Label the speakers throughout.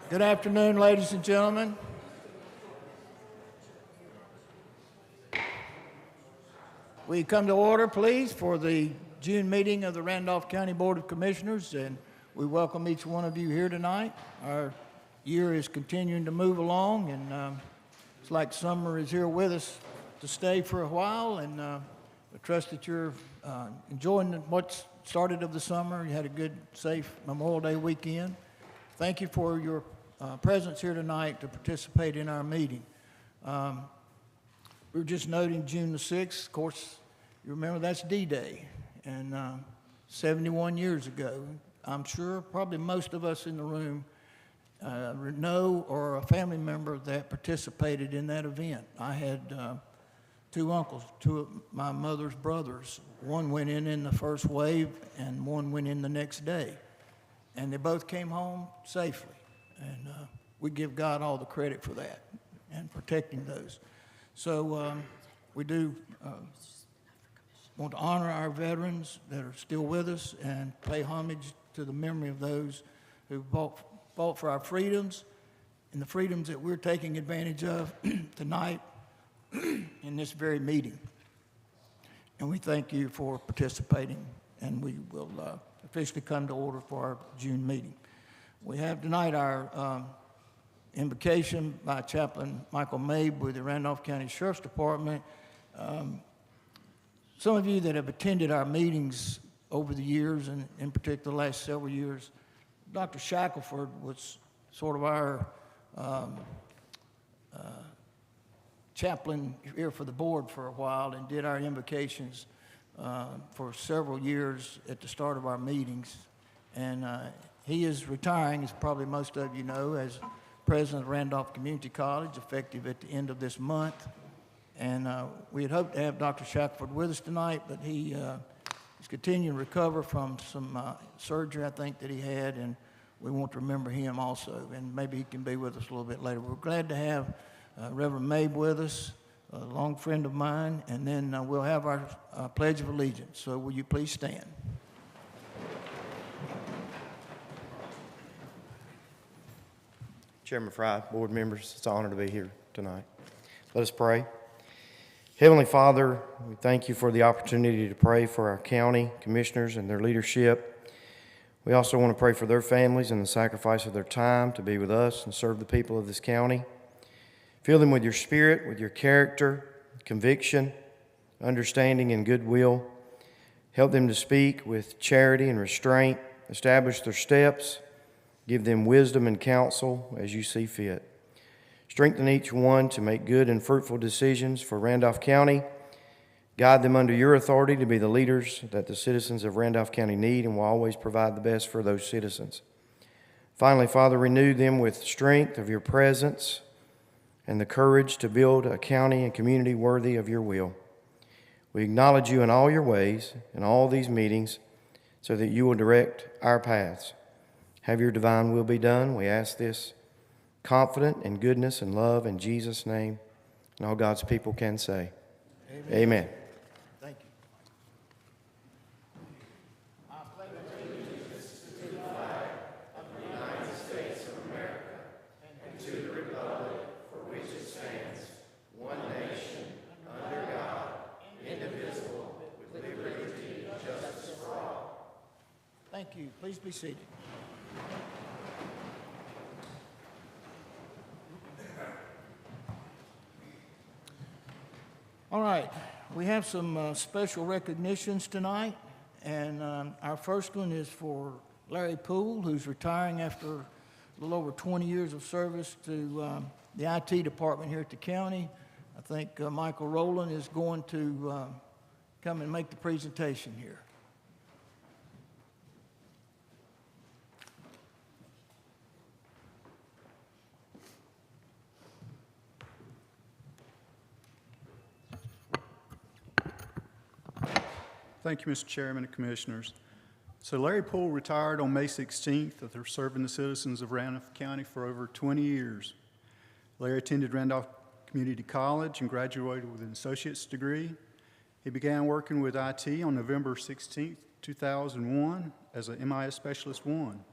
Speaker 1: Good afternoon, ladies and gentlemen. Will you come to order, please, for the June meeting of the Randolph County Board of Commissioners, and we welcome each one of you here tonight. Our year is continuing to move along, and it's like summer is here with us to stay for a while, and I trust that you're enjoying what's started of the summer. You had a good, safe Memorial Day weekend. Thank you for your presence here tonight to participate in our meeting. We were just noting June the 6th. Of course, you remember that's D-Day, and 71 years ago. I'm sure probably most of us in the room know or a family member that participated in that event. I had two uncles, two of my mother's brothers. One went in the first wave, and one went in the next day. And they both came home safely. And we give God all the credit for that and protecting those. So we do want to honor our veterans that are still with us and pay homage to the memory of those who fought for our freedoms and the freedoms that we're taking advantage of tonight in this very meeting. And we thank you for participating, and we will officially come to order for our June meeting. We have tonight our invocation by Chaplain Michael Mabe with the Randolph County Sheriff's Department. Some of you that have attended our meetings over the years, and in particular the last several years, Dr. Shackelford was sort of our chaplain here for the board for a while and did our invocations for several years at the start of our meetings. And he is retiring, as probably most of you know, as president of Randolph Community College, effective at the end of this month. And we had hoped to have Dr. Shackelford with us tonight, but he is continuing to recover from some surgery, I think, that he had, and we want to remember him also, and maybe he can be with us a little bit later. We're glad to have Reverend Mabe with us, a long friend of mine, and then we'll have our Pledge of Allegiance. So will you please stand?
Speaker 2: Chairman Fry, board members, it's an honor to be here tonight. Let us pray. Heavenly Father, we thank you for the opportunity to pray for our county commissioners and their leadership. We also want to pray for their families and the sacrifice of their time to be with us and serve the people of this county. Fill them with your spirit, with your character, conviction, understanding, and goodwill. Help them to speak with charity and restraint. Establish their steps. Give them wisdom and counsel as you see fit. Strengthen each one to make good and fruitful decisions for Randolph County. Guide them under your authority to be the leaders that the citizens of Randolph County need and will always provide the best for those citizens. Finally, Father, renew them with strength of your presence and the courage to build a county and community worthy of your will. We acknowledge you in all your ways in all these meetings so that you will direct our paths. Have your divine will be done. We ask this confident in goodness and love in Jesus' name. And all God's people can say, Amen. Amen.
Speaker 1: Thank you.
Speaker 3: I pledge allegiance to the flag of the United States of America and to the republic for which it stands, one nation, under God, indivisible, with liberty and justice for all.
Speaker 1: Thank you. Please be seated. All right, we have some special recognitions tonight, and our first one is for Larry Poole, who's retiring after a little over 20 years of service to the IT department here at the county. I think Michael Rowland is going to come and make the presentation here.
Speaker 4: Thank you, Mr. Chairman and Commissioners. So Larry Poole retired on May 16th after serving the citizens of Randolph County for over 20 years. Larry attended Randolph Community College and graduated with an associate's degree. He began working with IT on November 16th, 2001 as a MIS Specialist 1.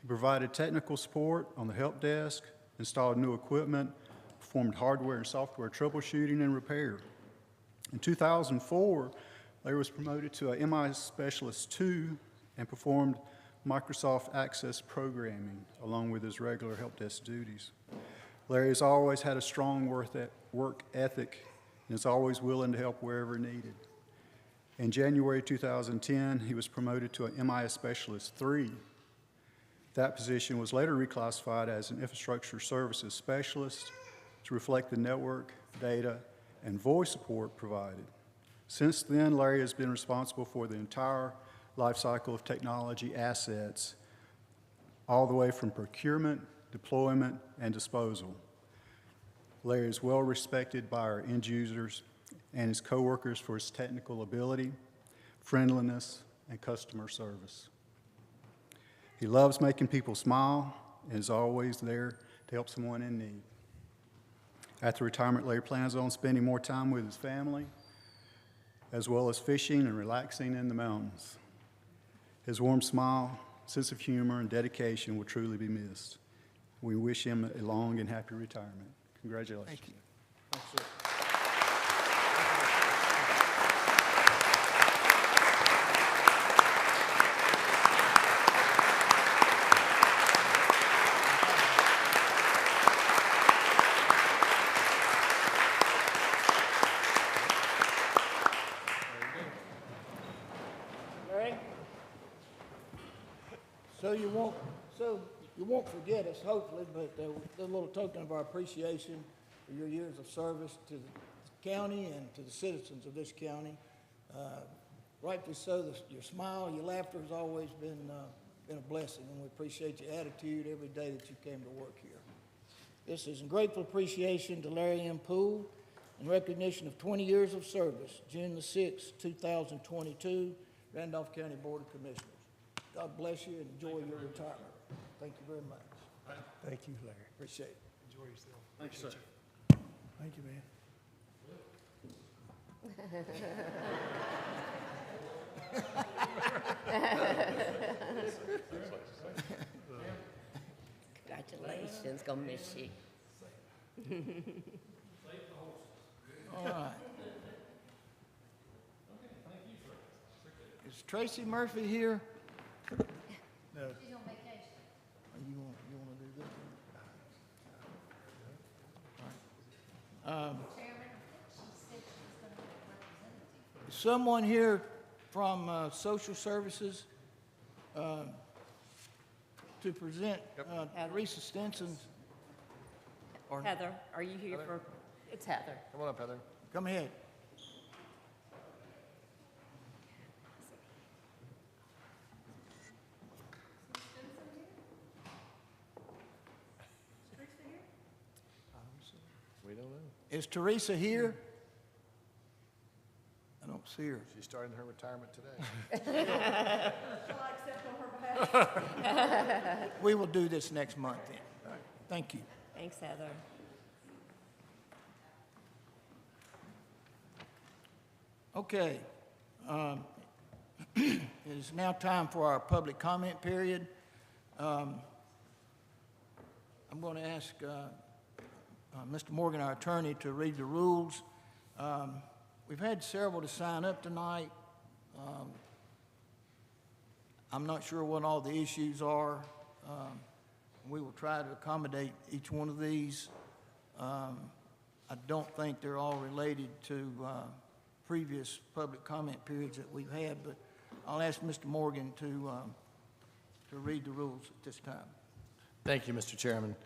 Speaker 4: He provided technical support on the help desk, installed new equipment, performed hardware and software troubleshooting and repair. In 2004, Larry was promoted to a MI Specialist 2 and performed Microsoft Access programming along with his regular help desk duties. Larry has always had a strong work ethic and is always willing to help wherever needed. In January 2010, he was promoted to a MI Specialist 3. That position was later reclassified as an Infrastructure Services Specialist to reflect the network, data, and voice support provided. Since then, Larry has been responsible for the entire life cycle of technology assets, all the way from procurement, deployment, and disposal. Larry is well respected by our end users and his coworkers for his technical ability, friendliness, and customer service. He loves making people smile and is always there to help someone in need. After retirement, Larry plans on spending more time with his family, as well as fishing and relaxing in the mountains. His warm smile, sense of humor, and dedication will truly be missed. We wish him a long and happy retirement. Congratulations.
Speaker 1: Thank you. Thanks, sir. Larry? So you won't forget us, hopefully, but a little token of our appreciation for your years of service to the county and to the citizens of this county. Rightfully so, your smile, your laughter has always been a blessing, and we appreciate your attitude every day that you came to work here. This is in grateful appreciation to Larry M. Poole in recognition of 20 years of service, June the 6th, 2022, Randolph County Board of Commissioners. God bless you and enjoy your retirement. Thank you very much.
Speaker 5: Thank you, Larry.
Speaker 1: Appreciate it.
Speaker 5: Enjoy yourself.
Speaker 1: Thanks, sir.
Speaker 5: Thank you, man.
Speaker 6: Congratulations, gonna miss you.
Speaker 1: All right. Is Tracy Murphy here?
Speaker 5: No.
Speaker 1: You want to do this? All right. Is someone here from Social Services to present Teresa Stinson's? Or
Speaker 6: Heather, are you here for, it's Heather.
Speaker 3: Come on up, Heather.
Speaker 1: come ahead.
Speaker 3: We don't know.
Speaker 1: Is Teresa here? I don't see her.
Speaker 3: She's starting her retirement today.
Speaker 1: We will do this next month then. All right. Thank you.
Speaker 6: Thanks, Heather.
Speaker 1: Okay. It is now time for our public comment period. I'm going to ask Mr. Morgan, our attorney, to read the rules. We've had several to sign up tonight. I'm not sure what all the issues are. We will try to accommodate each one of these. I don't think they're all related to previous public comment periods that we've had, but I'll ask Mr. Morgan to read the rules at this time.
Speaker 7: Thank you, Mr. Chairman.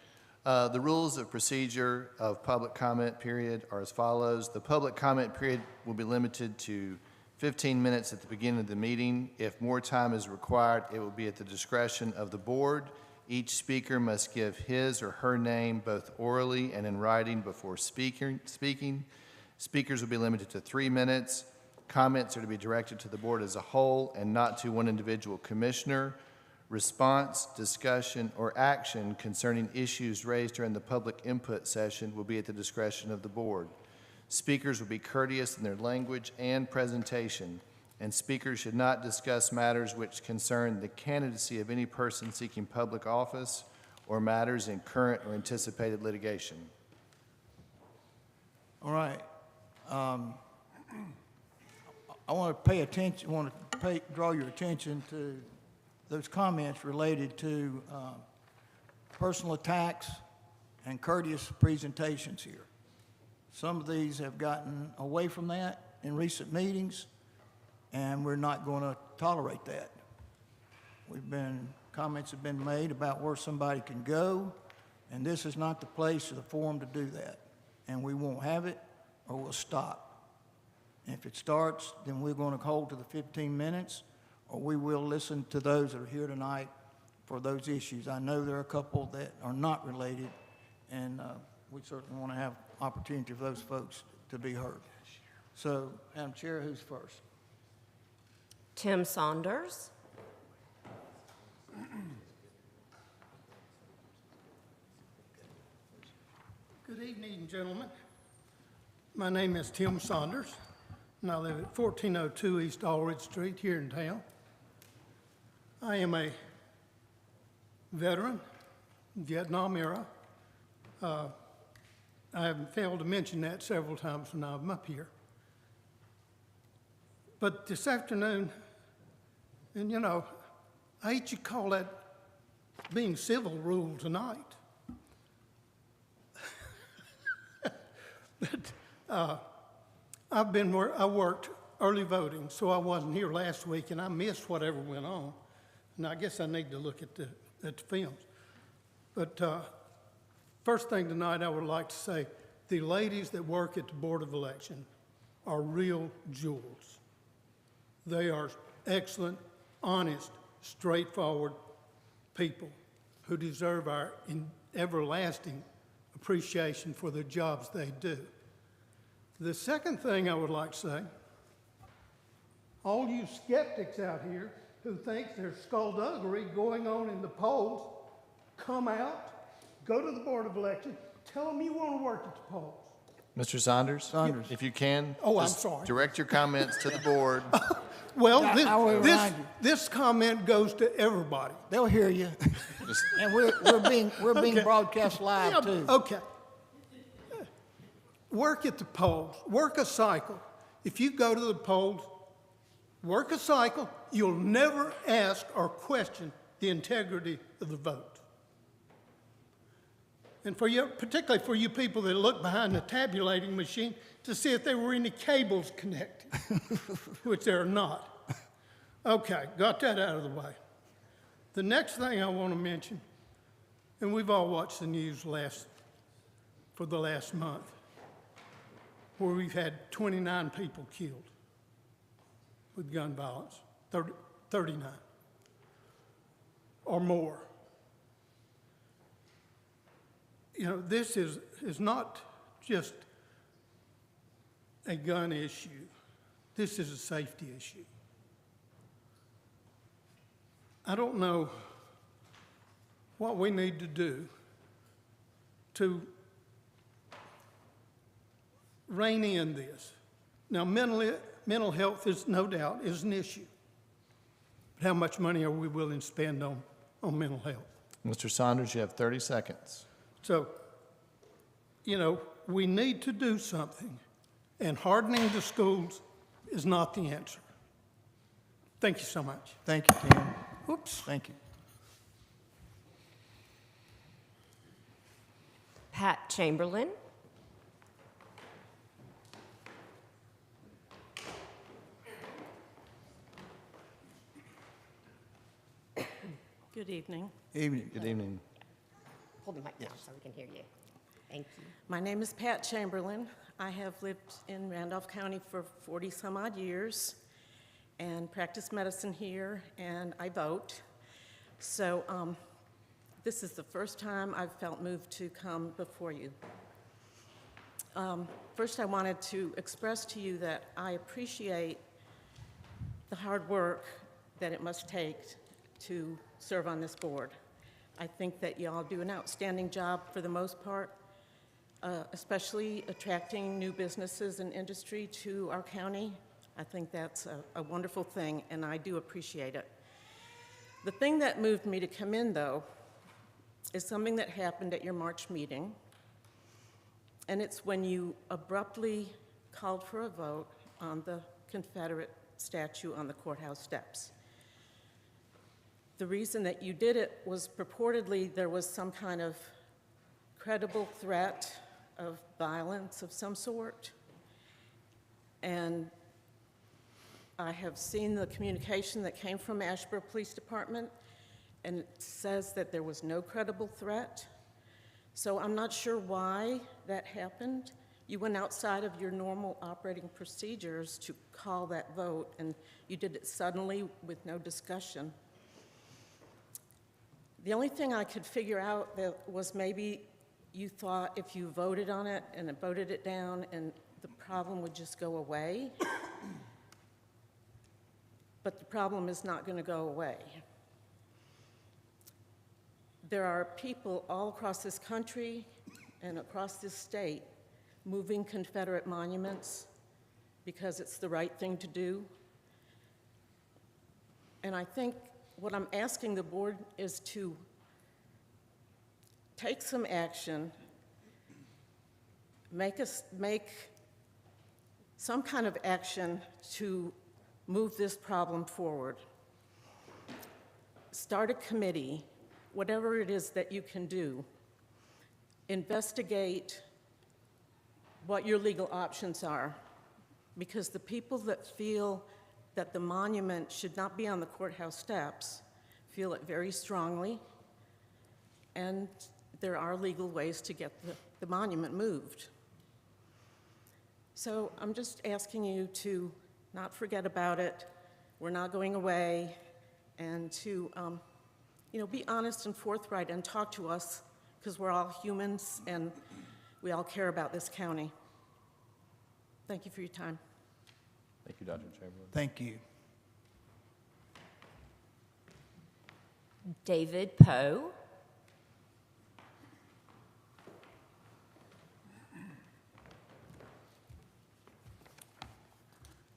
Speaker 7: The rules of procedure of public comment period are as follows. The public comment period will be limited to 15 minutes at the beginning of the meeting. If more time is required, it will be at the discretion of the board. Each speaker must give his or her name both orally and in writing before speaking. Speakers will be limited to 3 minutes. Comments are to be directed to the board as a whole and not to one individual commissioner. Response, discussion, or action concerning issues raised during the public input session will be at the discretion of the board. Speakers will be courteous in their language and presentation. and speakers should not discuss matters which concern the candidacy of any person seeking public office or matters in current or anticipated litigation.
Speaker 1: All right. I want to draw your attention to those comments related to personal attacks and courteous presentations here. Some of these have gotten away from that in recent meetings, and we're not going to tolerate that. Comments have been made about where somebody can go, and this is not the place or the forum to do that. And we won't have it, or we'll stop. And if it starts, then we're going to hold to the 15 minutes, or we will listen to those that are here tonight for those issues. I know there are a couple that are not related, and we certainly want to have opportunity for those folks to be heard. So, Madam Chair, who's first?
Speaker 6: Tim Saunders.
Speaker 5: Good evening, gentlemen. My name is Tim Saunders, and I live at 1402 East Allred Street here in town. I am a veteran, Vietnam era. I have failed to mention that several times when I'm up here. But this afternoon, and you know, I hate you call that being civil rule tonight. But I worked early voting, so I wasn't here last week, and I missed whatever went on. And I guess I need to look at the films. But first thing tonight, I would like to say, the ladies that work at the Board of Election are real jewels. They are excellent, honest, straightforward people who deserve our everlasting appreciation for the jobs they do. The second thing I would like to say, all you skeptics out here who think there's skullduggery going on in the polls, come out, go to the Board of Election, tell them you want to work at the polls.
Speaker 7: Mr. Saunders? If you can,
Speaker 5: Oh, I'm
Speaker 7: just
Speaker 5: sorry.
Speaker 7: direct your comments to the board.
Speaker 5: Well,
Speaker 1: I will remind you.
Speaker 5: this comment goes to everybody.
Speaker 1: They'll hear you. And we're being
Speaker 5: Okay.
Speaker 1: broadcast live,
Speaker 5: Yeah,
Speaker 1: too.
Speaker 5: okay. Work at the polls. Work a cycle. If you go to the polls, work a cycle, you'll never ask or question the integrity of the vote. And for you, particularly for you people that look behind the tabulating machine to see if there were any cables connected, which there are not. Okay, got that out of the way. The next thing I want to mention, and we've all watched the news for the last month, where we've had 29 people killed with gun violence, 39 or more. You know, this is not just a gun issue. This is a safety issue. I don't know what we need to do to rein in this. Now, mental health is no doubt is an issue. But how much money are we willing to spend on mental health?
Speaker 7: Mr. Saunders, you have 30 seconds.
Speaker 5: So, you know, we need to do something, and hardening the schools is not the answer. Thank you so much.
Speaker 1: Thank you, Tim.
Speaker 5: Oops.
Speaker 1: Thank you.
Speaker 6: Pat Chamberlain.
Speaker 8: Good evening.
Speaker 1: Evening.
Speaker 7: Good evening.
Speaker 6: Hold the mic down so we can hear you. Thank you.
Speaker 8: My name is Pat Chamberlain. I have lived in Randolph County for 40-some-odd years and practiced medicine here, and I vote. So this is the first time I've felt moved to come before you. First, I wanted to express to you that I appreciate the hard work that it must take to serve on this board. I think that y'all do an outstanding job for the most part, especially attracting new businesses and industry to our county. I think that's a wonderful thing, and I do appreciate it. The thing that moved me to come in, though, is something that happened at your March meeting, and it's when you abruptly called for a vote on the Confederate statue on the courthouse steps. The reason that you did it was purportedly there was some kind of credible threat of violence of some sort. And I have seen the communication that came from Asheboro Police Department, and it says that there was no credible threat. So I'm not sure why that happened. You went outside of your normal operating procedures to call that vote, and you did it suddenly with no discussion. The only thing I could figure out that was maybe you thought if you voted on it and voted it down and the problem would just go away. But the problem is not going to go away. There are people all across this country and across this state moving Confederate monuments because it's the right thing to do. And I think what I'm asking the board is to take some action, make some kind of action to move this problem forward. Start a committee, whatever it is that you can do. Investigate what your legal options are, because the people that feel that the monument should not be on the courthouse steps feel it very strongly, and there are legal ways to get the monument moved. So I'm just asking you to not forget about it. We're not going away, and to be honest and forthright and talk to us, because we're all humans and we all care about this county. Thank you for your time.
Speaker 7: Thank you, Dr. Chamberlain.
Speaker 1: Thank you.
Speaker 9: David Poe.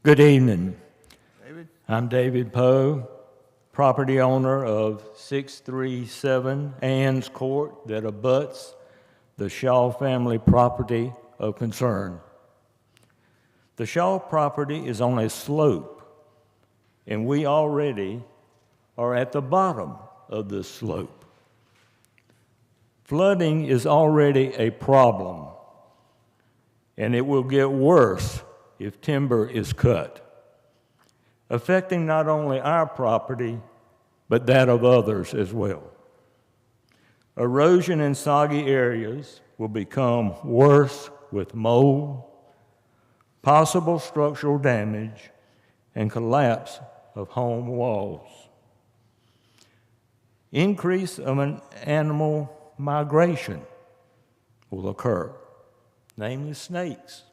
Speaker 10: Good evening.
Speaker 1: David?
Speaker 10: I'm David Poe, property owner of 637 Ann's Court that abuts the Shaw family property of concern. The Shaw property is on a slope, and we already are at the bottom of this slope. Flooding is already a problem, and it will get worse if timber is cut, affecting not only our property, but that of others as well. Erosion in soggy areas will become worse with mold, possible structural damage, and collapse of home walls. Increase of an animal migration will occur, namely snakes.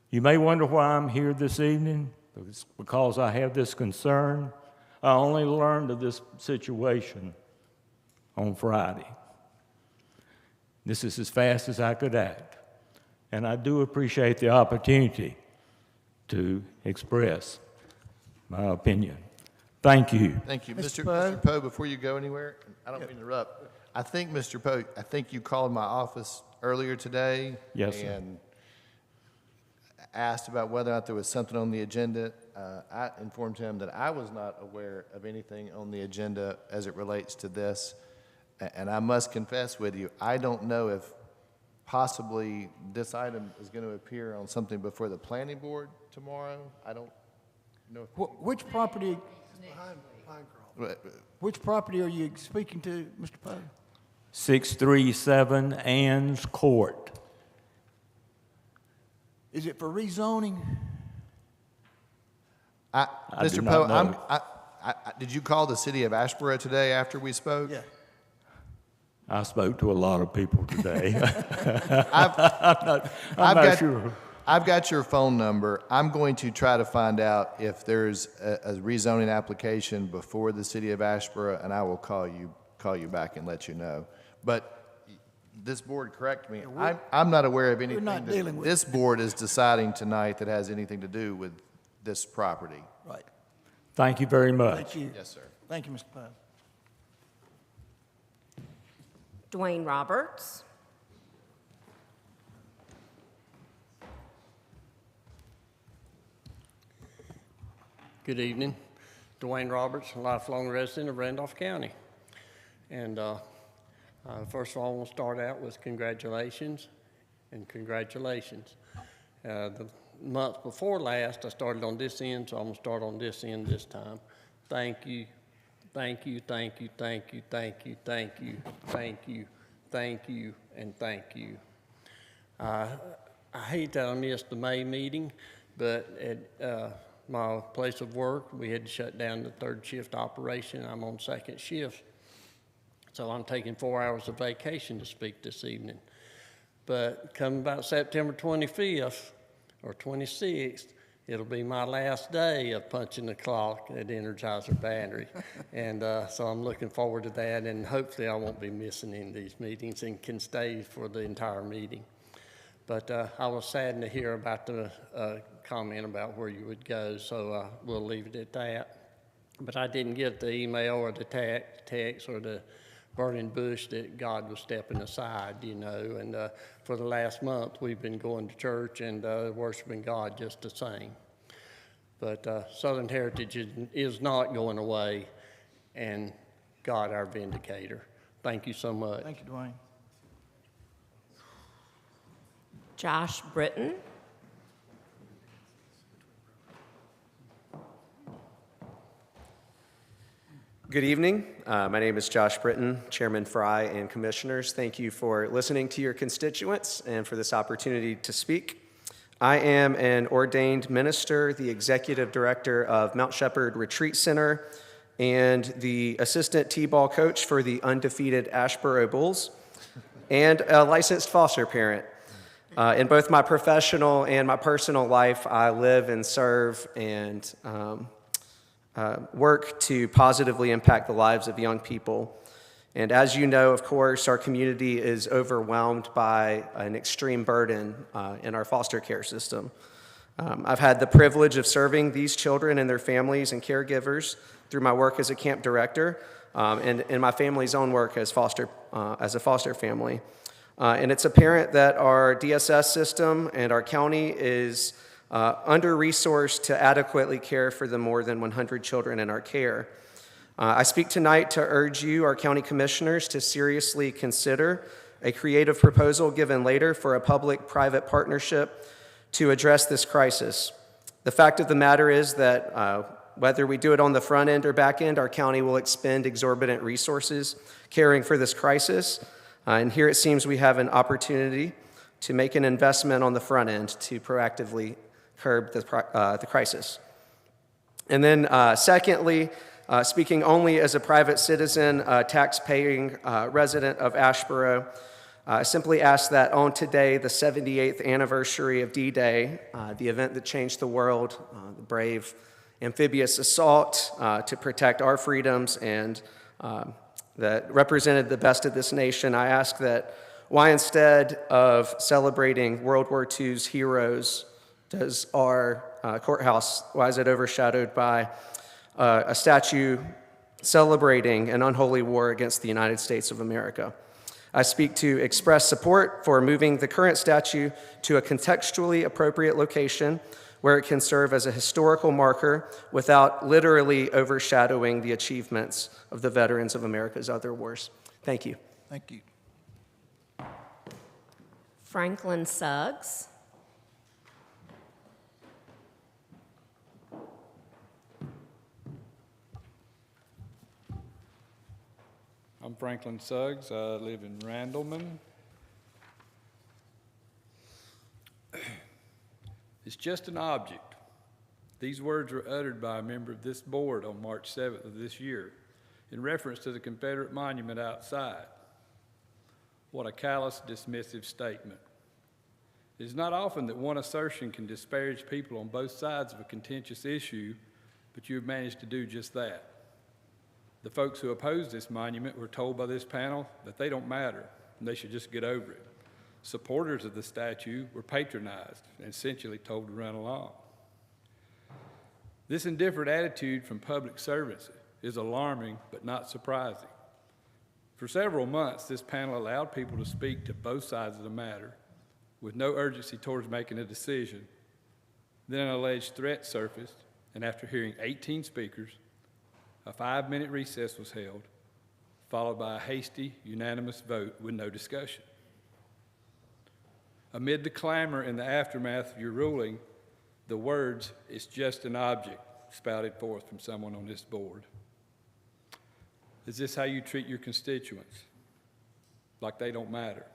Speaker 10: You may wonder why I'm here this evening. It's because I have this concern. I only learned of this situation on Friday. This is as fast as I could act. And I do appreciate the opportunity to express my opinion. Thank you.
Speaker 7: Thank you.
Speaker 1: Mr.
Speaker 7: Mr. Poe, before you go anywhere, I don't mean to interrupt. I think, Mr. Poe, you called my office earlier today.
Speaker 10: Yes, sir.
Speaker 7: And asked about whether or not there was something on the agenda. I informed him that I was not aware of anything on the agenda as it relates to this. And I must confess with you, I don't know if possibly this item is going to appear on something before the planning board tomorrow. I don't know.
Speaker 1: Which property? Which property are you speaking to, Mr. Poe?
Speaker 10: 637 Ann's Court.
Speaker 1: Is it for rezoning?
Speaker 10: I do
Speaker 7: Mr.
Speaker 10: not
Speaker 7: Poe,
Speaker 10: know.
Speaker 7: did you call the city of Asheboro today after we spoke?
Speaker 1: Yeah.
Speaker 10: I spoke to a lot of people today.
Speaker 7: I've
Speaker 10: I'm not
Speaker 7: got-
Speaker 10: sure.
Speaker 7: I've got your phone number. I'm going to try to find out if there's a rezoning application before the city of Asheboro, and I will call you back and let you know. But This board, correct me, I'm not aware of anything
Speaker 1: not dealing
Speaker 7: that
Speaker 1: with
Speaker 7: this board is deciding tonight that has anything to do with this property.
Speaker 1: Right.
Speaker 10: Thank you very much.
Speaker 1: Thank you.
Speaker 7: Yes, sir.
Speaker 1: Thank you, Mr. Pine.
Speaker 6: Duane Roberts.
Speaker 9: Good evening. Duane Roberts, lifelong resident of Randolph County. And first of all, I want to start out with congratulations and congratulations. The month before last, I started on this end, so I'm going to start on this end this time. Thank you, thank you, thank you, thank you, thank you, thank you, thank you, thank you, and thank you. I hate that I missed the May meeting, but at my place of work, we had to shut down the third shift operation. I'm on second shift, so I'm taking 4 hours of vacation to speak this evening. But come about September 25th or 26th, it'll be my last day of punching the clock at Energizer Battery. And so I'm looking forward to that, and hopefully I won't be missing any of these meetings and can stay for the entire meeting. But I was saddened to hear about the comment about where you would go, so we'll leave it at that. But I didn't get the email or the text or the burning bush that God was stepping aside, you know. And for the last month, we've been going to church and worshiping God just the same. But Southern Heritage is not going away, and God our vindicator. Thank you so much.
Speaker 1: Thank you, Duane.
Speaker 6: Josh Brittain.
Speaker 11: Good evening. My name is Josh Brittain, Chairman Fry, and Commissioners. Thank you for listening to your constituents and for this opportunity to speak. I am an ordained minister, the Executive Director of Mount Shepherd Retreat Center, and the Assistant T-ball coach for the undefeated Ashboro Bulls, and a licensed foster parent. In both my professional and my personal life, I live and serve and work to positively impact the lives of young people. And as you know, of course, our community is overwhelmed by an extreme burden in our foster care system. I've had the privilege of serving these children and their families and caregivers through my work as a camp director and in my family's own work as a foster family. And it's apparent that our DSS system and our county is under-resourced to adequately care for the more than 100 children in our care. I speak tonight to urge you, our county commissioners, to seriously consider a creative proposal given later for a public-private partnership to address this crisis. The fact of the matter is that whether we do it on the front end or back end, our county will expend exorbitant resources caring for this crisis. And here it seems we have an opportunity to make an investment on the front end to proactively curb the crisis. And then secondly, speaking only as a private citizen, tax-paying resident of Ashboro, I simply ask that on today, the 78th anniversary of D-Day, the event that changed the world, the brave amphibious assault to protect our freedoms and that represented the best of this nation, I ask that why instead of celebrating World War II's heroes, does our courthouse, why is it overshadowed by a statue celebrating an unholy war against the United States of America? I speak to express support for moving the current statue to a contextually appropriate location where it can serve as a historical marker without literally overshadowing the achievements of the veterans of America's other wars. Thank you.
Speaker 1: Thank you.
Speaker 6: Franklin Suggs.
Speaker 12: I'm Franklin Suggs. I live in Randolph. It's just an object. These words were uttered by a member of this board on March 7th of this year in reference to the Confederate monument outside. What a callous, dismissive statement. It is not often that one assertion can disparage people on both sides of a contentious issue, but you have managed to do just that. The folks who oppose this monument were told by this panel that they don't matter, and they should just get over it. Supporters of the statue were patronized and essentially told to run along. This indifferent attitude from public servants is alarming but not surprising. For several months, this panel allowed people to speak to both sides of the matter with no urgency towards making a decision. Then an alleged threat surfaced, and after hearing 18 speakers, a 5-minute recess was held, followed by a hasty, unanimous vote with no discussion. Amid the clamor and the aftermath of your ruling, the words, "It's just an object," spouted forth from someone on this board. Is this how you treat your constituents? Like they don't matter?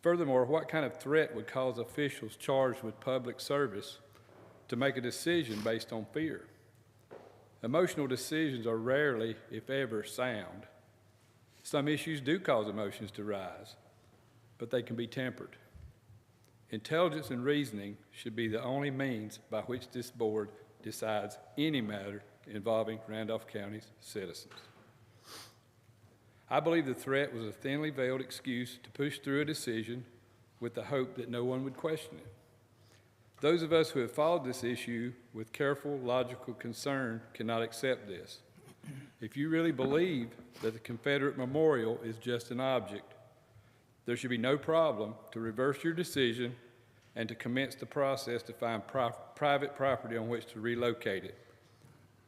Speaker 12: Furthermore, what kind of threat would cause officials charged with public service to make a decision based on fear? Emotional decisions are rarely, if ever, sound. Some issues do cause emotions to rise, but they can be tempered. Intelligence and reasoning should be the only means by which this board decides any matter involving Randolph County's citizens. I believe the threat was a thinly veiled excuse to push through a decision with the hope that no one would question it. Those of us who have followed this issue with careful, logical concern cannot accept this. If you really believe that the Confederate memorial is just an object, there should be no problem to reverse your decision and to commence the process to find private property on which to relocate it.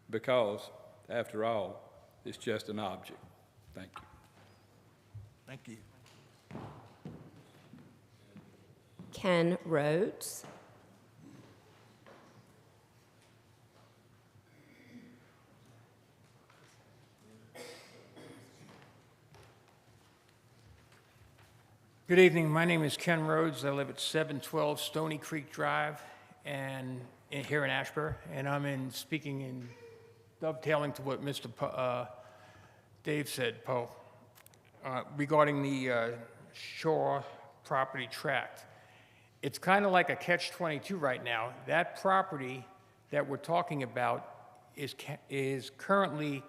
Speaker 12: Because, after all, it's just an object. Thank you.
Speaker 1: Thank you.
Speaker 6: Ken Rhodes.
Speaker 13: Good evening. My name is Ken Rhodes. I live at 712 Stony Creek Drive and here in Ashburn, and I'm speaking in dovetailing to what Mr. Dave said, Poe, regarding the Shore property tract. It's kind of like a catch-22 right now. That property that we're talking about is currently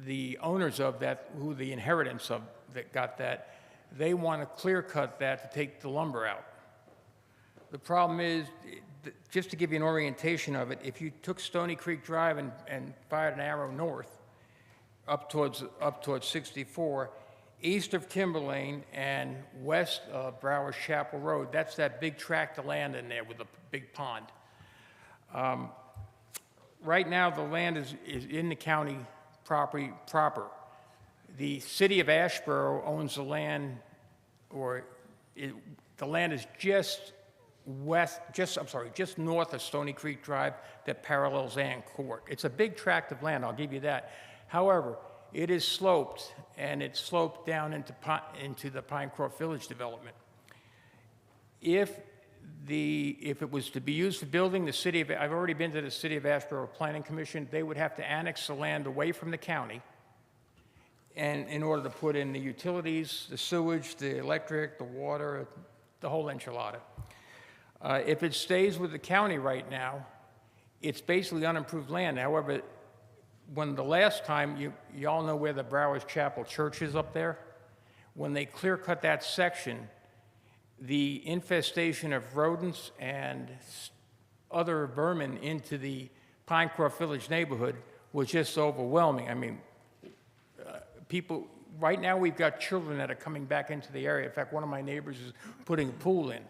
Speaker 13: the owners of that, who the inheritance of that got that. They want to clear cut that to take the lumber out. The problem is, just to give you an orientation of it, if you took Stony Creek Drive and fired an arrow north up towards 64, east of Chamberlain and west of Browers Chapel Road, that's that big tract of land in there with a big pond. Right now, the land is in the county property proper. The city of Ashboro owns the land, the land is just north of Stony Creek Drive that parallels Ann Court. It's a big tract of land, I'll give you that. However, it is sloped, and it's sloped down into the Pinecroft Village development. If it was to be used for building, I've already been to the City of Ashboro Planning Commission, they would have to annex the land away from the county, and in order to put in the utilities, the sewage, the electric, the water, the whole enchilada. If it stays with the county right now, it's basically unimproved land. However, when the last time, you all know where the Browers Chapel Church is up there? When they clear cut that section, the infestation of rodents and other vermin into the Pinecroft Village neighborhood was just overwhelming. I mean, people, right now we've got children that are coming back into the area. In fact, one of my neighbors is putting a pool in.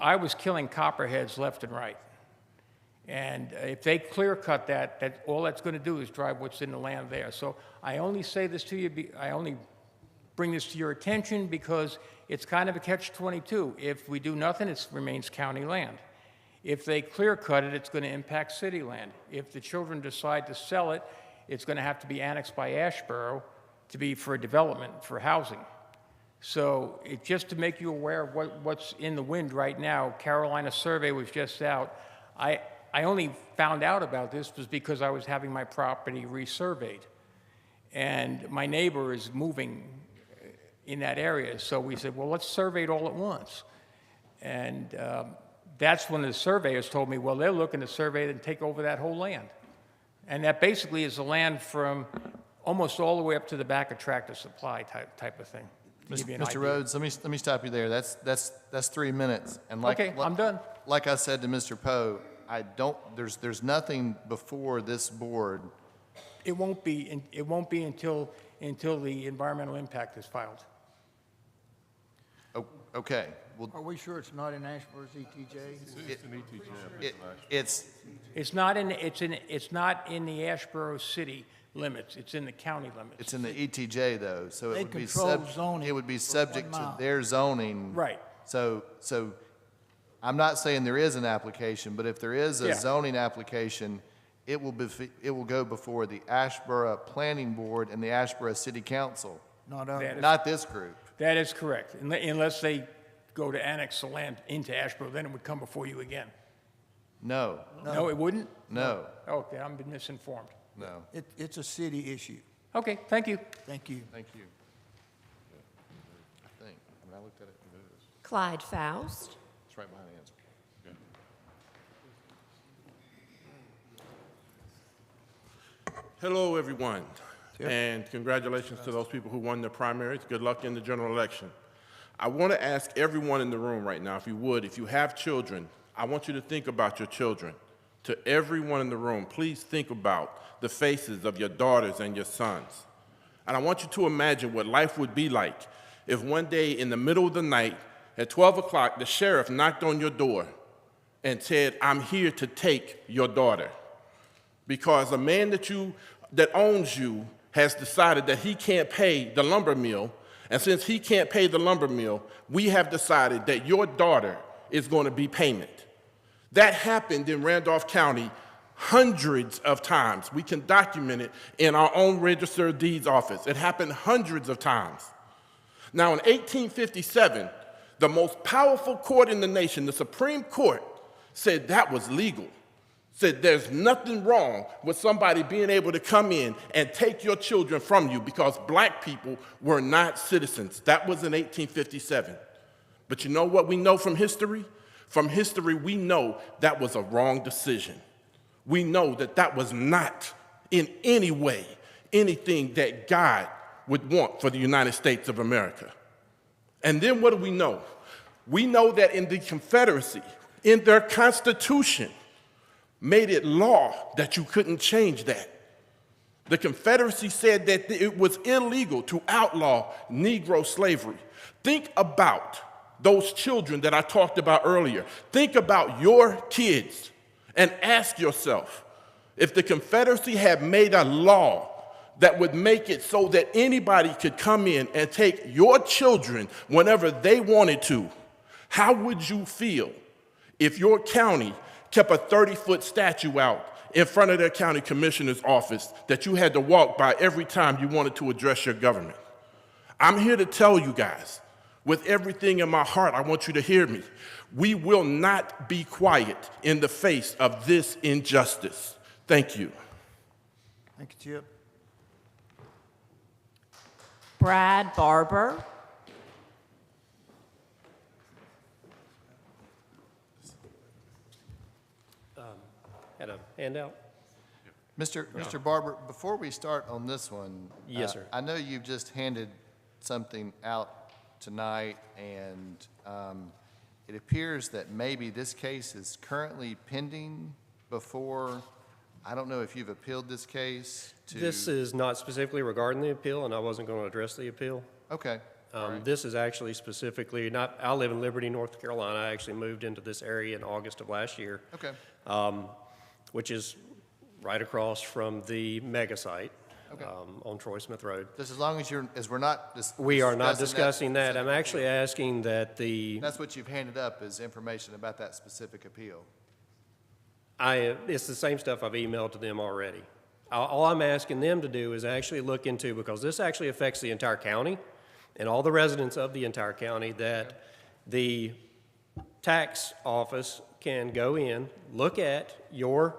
Speaker 13: I was killing copperheads left and right. And if they clear cut that all that's going to do is drive what's in the land there. So I only say this to you, I only bring this to your attention because it's kind of a catch-22. If we do nothing, it remains county land. If they clear cut it, it's going to impact city land. If the children decide to sell it, it's going to have to be annexed by Ashboro to be for development, for housing. So just to make you aware of what's in the wind right now, Carolina survey was just out. I only found out about this was because I was having my property resurveyed. And my neighbor is moving in that area. So we said, well, let's survey it all at once. And that's when the surveyors told me, well, they're looking to survey it and take over that whole land. And that basically is the land from almost all the way up to the back of Tractor Supply type of thing. to give you an
Speaker 7: Mr.
Speaker 13: idea.
Speaker 7: Rhodes, let me stop you there. That's 3 minutes. And like,
Speaker 13: Okay, I'm done.
Speaker 7: Like I said to Mr. Poe, there's nothing before this board.
Speaker 13: It won't be until the environmental impact is filed.
Speaker 7: Oh, okay. Well,
Speaker 1: Are we sure it's not in Ashbur's ETJ?
Speaker 13: It's not in the Ashboro city limits. It's in the county limits.
Speaker 7: it's in the ETJ though, so
Speaker 1: They
Speaker 7: it would be
Speaker 1: control zoning
Speaker 7: it would be
Speaker 1: for
Speaker 7: subject
Speaker 1: 1
Speaker 7: to
Speaker 1: mile.
Speaker 7: their zoning.
Speaker 13: Right.
Speaker 7: So I'm not saying there is an application, but if there is a
Speaker 13: Yeah.
Speaker 7: zoning application, it will go before the Ashboro Planning Board and the Ashboro City Council,
Speaker 1: Not our,
Speaker 13: That is-
Speaker 7: not this group.
Speaker 13: That is correct, unless they go to annex the land into Ashboro, then it would come before you again.
Speaker 7: No,
Speaker 13: No, it wouldn't?
Speaker 7: no,
Speaker 13: Okay, I've been misinformed.
Speaker 7: no.
Speaker 1: it's a city issue.
Speaker 13: Okay, thank you.
Speaker 1: Thank you.
Speaker 7: Thank you. I think, when I looked at it, it is.
Speaker 6: Clyde Faust.
Speaker 7: It's right behind the answer.
Speaker 3: Hello, everyone, and congratulations to those people who won their primaries. Good luck in the general election. I want to ask everyone in the room right now, if you would, if you have children, I want you to think about your children. To everyone in the room, please think about the faces of your daughters and your sons. And I want you to imagine what life would be like if one day in the middle of the night, at 12 o'clock, the sheriff knocked on your door and said, "I'm here to take your daughter." Because a man that owns you has decided that he can't pay the lumber mill, and since he can't pay the lumber mill, we have decided that your daughter is going to be payment. That happened in Randolph County hundreds of times. We can document it in our own Register of Deeds office. It happened hundreds of times. Now, in 1857, the most powerful court in the nation, the Supreme Court, said that was legal. Said there's nothing wrong with somebody being able to come in and take your children from you because black people were not citizens. That was in 1857. But you know what we know from history? From history, we know that was a wrong decision. We know that that was not in any way anything that God would want for the United States of America. And then what do we know? We know that in the Confederacy, in their Constitution, made it law that you couldn't change that. The Confederacy said that it was illegal to outlaw Negro slavery. Think about those children that I talked about earlier. Think about your kids and ask yourself, if the Confederacy had made a law that would make it so that anybody could come in and take your children whenever they wanted to, how would you feel if your county kept a 30-foot statue out in front of their county commissioner's office that you had to walk by every time you wanted to address your government? I'm here to tell you guys, with everything in my heart, I want you to hear me. We will not be quiet in the face of this injustice. Thank you.
Speaker 1: Thank you, Chip.
Speaker 6: Brad Barber.
Speaker 14: Had a handout?
Speaker 7: Mr. Barber, before we start on this one.
Speaker 14: Yes, sir.
Speaker 7: I know you've just handed something out tonight, and it appears that maybe this case is currently pending before, I don't know if you've appealed this case to.
Speaker 14: This is not specifically regarding the appeal, and I wasn't going to address the appeal.
Speaker 7: Okay. All right.
Speaker 14: This is actually specifically, I live in Liberty, North Carolina. I actually moved into this area in August of last year.
Speaker 7: Okay.
Speaker 14: Which is right across from the mega site.
Speaker 7: Okay.
Speaker 14: On Troy Smith Road.
Speaker 7: Just as long as we're not
Speaker 14: We are not
Speaker 7: discussing
Speaker 14: discussing that. I'm
Speaker 7: specific
Speaker 14: actually
Speaker 7: appeal.
Speaker 14: asking that
Speaker 7: That's what you've handed up is information about that specific appeal.
Speaker 14: it's the same stuff I've emailed to them already. All I'm asking them to do is actually look into, because this actually affects the entire county and all the residents of the entire county, that the tax office can go in, look at your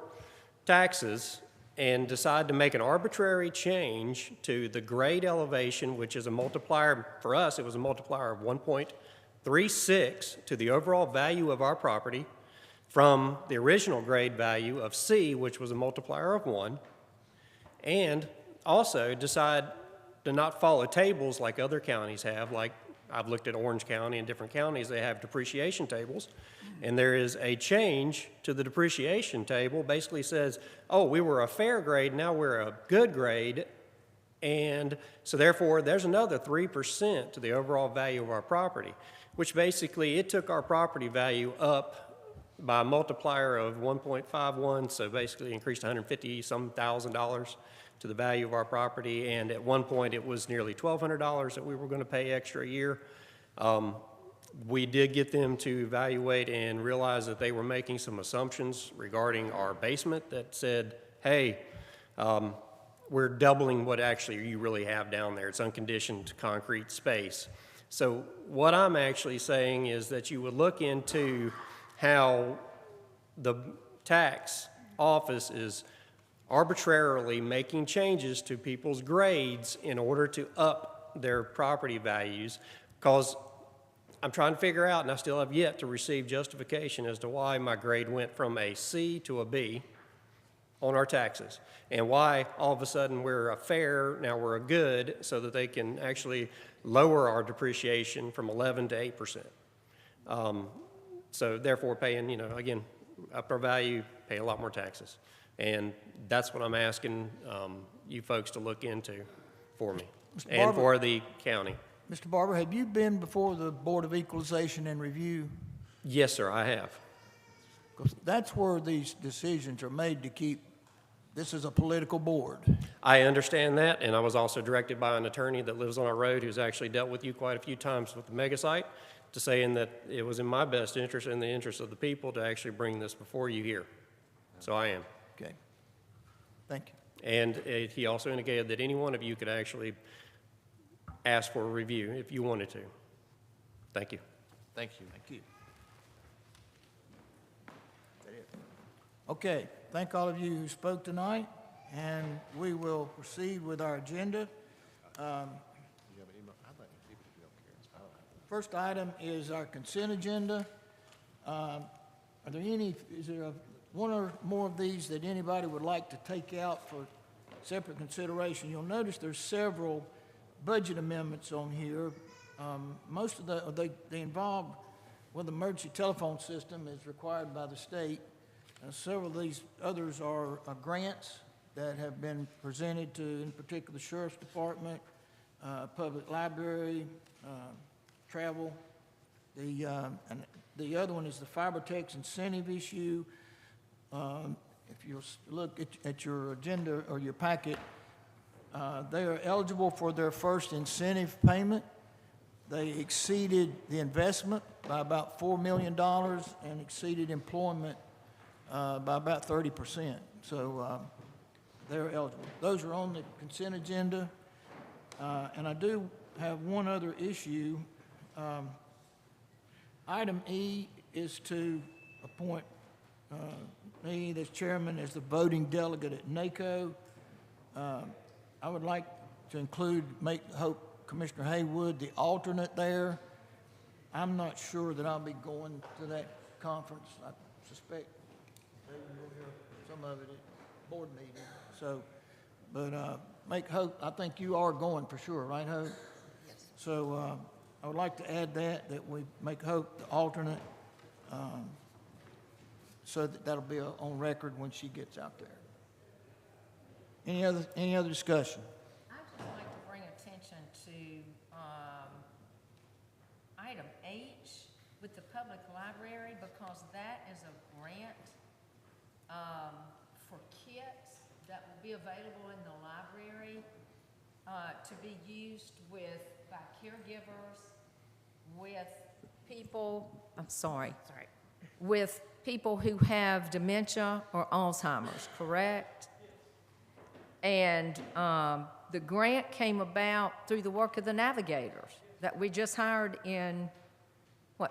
Speaker 14: taxes, and decide to make an arbitrary change to the grade elevation, which is a multiplier, for us, it was a multiplier of 1.36 to the overall value of our property from the original grade value of C, which was a multiplier of 1, and also decide to not follow tables like other counties have, like I've looked at Orange County and different counties, they have depreciation tables, and there is a change to the depreciation table, basically says, oh, we were a fair grade, now we're a good grade, and so therefore there's another 3% to the overall value of our property, which basically it took our property value up by a multiplier of 1.51, so basically increased $150-some thousand to the value of our property, and at one point it was nearly $1,200 that we were going to pay extra a year. We did get them to evaluate and realize that they were making some assumptions regarding our basement that said, hey, we're doubling what actually you really have down there. It's unconditioned concrete space. So what I'm actually saying is that you would look into how the tax office is arbitrarily making changes to people's grades in order to up their property values, because I'm trying to figure out, and I still have yet to receive justification as to why my grade went from a C to a B on our taxes, and why all of a sudden we're a fair, now we're a good, so that they can actually lower our depreciation from 11 to 8%. So therefore paying, again, up our value, pay a lot more taxes. And that's what I'm asking you folks to look into for me and for the county.
Speaker 1: Mr. Barber, have you been before the Board of Equalization and Review?
Speaker 14: Yes, sir, I have.
Speaker 1: 'Cause that's where these decisions are made to keep, this is a political board.
Speaker 14: I understand that, and I was also directed by an attorney that lives on our road who's actually dealt with you quite a few times with the mega site, to saying that it was in my best interest and the interest of the people to actually bring this before you here. So I am.
Speaker 1: Okay. Thank you.
Speaker 14: And he also indicated that any one of you could actually ask for a review if you wanted to. Thank you.
Speaker 7: Thank you.
Speaker 1: Thank you. Okay, thank all of you who spoke tonight, and we will proceed with our agenda. First item is our consent agenda. Is there one or more of these that anybody would like to take out for separate consideration? You'll notice there's several budget amendments on here. Most of they involve, well, the emergency telephone system is required by the state. Several of these others are grants that have been presented to, in particular, the Sheriff's Department, Public Library, travel. And the other one is the FiberTex incentive issue. If you look at your agenda or your packet, they are eligible for their first incentive payment. They exceeded the investment by about $4 million and exceeded employment by about 30%. So they're eligible. Those are on the consent agenda. And I do have one other issue. Item E is to appoint me, as chairman, as the voting delegate at NACO. I would like to include, hope Commissioner Haywood the alternate there. I'm not sure that I'll be going to that conference. I suspect you'll hear some of it at board meeting. So, but make Hope, I think you are going for sure, right, Hope? Yes. So I would like to add that we make Hope the alternate, so that'll be on record when she gets out there. Any other discussion?
Speaker 15: I'd just like to bring attention to item H with the public library, because that is a grant for kits that will be available in the library to be used by caregivers with people, with people who have dementia or Alzheimer's, correct? And the grant came about through the work of the navigators that we just hired in,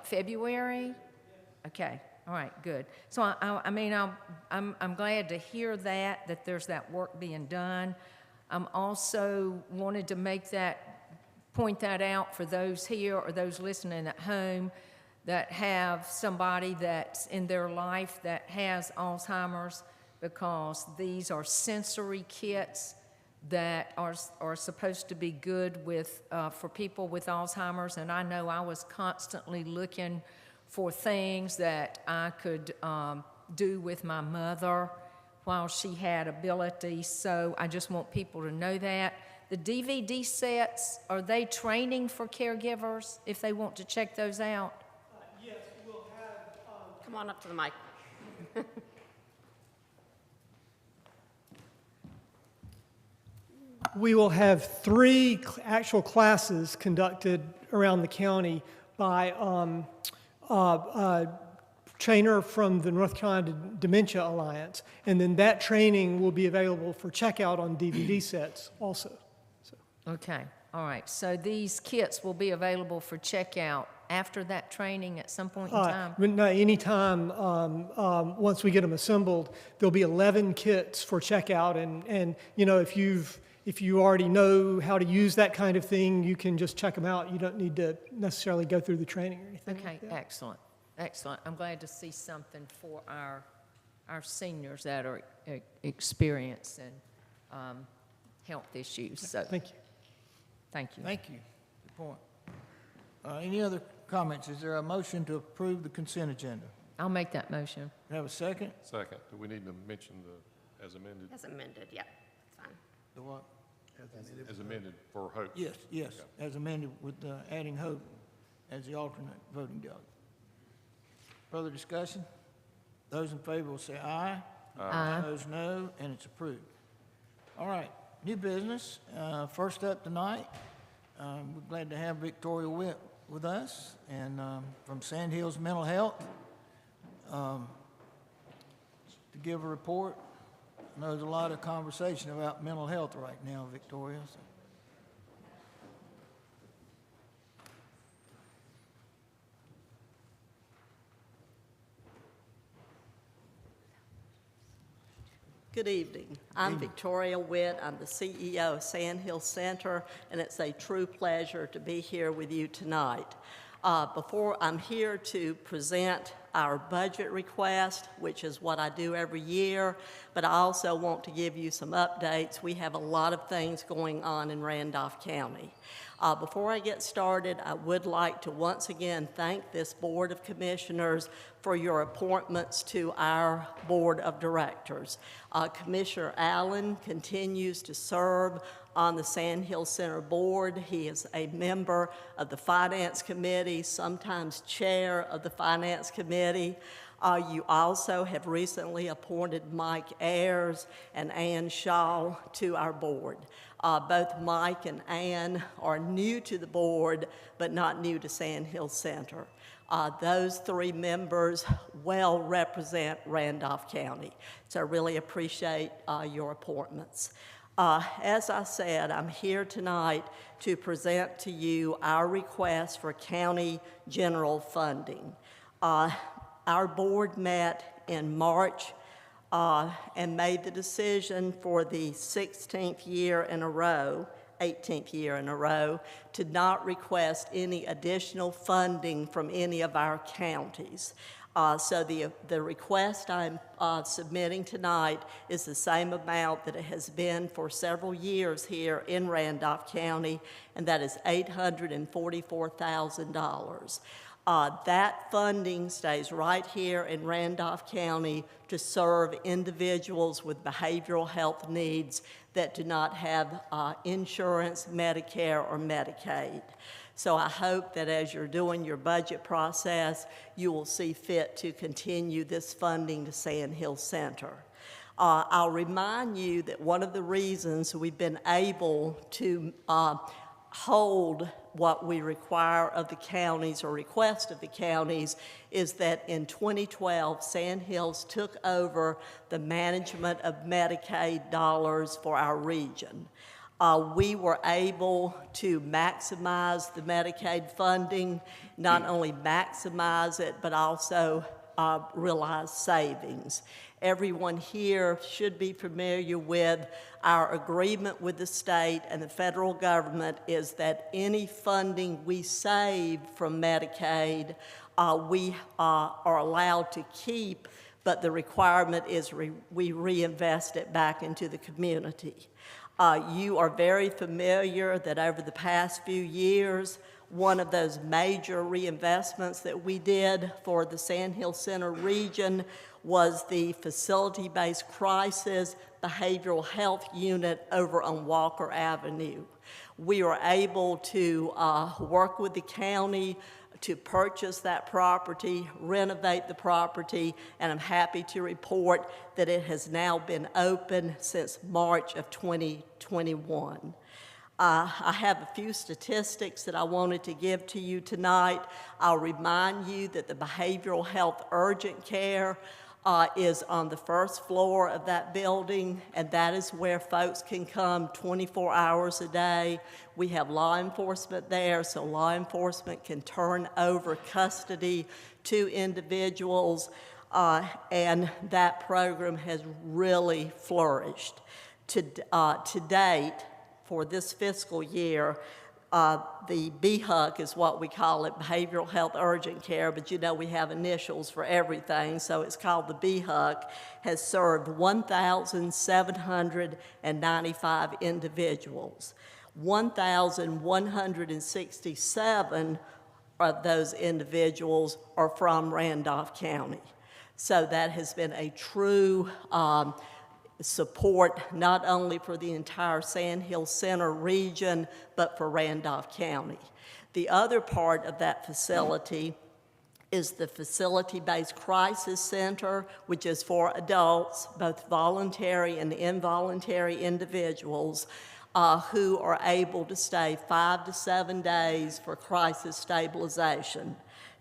Speaker 15: February? Okay, all right, good. So I'm glad to hear that there's that work being done. I'm also wanted to point that out for those here or those listening at home that have somebody that's in their life that has Alzheimer's, because these are sensory kits that are supposed to be good with, for people with Alzheimer's. And I know I was constantly looking for things that I could do with my mother while she had ability. So I just want people to know that. The DVD sets, are they training for caregivers if they want to check those out?
Speaker 3: Yes, we'll have,
Speaker 6: Come on up to the mic.
Speaker 3: we will have 3 actual classes conducted around the county by a trainer from the North Carolina Dementia Alliance, and then that training will be available for checkout on DVD sets also. So.
Speaker 15: Okay, all right. So these kits will be available for checkout after that training at some point in time?
Speaker 3: No, anytime, once we get them assembled, there'll be 11 kits for checkout, and you know, if you already know how to use that kind of thing, you can just check them out. You don't need to necessarily go through the training or anything.
Speaker 15: Okay,
Speaker 3: like that.
Speaker 15: excellent, excellent. I'm glad to see something for our seniors that are experiencing health issues. So
Speaker 3: Thank you.
Speaker 15: thank you.
Speaker 1: Thank you. Good point. Any other comments? Is there a motion to approve the consent agenda?
Speaker 15: I'll make that motion.
Speaker 1: Have a second?
Speaker 16: Second. Do we need to mention the as amended?
Speaker 6: As amended, yeah, that's fine.
Speaker 1: The what?
Speaker 16: As amended for Hope?
Speaker 1: Yes, yes, as amended with adding Hope as the alternate voting delegate. Further discussion? Those in favor will say aye.
Speaker 15: Aye.
Speaker 1: Those no, and it's approved. All right, new business. First up tonight, we're glad to have Victoria Witt with us, and from Sandhill's Mental Health to give a report. I know there's a lot of conversation about mental health right now, Victoria. So.
Speaker 17: Good evening. I'm Victoria Witt. I'm the CEO of Sandhill Center, and it's a true pleasure to be here with you tonight. I'm here to present our budget request, which is what I do every year, but I also want to give you some updates. We have a lot of things going on in Randolph County. Before I get started, I would like to once again thank this Board of Commissioners for your appointments to our Board of Directors. Commissioner Allen continues to serve on the Sandhill Center Board. He is a member of the Finance Committee, sometimes chair of the Finance Committee. You also have recently appointed Mike Ayers and Ann Shaw to our board. Both Mike and Ann are new to the board, but not new to Sandhill Center. Those 3 members well represent Randolph County, so I really appreciate your appointments. As I said, I'm here tonight to present to you our request for county general funding. Our board met in March and made the decision for the 16th year in a row, 18th year in a row, to not request any additional funding from any of our counties. So the request I'm submitting tonight is the same amount that it has been for several years here in Randolph County, and that is $844,000. That funding stays right here in Randolph County to serve individuals with behavioral health needs that do not have insurance, Medicare, or Medicaid. So I hope that as you're doing your budget process, you will see fit to continue this funding to Sandhill Center. I'll remind you that one of the reasons we've been able to hold what we require of the counties or request of the counties is that in 2012, Sandhills took over the management of Medicaid dollars for our region. We were able to maximize the Medicaid funding, not only maximize it, but also realize savings. Everyone here should be familiar with our agreement with the state and the federal government is that any funding we save from Medicaid, we are allowed to keep, but the requirement is we reinvest it back into the community. You are very familiar that over the past few years, one of those major reinvestments that we did for the Sandhill Center region was the facility-based crisis behavioral health unit over on Walker Avenue. We were able to work with the county to purchase that property, renovate the property, and I'm happy to report that it has now been open since March of 2021. I have a few statistics that I wanted to give to you tonight. I'll remind you that the behavioral health urgent care is on the first floor of that building, and that is where folks can come 24 hours a day. We have law enforcement there, so law enforcement can turn over custody to individuals, and that program has really flourished. To date, for this fiscal year, the BHUC is what we call it, Behavioral Health Urgent Care, but you know we have initials for everything, so it's called the BHUC, has served 1,795 individuals. 1,167 of those individuals are from Randolph County. So that has been a true support not only for the entire Sandhill Center region, but for Randolph County. The other part of that facility is the facility-based crisis center, which is for adults, both voluntary and involuntary individuals, who are able to stay 5 to 7 days for crisis stabilization.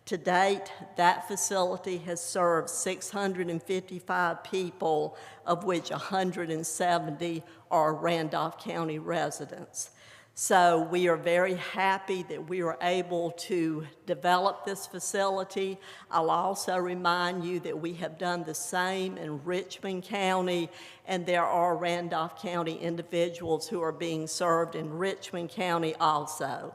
Speaker 17: To date, that facility has served 655 people, of which 170 are Randolph County residents. So we are very happy that we were able to develop this facility. I'll also remind you that we have done the same in Richmond County, and there are Randolph County individuals who are being served in Richmond County also.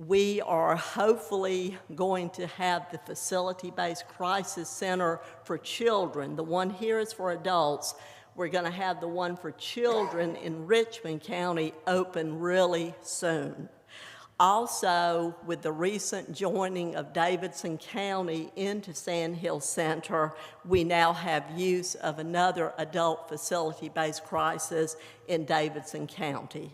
Speaker 17: We are hopefully going to have the facility-based crisis center for children. The one here is for adults. We're going to have the one for children in Richmond County open really soon. Also, with the recent joining of Davidson County into Sandhill Center, we now have use of another adult facility-based crisis in Davidson County.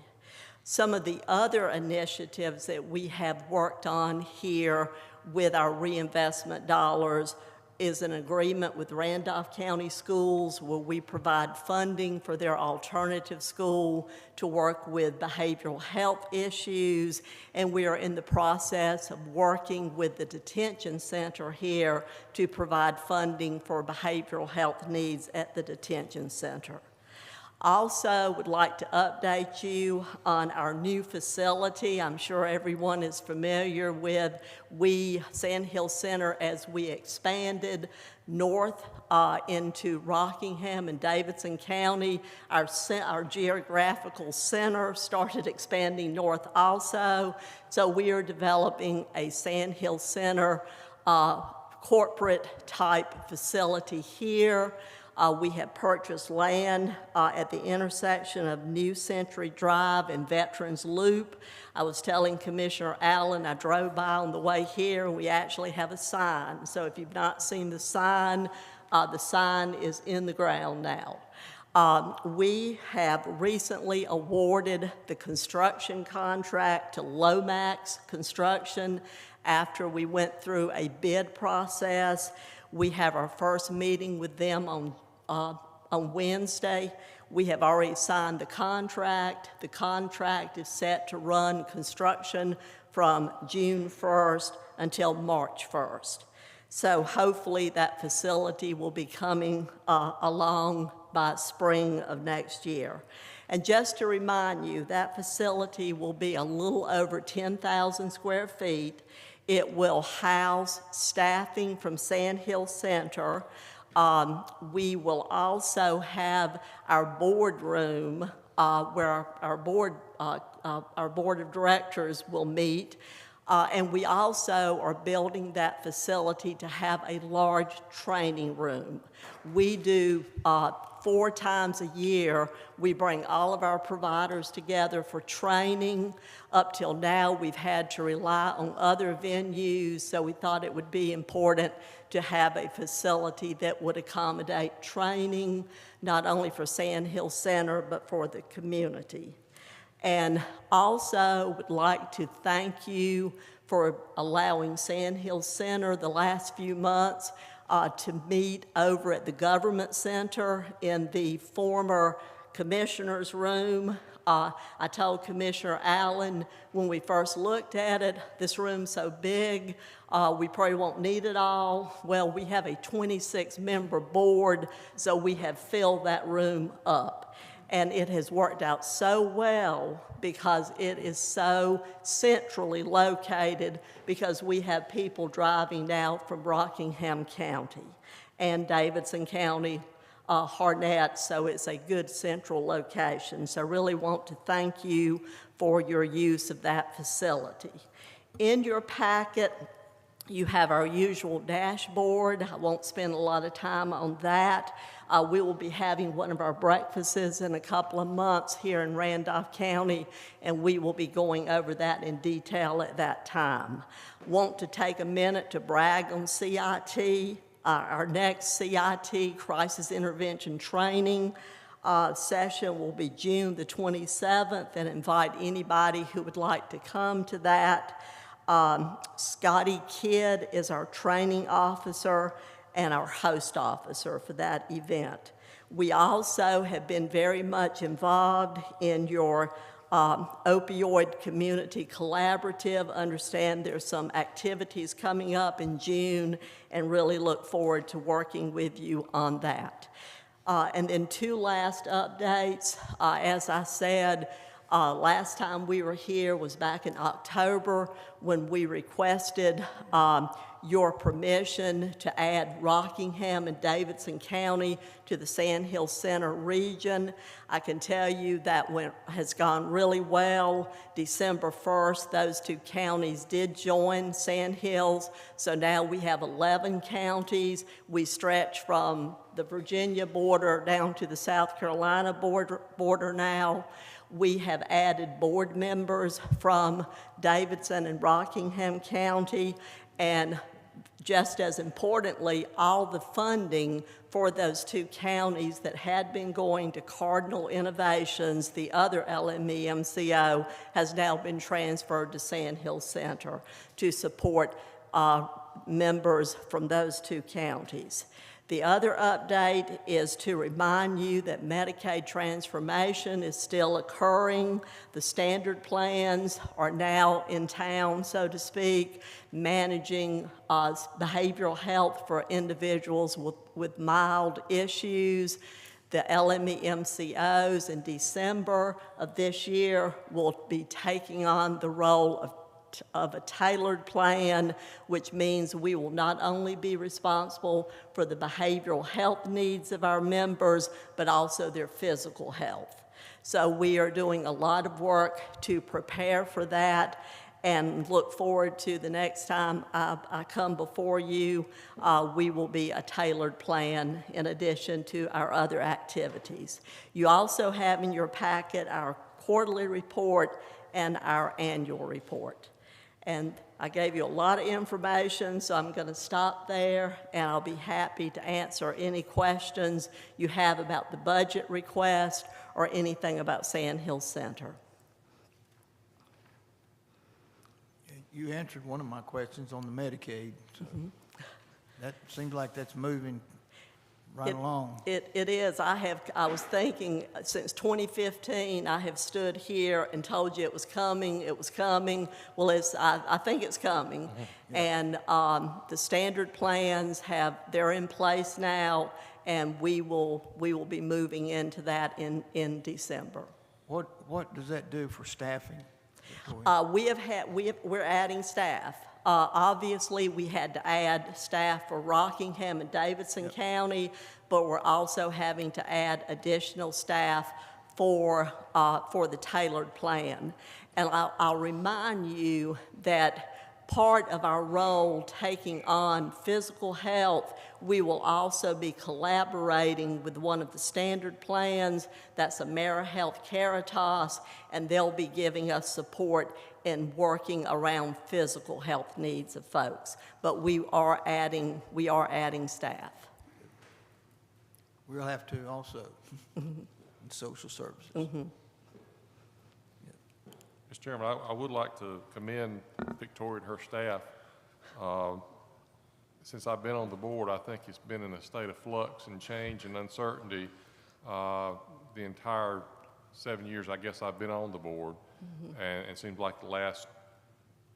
Speaker 17: Some of the other initiatives that we have worked on here with our reinvestment dollars is an agreement with Randolph County Schools where we provide funding for their alternative school to work with behavioral health issues, and we are in the process of working with the detention center here to provide funding for behavioral health needs at the detention center. Also, would like to update you on our new facility. I'm sure everyone is familiar with Sandhill Center, as we expanded north into Rockingham and Davidson County. Our geographical center started expanding north also. So we are developing a Sandhill Center corporate type facility here. We have purchased land at the intersection of New Century Drive and Veterans Loop. I was telling Commissioner Allen, I drove by on the way here, and we actually have a sign. So if you've not seen the sign is in the ground now. We have recently awarded the construction contract to Lomax Construction after we went through a bid process. We have our first meeting with them on Wednesday. We have already signed the contract. The contract is set to run construction from June 1st until March 1st. So hopefully that facility will be coming along by spring of next year. And just to remind you, that facility will be a little over 10,000 square feet. It will house staffing from Sandhill Center. We will also have our boardroom where our board of directors will meet. And we also are building that facility to have a large training room. We do 4 times a year, we bring all of our providers together for training. Up till now, we've had to rely on other venues, so we thought it would be important to have a facility that would accommodate training, not only for Sandhill Center, but for the community. And also would like to thank you for allowing Sandhill Center the last few months to meet over at the Government Center in the former Commissioner's Room. I told Commissioner Allen when we first looked at it, this room's so big, we probably won't need it all. Well, we have a 26-member board, so we have filled that room up. And it has worked out so well because it is so centrally located, because we have people driving now from Rockingham County and Davidson County, Harnett, so it's a good central location. So I really want to thank you for your use of that facility. In your packet, you have our usual dashboard. I won't spend a lot of time on that. We will be having one of our breakfasts in a couple of months here in Randolph County, and we will be going over that in detail at that time. Want to take a minute to brag on CIT. Our next CIT, Crisis Intervention Training, session will be June the 27th, and invite anybody who would like to come to that. Scotty Kidd is our training officer and our host officer for that event. We also have been very much involved in your opioid community collaborative. Understand there's some activities coming up in June, and really look forward to working with you on that. And then 2 last updates. As I said, last time we were here was back in October when we requested your permission to add Rockingham and Davidson County to the Sandhill Center region. I can tell you that has gone really well. December 1st, those 2 counties did join Sandhills, so now we have 11 counties. We stretch from the Virginia border down to the South Carolina border now. We have added board members from Davidson and Rockingham County, and just as importantly, all the funding for those 2 counties that had been going to Cardinal Innovations, the other LME MCO, has now been transferred to Sandhill Center to support members from those 2 counties. The other update is to remind you that Medicaid transformation is still occurring. The standard plans are now in town, so to speak, managing behavioral health for individuals with mild issues. The LME MCOs in December of this year will be taking on the role of a tailored plan, which means we will not only be responsible for the behavioral health needs of our members, but also their physical health. So we are doing a lot of work to prepare for that, and look forward to the next time I come before you. We will be a tailored plan in addition to our other activities. You also have in your packet our quarterly report and our annual report. And I gave you a lot of information, so I'm going to stop there, and I'll be happy to answer any questions you have about the budget request or anything about Sandhill Center.
Speaker 1: You answered one of my questions on the Medicaid. So that seems like that's moving right along.
Speaker 17: It is. I was thinking since 2015, I have stood here and told you it was coming, it was coming. Well, I think it's coming. Yeah. And the standard plans they're in place now, and we will be moving into that in December.
Speaker 1: What does that do for staffing?
Speaker 17: We're adding staff. Obviously, we had to add staff for Rockingham and Davidson County, but we're also having to add additional staff for the tailored plan. And I'll remind you that part of our role taking on physical health, we will also be collaborating with one of the standard plans, that's AmeriHealth Caritas, and they'll be giving us support in working around physical health needs of folks. But we are adding staff.
Speaker 1: We'll have to also in social services.
Speaker 16: Mr. Chairman, I would like to commend Victoria and her staff. Since I've been on the board, I think it's been in a state of flux and change and uncertainty the entire 7 years I guess I've been on the board. And it seems like the last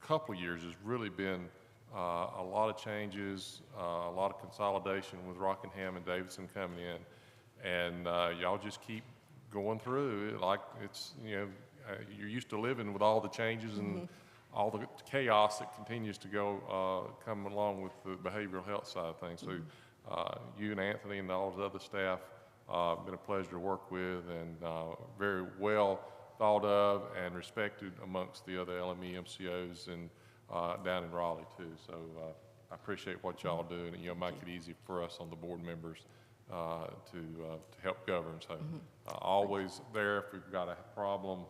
Speaker 16: couple of years has really been a lot of changes, a lot of consolidation with Rockingham and Davidson coming in. And y'all just keep going through it like it's, you know, you're used to living with all the changes and all the chaos that continues to go come along with the behavioral health side of things. So you and Anthony and all the other staff been a pleasure to work with, and very well thought of and respected amongst the other LME MCOs and down in Raleigh too. So I appreciate what y'all do, and you'll make it easy for us on the board members to help govern. So always there if we've got a problem,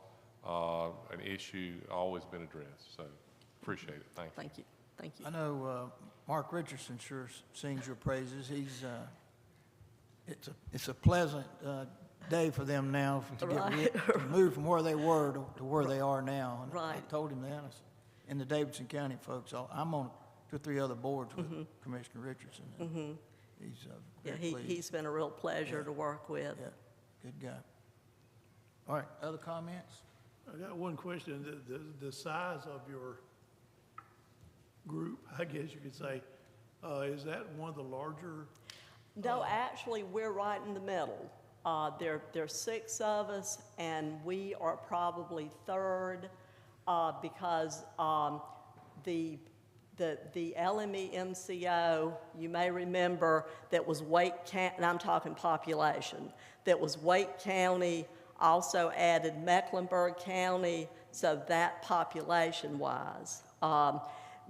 Speaker 16: an issue, always been addressed. So appreciate it. Thank you.
Speaker 17: Thank you. Thank you.
Speaker 1: I know Mark Richardson sure sings your praises. He's it's a pleasant day for them now to to move from where they were to where they are now. And I told him that. In the Davidson County folks, I'm on 2 or 3 other boards with Commissioner Richardson. And he's very pleased.
Speaker 17: He's been a real pleasure to work with.
Speaker 1: Yeah, good guy. All right, other comments?
Speaker 18: I got one question. The size of your group, I guess you could say, is that one of the larger?
Speaker 17: No, actually, we're right in the middle. There's 6 of us, and we are probably third because the LME MCO, you may remember, that was Wake County, and I'm talking population, that was Wake County, also added Mecklenburg County, so that population-wise.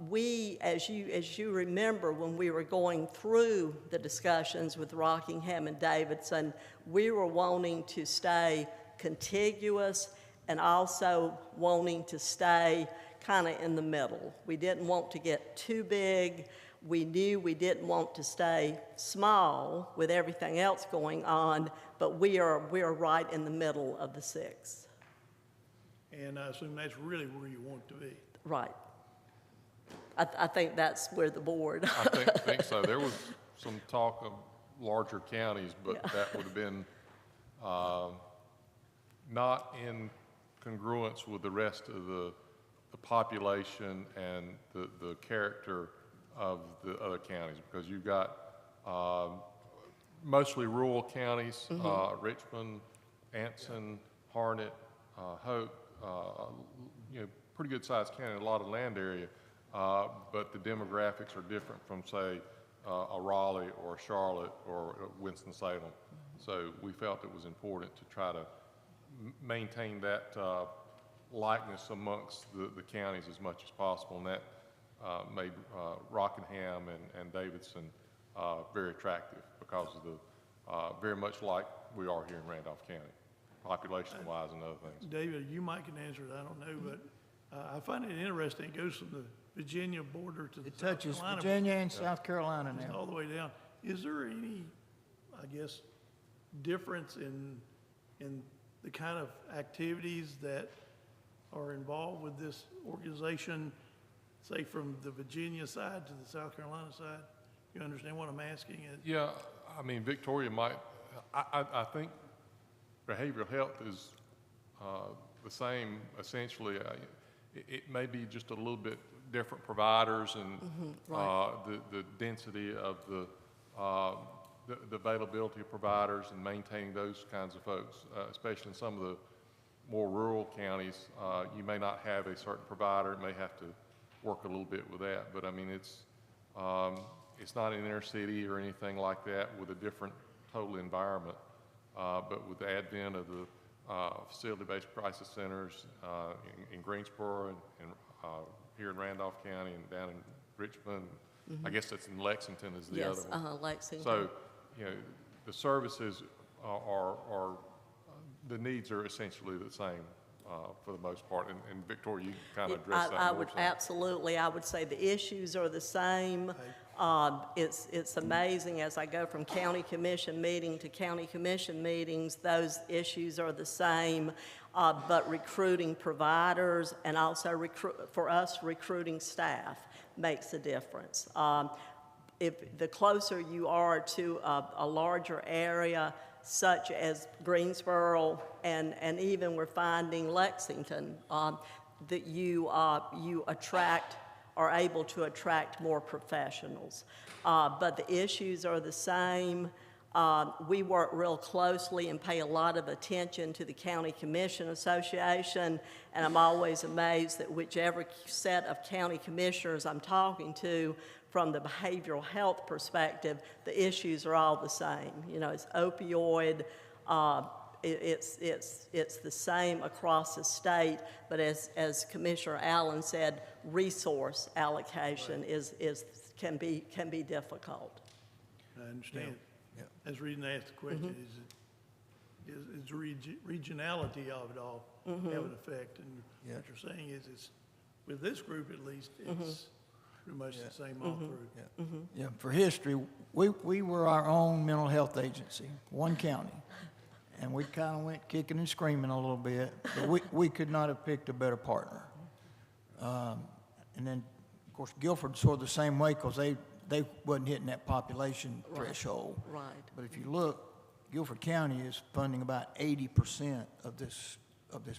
Speaker 17: We, as you remember, when we were going through the discussions with Rockingham and Davidson, we were wanting to stay contiguous and also wanting to stay kind of in the middle. We didn't want to get too big. We knew we didn't want to stay small with everything else going on, but we are right in the middle of the 6.
Speaker 18: And I assume that's really where you want to be.
Speaker 17: Right. I think that's where the board.
Speaker 16: I think so. There was some talk of larger counties, but that would have been not in congruence with the rest of the population and the character of the other counties, because you've got mostly rural counties, Richmond, Anson, Harnett, Hope, pretty good sized county, a lot of land area, but the demographics are different from, say, a Raleigh or Charlotte or Winston-Salem. So we felt it was important to try to maintain that likeness amongst the counties as much as possible, and that made Rockingham and Davidson very attractive because of the very much like we are here in Randolph County, population-wise and other things.
Speaker 18: David, you might can answer it, I don't know, but I find it interesting. It goes from the Virginia border to the South
Speaker 1: Touches
Speaker 18: Carolina
Speaker 1: Virginia and South Carolina now.
Speaker 18: all the way down. Is there any, I guess, difference in the kind of activities that are involved with this organization, say from the Virginia side to the South Carolina side? You understand what I'm asking?
Speaker 16: Yeah, I mean, Victoria might, I think behavioral health is the same essentially. It may be just a little bit different providers and the density of the availability of providers and maintaining those kinds of folks, especially in some of the more rural counties. You may not have a certain provider. It may have to work a little bit with that, but I mean, it's not an inner city or anything like that with a different total environment. But with the advent of the facility-based crisis centers in Greensboro and here in Randolph County and down in Richmond. I guess that's in Lexington is the other
Speaker 17: Yes,
Speaker 16: one.
Speaker 17: Lexington.
Speaker 16: So, you know, the services are the needs are essentially the same for the most part. And Victoria, you kind of addressed that
Speaker 17: I
Speaker 16: more,
Speaker 17: would,
Speaker 16: so.
Speaker 17: absolutely, I would say the issues are the same. It's amazing, as I go from county commission meeting to county commission meetings, those issues are the same, but recruiting providers and also for us, recruiting staff makes a difference. If the closer you are to a larger area, such as Greensboro and even we're finding Lexington, that you are able to attract more professionals. But the issues are the same. We work real closely and pay a lot of attention to the County Commission Association, and I'm always amazed that whichever set of county commissioners I'm talking to, from the behavioral health perspective, the issues are all the same. You know, it's opioid, it's the same across the state, but as Commissioner Allen said, resource allocation can be difficult.
Speaker 18: I understand. That's the reason I asked the question, is the regionality of it all have an effect? And what you're saying is it's, with this group at least, it's pretty much the same all through.
Speaker 1: Yeah, for history, we were our own mental health agency, one county. And we kind of went kicking and screaming a little bit, but we could not have picked a better partner. And then, of course, Guilford sort of the same way because they wasn't hitting that population threshold.
Speaker 17: Right.
Speaker 1: But if you look, Guilford County is funding about 80% of this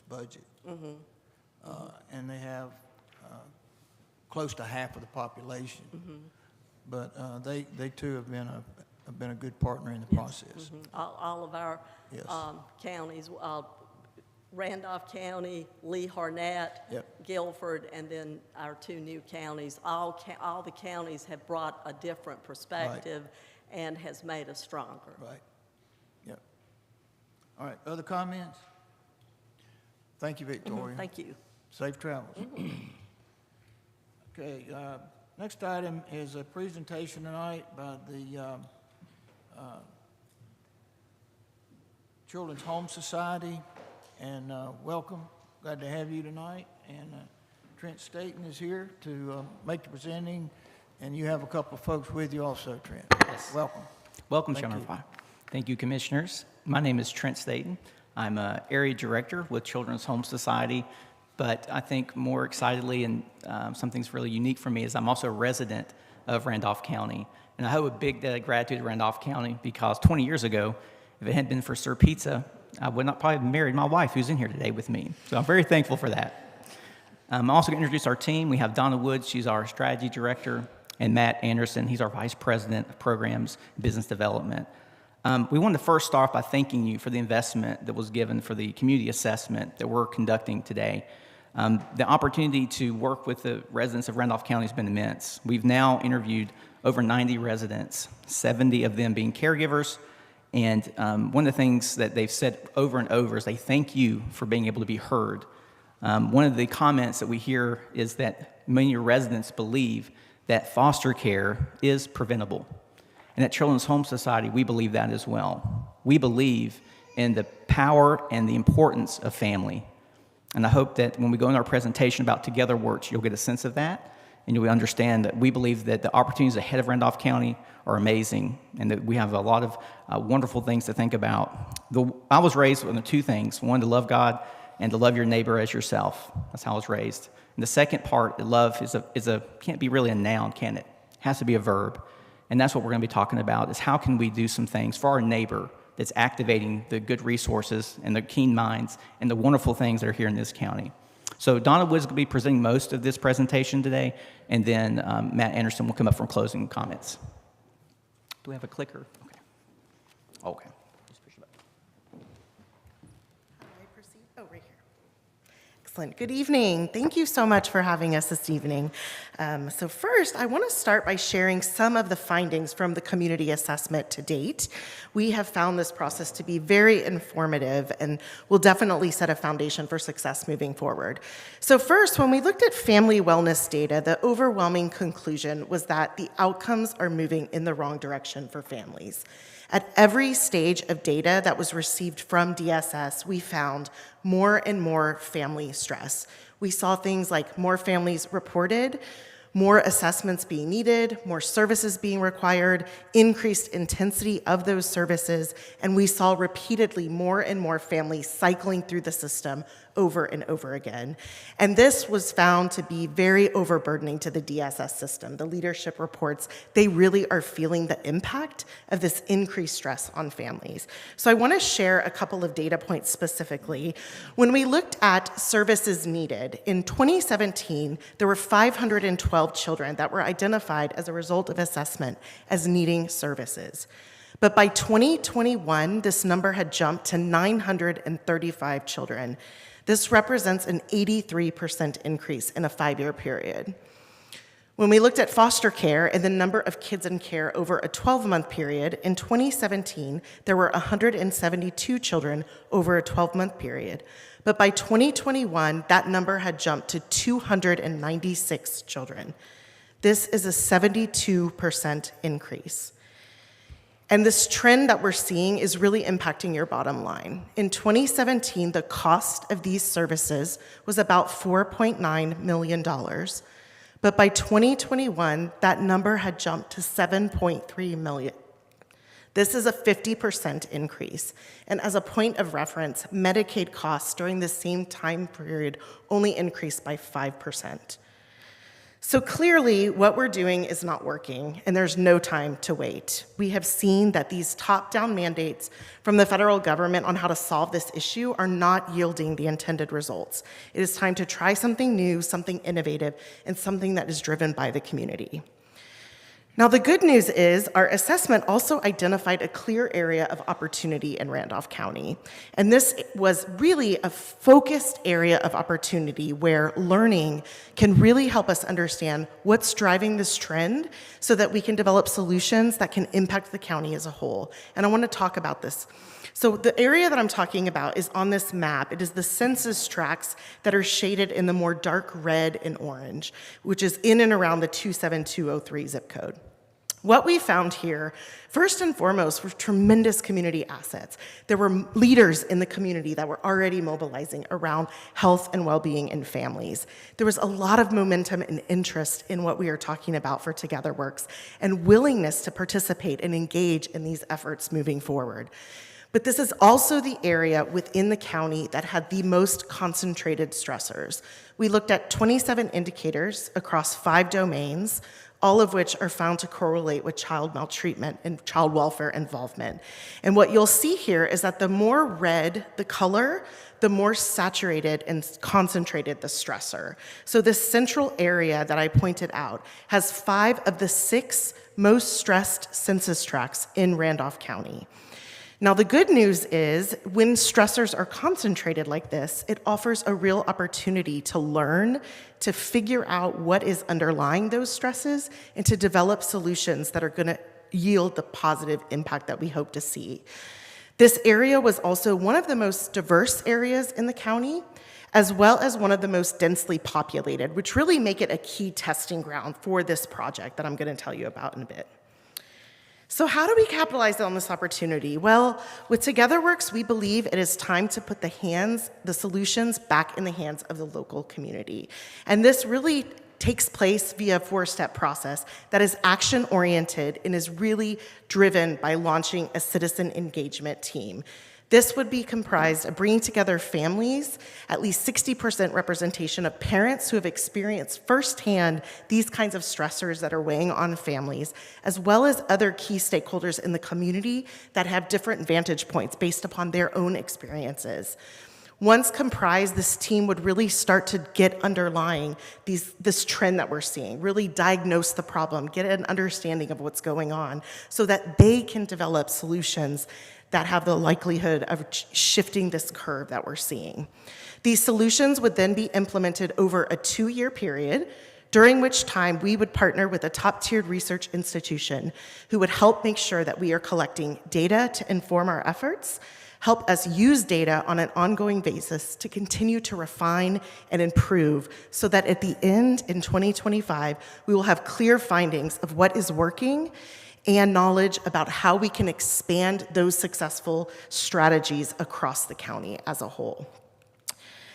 Speaker 1: budget. And they have close to half of the population. But they too have been a good partner in the process.
Speaker 17: All of our counties, Randolph County, Lee Harnett, Guilford, and then our two new counties. All the counties have brought a different perspective and has made us stronger.
Speaker 1: Right. Yep. All right. Other comments? Thank you, Victoria.
Speaker 17: Thank you.
Speaker 1: Safe travels. Okay. Next item is a presentation tonight by the Children's Home Society. And welcome. Glad to have you tonight. And Trent Staten is here to make the presenting. And you have a couple of folks with you also, Trent.
Speaker 19: Yes.
Speaker 1: Welcome.
Speaker 19: Welcome, Chairman. Thank you, Commissioners. My name is Trent Staten. I'm an area director with Children's Home Society. But I think more excitedly and something's really unique for me is I'm also a resident of Randolph County. And I owe a big debt of gratitude to Randolph County because 20 years ago, if it hadn't been for Sir Pizza, I would not probably have married my wife who's in here today with me. So I'm very thankful for that. I'm also going to introduce our team. We have Donna Woods, she's our strategy director, and Matt Anderson, he's our vice president of programs and business development. We wanted to first start off by thanking you for the investment that was given for the community assessment that we're conducting today. The opportunity to work with the residents of Randolph County has been immense. We've now interviewed over 90 residents, 70 of them being caregivers. And one of the things that they've said over and over is they thank you for being able to be heard. One of the comments that we hear is that many of your residents believe that foster care is preventable. And at Children's Home Society, we believe that as well. We believe in the power and the importance of family. And I hope that when we go in our presentation about Together Works, you'll get a sense of that, and you'll understand that we believe that the opportunities ahead of Randolph County are amazing, and that we have a lot of wonderful things to think about. I was raised with two things: one, to love God, and to love your neighbor as yourself. That's how I was raised. And the second part, love, can't be really a noun, can it? It has to be a verb. And that's what we're going to be talking about, is how can we do some things for our neighbor that's activating the good resources and the keen minds and the wonderful things that are here in this county. So Donna Woods will be presenting most of this presentation today, and then Matt Anderson will come up for closing comments. Do we have a clicker? Okay. Okay. Just push it up.
Speaker 8: How do I proceed? Oh, right here.
Speaker 20: Excellent. Good evening. Thank you so much for having us this evening. So first, I want to start by sharing some of the findings from the community assessment to date. We have found this process to be very informative and will definitely set a foundation for success moving forward. So first, when we looked at family wellness data, the overwhelming conclusion was that the outcomes are moving in the wrong direction for families. At every stage of data that was received from DSS, we found more and more family stress. We saw things like more families reported, more assessments being needed, more services being required, increased intensity of those services, and we saw repeatedly more and more families cycling through the system over and over again. And this was found to be very overburdening to the DSS system. The leadership reports, they really are feeling the impact of this increased stress on families. So I want to share a couple of data points specifically. When we looked at services needed, in 2017, there were 512 children that were identified as a result of assessment as needing services. But by 2021, this number had jumped to 935 children. This represents an 83% increase in a 5-year period. When we looked at foster care and the number of kids in care over a 12-month period, in 2017, there were 172 children over a 12-month period. But by 2021, that number had jumped to 296 children. This is a 72% increase. And this trend that we're seeing is really impacting your bottom line. In 2017, the cost of these services was about $4.9 million. But by 2021, that number had jumped to $7.3 million. This is a 50% increase. And as a point of reference, Medicaid costs during the same time period only increased by 5%. So clearly, what we're doing is not working, and there's no time to wait. We have seen that these top-down mandates from the federal government on how to solve this issue are not yielding the intended results. It is time to try something new, something innovative, and something that is driven by the community. Now, the good news is our assessment also identified a clear area of opportunity in Randolph County. And this was really a focused area of opportunity where learning can really help us understand what's driving this trend so that we can develop solutions that can impact the county as a whole. And I want to talk about this. So the area that I'm talking about is on this map. It is the census tracts that are shaded in the more dark red and orange, which is in and around the 27203 zip code. What we found here, first and foremost, were tremendous community assets. There were leaders in the community that were already mobilizing around health and well-being in families. There was a lot of momentum and interest in what we are talking about for Together Works and willingness to participate and engage in these efforts moving forward. But this is also the area within the county that had the most concentrated stressors. We looked at 27 indicators across 5 domains, all of which are found to correlate with child maltreatment and child welfare involvement. And what you'll see here is that the more red the color, the more saturated and concentrated the stressor. So this central area that I pointed out has 5 of the 6 most stressed census tracts in Randolph County. Now, the good news is when stressors are concentrated like this, it offers a real opportunity to learn, to figure out what is underlying those stresses, and to develop solutions that are going to yield the positive impact that we hope to see. This area was also one of the most diverse areas in the county, as well as one of the most densely populated, which really make it a key testing ground for this project that I'm going to tell you about in a bit. So how do we capitalize on this opportunity? Well, with TogetherWorks, we believe it is time to put the solutions back in the hands of the local community. And this really takes place via a 4-step process that is action-oriented and is really driven by launching a citizen engagement team. This would be comprised of bringing together families, at least 60% representation of parents who have experienced firsthand these kinds of stressors that are weighing on families, as well as other key stakeholders in the community that have different vantage points based upon their own experiences. Once comprised, this team would really start to get underlying this trend that we're seeing, really diagnose the problem, get an understanding of what's going on, so that they can develop solutions that have the likelihood of shifting this curve that we're seeing. These solutions would then be implemented over a 2-year period, during which time we would partner with a top-tiered research institution who would help make sure that we are collecting data to inform our efforts, help us use data on an ongoing basis to continue to refine and improve, so that at the end, in 2025, we will have clear findings of what is working and knowledge about how we can expand those successful strategies across the county as a whole.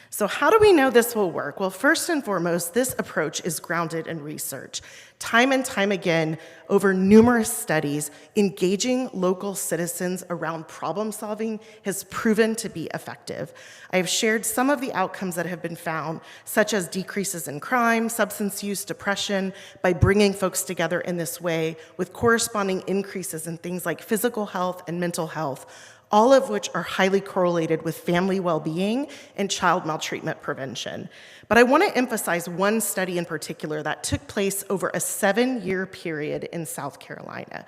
Speaker 20: So how do we know this will work? Well, first and foremost, this approach is grounded in research. Time and time again, over numerous studies, engaging local citizens around problem solving has proven to be effective. I have shared some of the outcomes that have been found, such as decreases in crime, substance use, depression, by bringing folks together in this way, with corresponding increases in things like physical health and mental health, all of which are highly correlated with family well-being and child maltreatment prevention. But I want to emphasize one study in particular that took place over a 7-year period in South Carolina.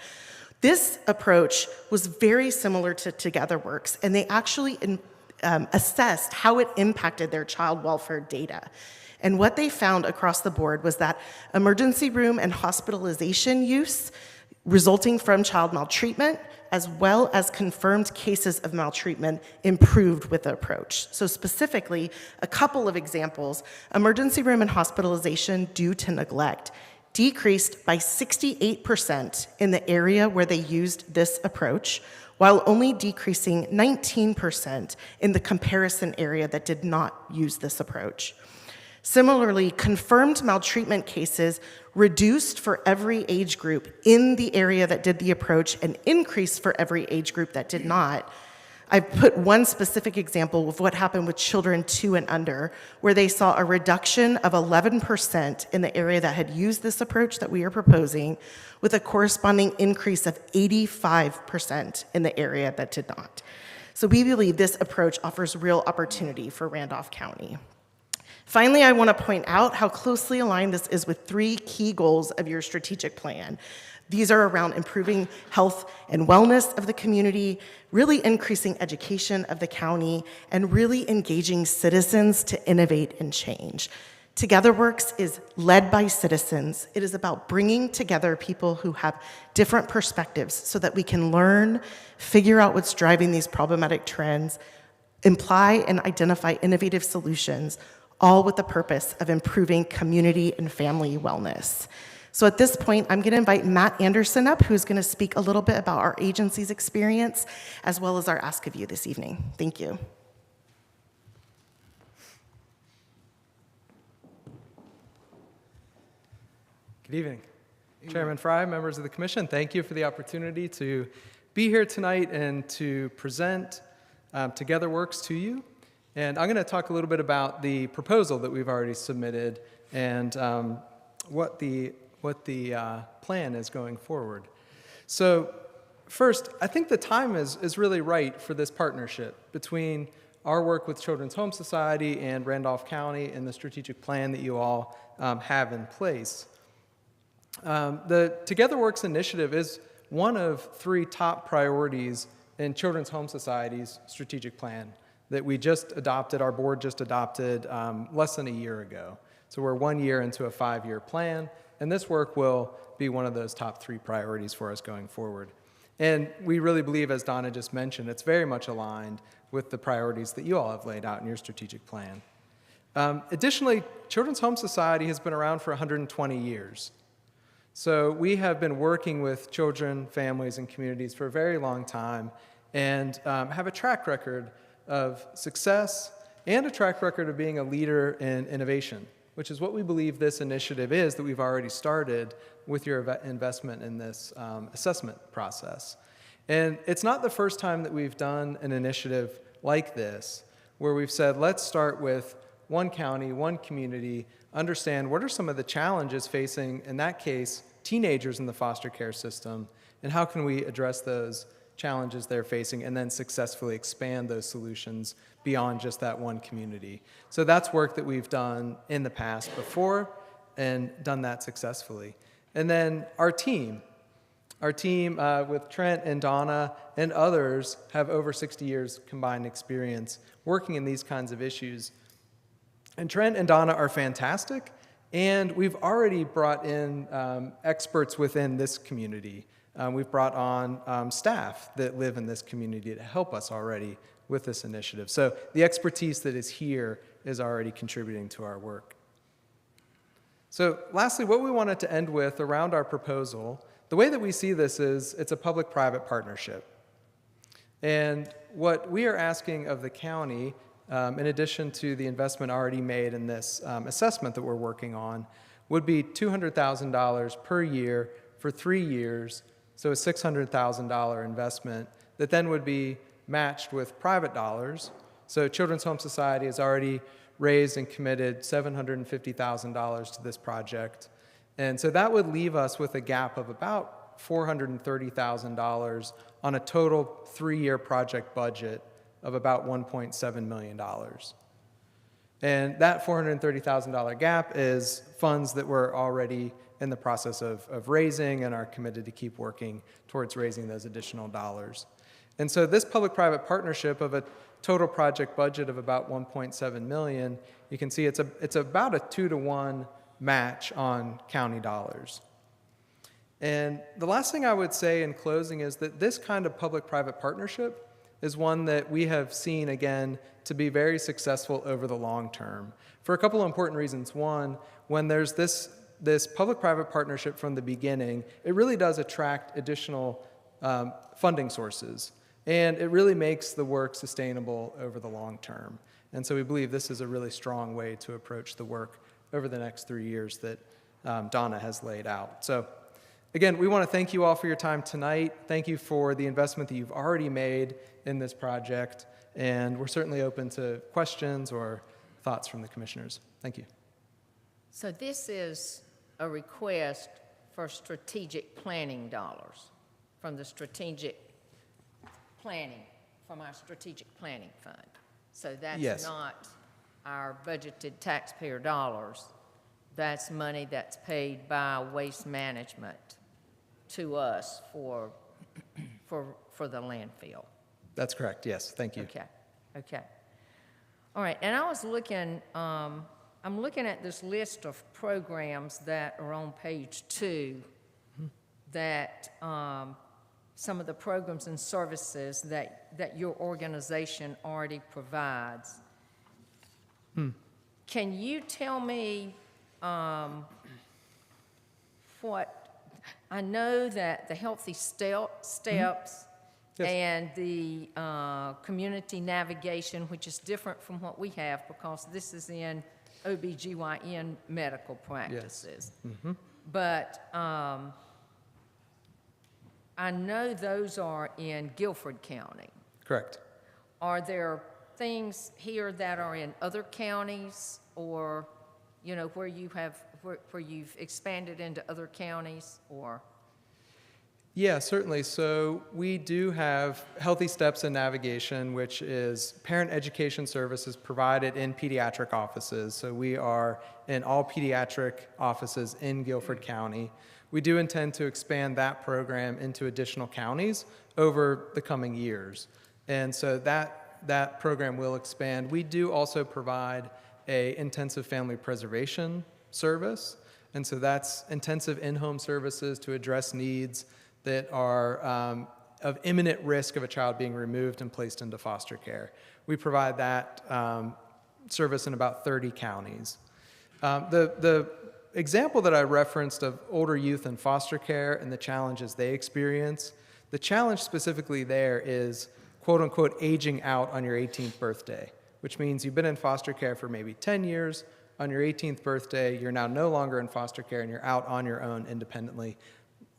Speaker 20: This approach was very similar to TogetherWorks, and they actually assessed how it impacted their child welfare data. And what they found across the board was that emergency room and hospitalization use resulting from child maltreatment, as well as confirmed cases of maltreatment, improved with the approach. So specifically, a couple of examples: emergency room and hospitalization due to neglect decreased by 68% in the area where they used this approach, while only decreasing 19% in the comparison area that did not use this approach. Similarly, confirmed maltreatment cases reduced for every age group in the area that did the approach and increased for every age group that did not. I've put one specific example of what happened with children 2 and under, where they saw a reduction of 11% in the area that had used this approach that we are proposing, with a corresponding increase of 85% in the area that did not. So we believe this approach offers real opportunity for Randolph County. Finally, I want to point out how closely aligned this is with 3 key goals of your strategic plan. These are around improving health and wellness of the community, really increasing education of the county, and really engaging citizens to innovate and change. TogetherWorks is led by citizens. It is about bringing together people who have different perspectives so that we can learn, figure out what's driving these problematic trends, imply and identify innovative solutions, all with the purpose of improving community and family wellness. So at this point, I'm going to invite Matt Anderson up, who's going to speak a little bit about our agency's experience, as well as our ask of you this evening. Thank you.
Speaker 21: Good evening. Chairman Fry, members of the commission, thank you for the opportunity to be here tonight and to present TogetherWorks to you. And I'm going to talk a little bit about the proposal that we've already submitted and what the plan is going forward. So first, I think the time is really right for this partnership between our work with Children's Home Society and Randolph County and the strategic plan that you all have in place. The TogetherWorks initiative is one of 3 top priorities in Children's Home Society's strategic plan that we just adopted, our board just adopted less than a year ago. So we're 1 year into a 5-year plan, and this work will be one of those top 3 priorities for us going forward. And we really believe, as Donna just mentioned, it's very much aligned with the priorities that you all have laid out in your strategic plan. Additionally, Children's Home Society has been around for 120 years. So we have been working with children, families, and communities for a very long time and have a track record of success and a track record of being a leader in innovation, which is what we believe this initiative is that we've already started with your investment in this assessment process. And it's not the first time that we've done an initiative like this, where we've said, let's start with one county, one community, understand what are some of the challenges facing, in that case, teenagers in the foster care system, and how can we address those challenges they're facing and then successfully expand those solutions beyond just that one community. So that's work that we've done in the past before and done that successfully. And then our team with Trent and Donna and others have over 60 years combined experience working in these kinds of issues. And Trent and Donna are fantastic, and we've already brought in experts within this community. We've brought on staff that live in this community to help us already with this initiative. So the expertise that is here is already contributing to our work. So lastly, what we wanted to end with around our proposal, the way that we see this is it's a public-private partnership. And what we are asking of the county, in addition to the investment already made in this assessment that we're working on, would be $200,000 per year for 3 years, so a $600,000 investment that then would be matched with private dollars. So Children's Home Society has already raised and committed $750,000 to this project. And so that would leave us with a gap of about $430,000 on a total 3-year project budget of about $1.7 million. And that $430,000 gap is funds that we're already in the process of raising and are committed to keep working towards raising those additional dollars. And so this public-private partnership of a total project budget of about $1.7 million, you can see it's about a 2-to-1 match on county dollars. And the last thing I would say in closing is that this kind of public-private partnership is one that we have seen, again, to be very successful over the long term for a couple of important reasons. One, when there's this public-private partnership from the beginning, it really does attract additional funding sources, and it really makes the work sustainable over the long term. And so we believe this is a really strong way to approach the work over the next 3 years that Donna has laid out. So again, we want to thank you all for your time tonight. Thank you for the investment that you've already made in this project, and we're certainly open to questions or thoughts from the commissioners. Thank you.
Speaker 15: So this is a request for strategic planning dollars from the strategic planning, from our strategic planning fund. So that's
Speaker 21: Yes.
Speaker 15: not our budgeted taxpayer dollars. That's money that's paid by Waste Management to us for the landfill.
Speaker 21: That's correct, yes, thank you.
Speaker 15: Okay. All right, and I was looking, I'm looking at this list of programs that are on page 2 that some of the programs and services that your organization already provides. Can you tell me what, I know that the Healthy Steps
Speaker 21: Yes.
Speaker 15: and the community navigation, which is different from what we have because this is in OBGYN medical practices.
Speaker 21: Mm-hmm.
Speaker 15: But I know those are in Guilford County.
Speaker 21: Correct.
Speaker 15: Are there things here that are in other counties, or, you know, where you have, where you've expanded into other counties, or?
Speaker 21: Yeah, certainly. So we do have Healthy Steps and Navigation, which is parent education services provided in pediatric offices. So we are in all pediatric offices in Guilford County. We do intend to expand that program into additional counties over the coming years. And so that program will expand. We do also provide an intensive family preservation service. And so that's intensive in-home services to address needs that are of imminent risk of a child being removed and placed into foster care. We provide that service in about 30 counties. The example that I referenced of older youth in foster care and the challenges they experience, the challenge specifically there is quote unquote aging out on your 18th birthday, which means you've been in foster care for maybe 10 years. On your 18th birthday, you're now no longer in foster care and you're out on your own independently,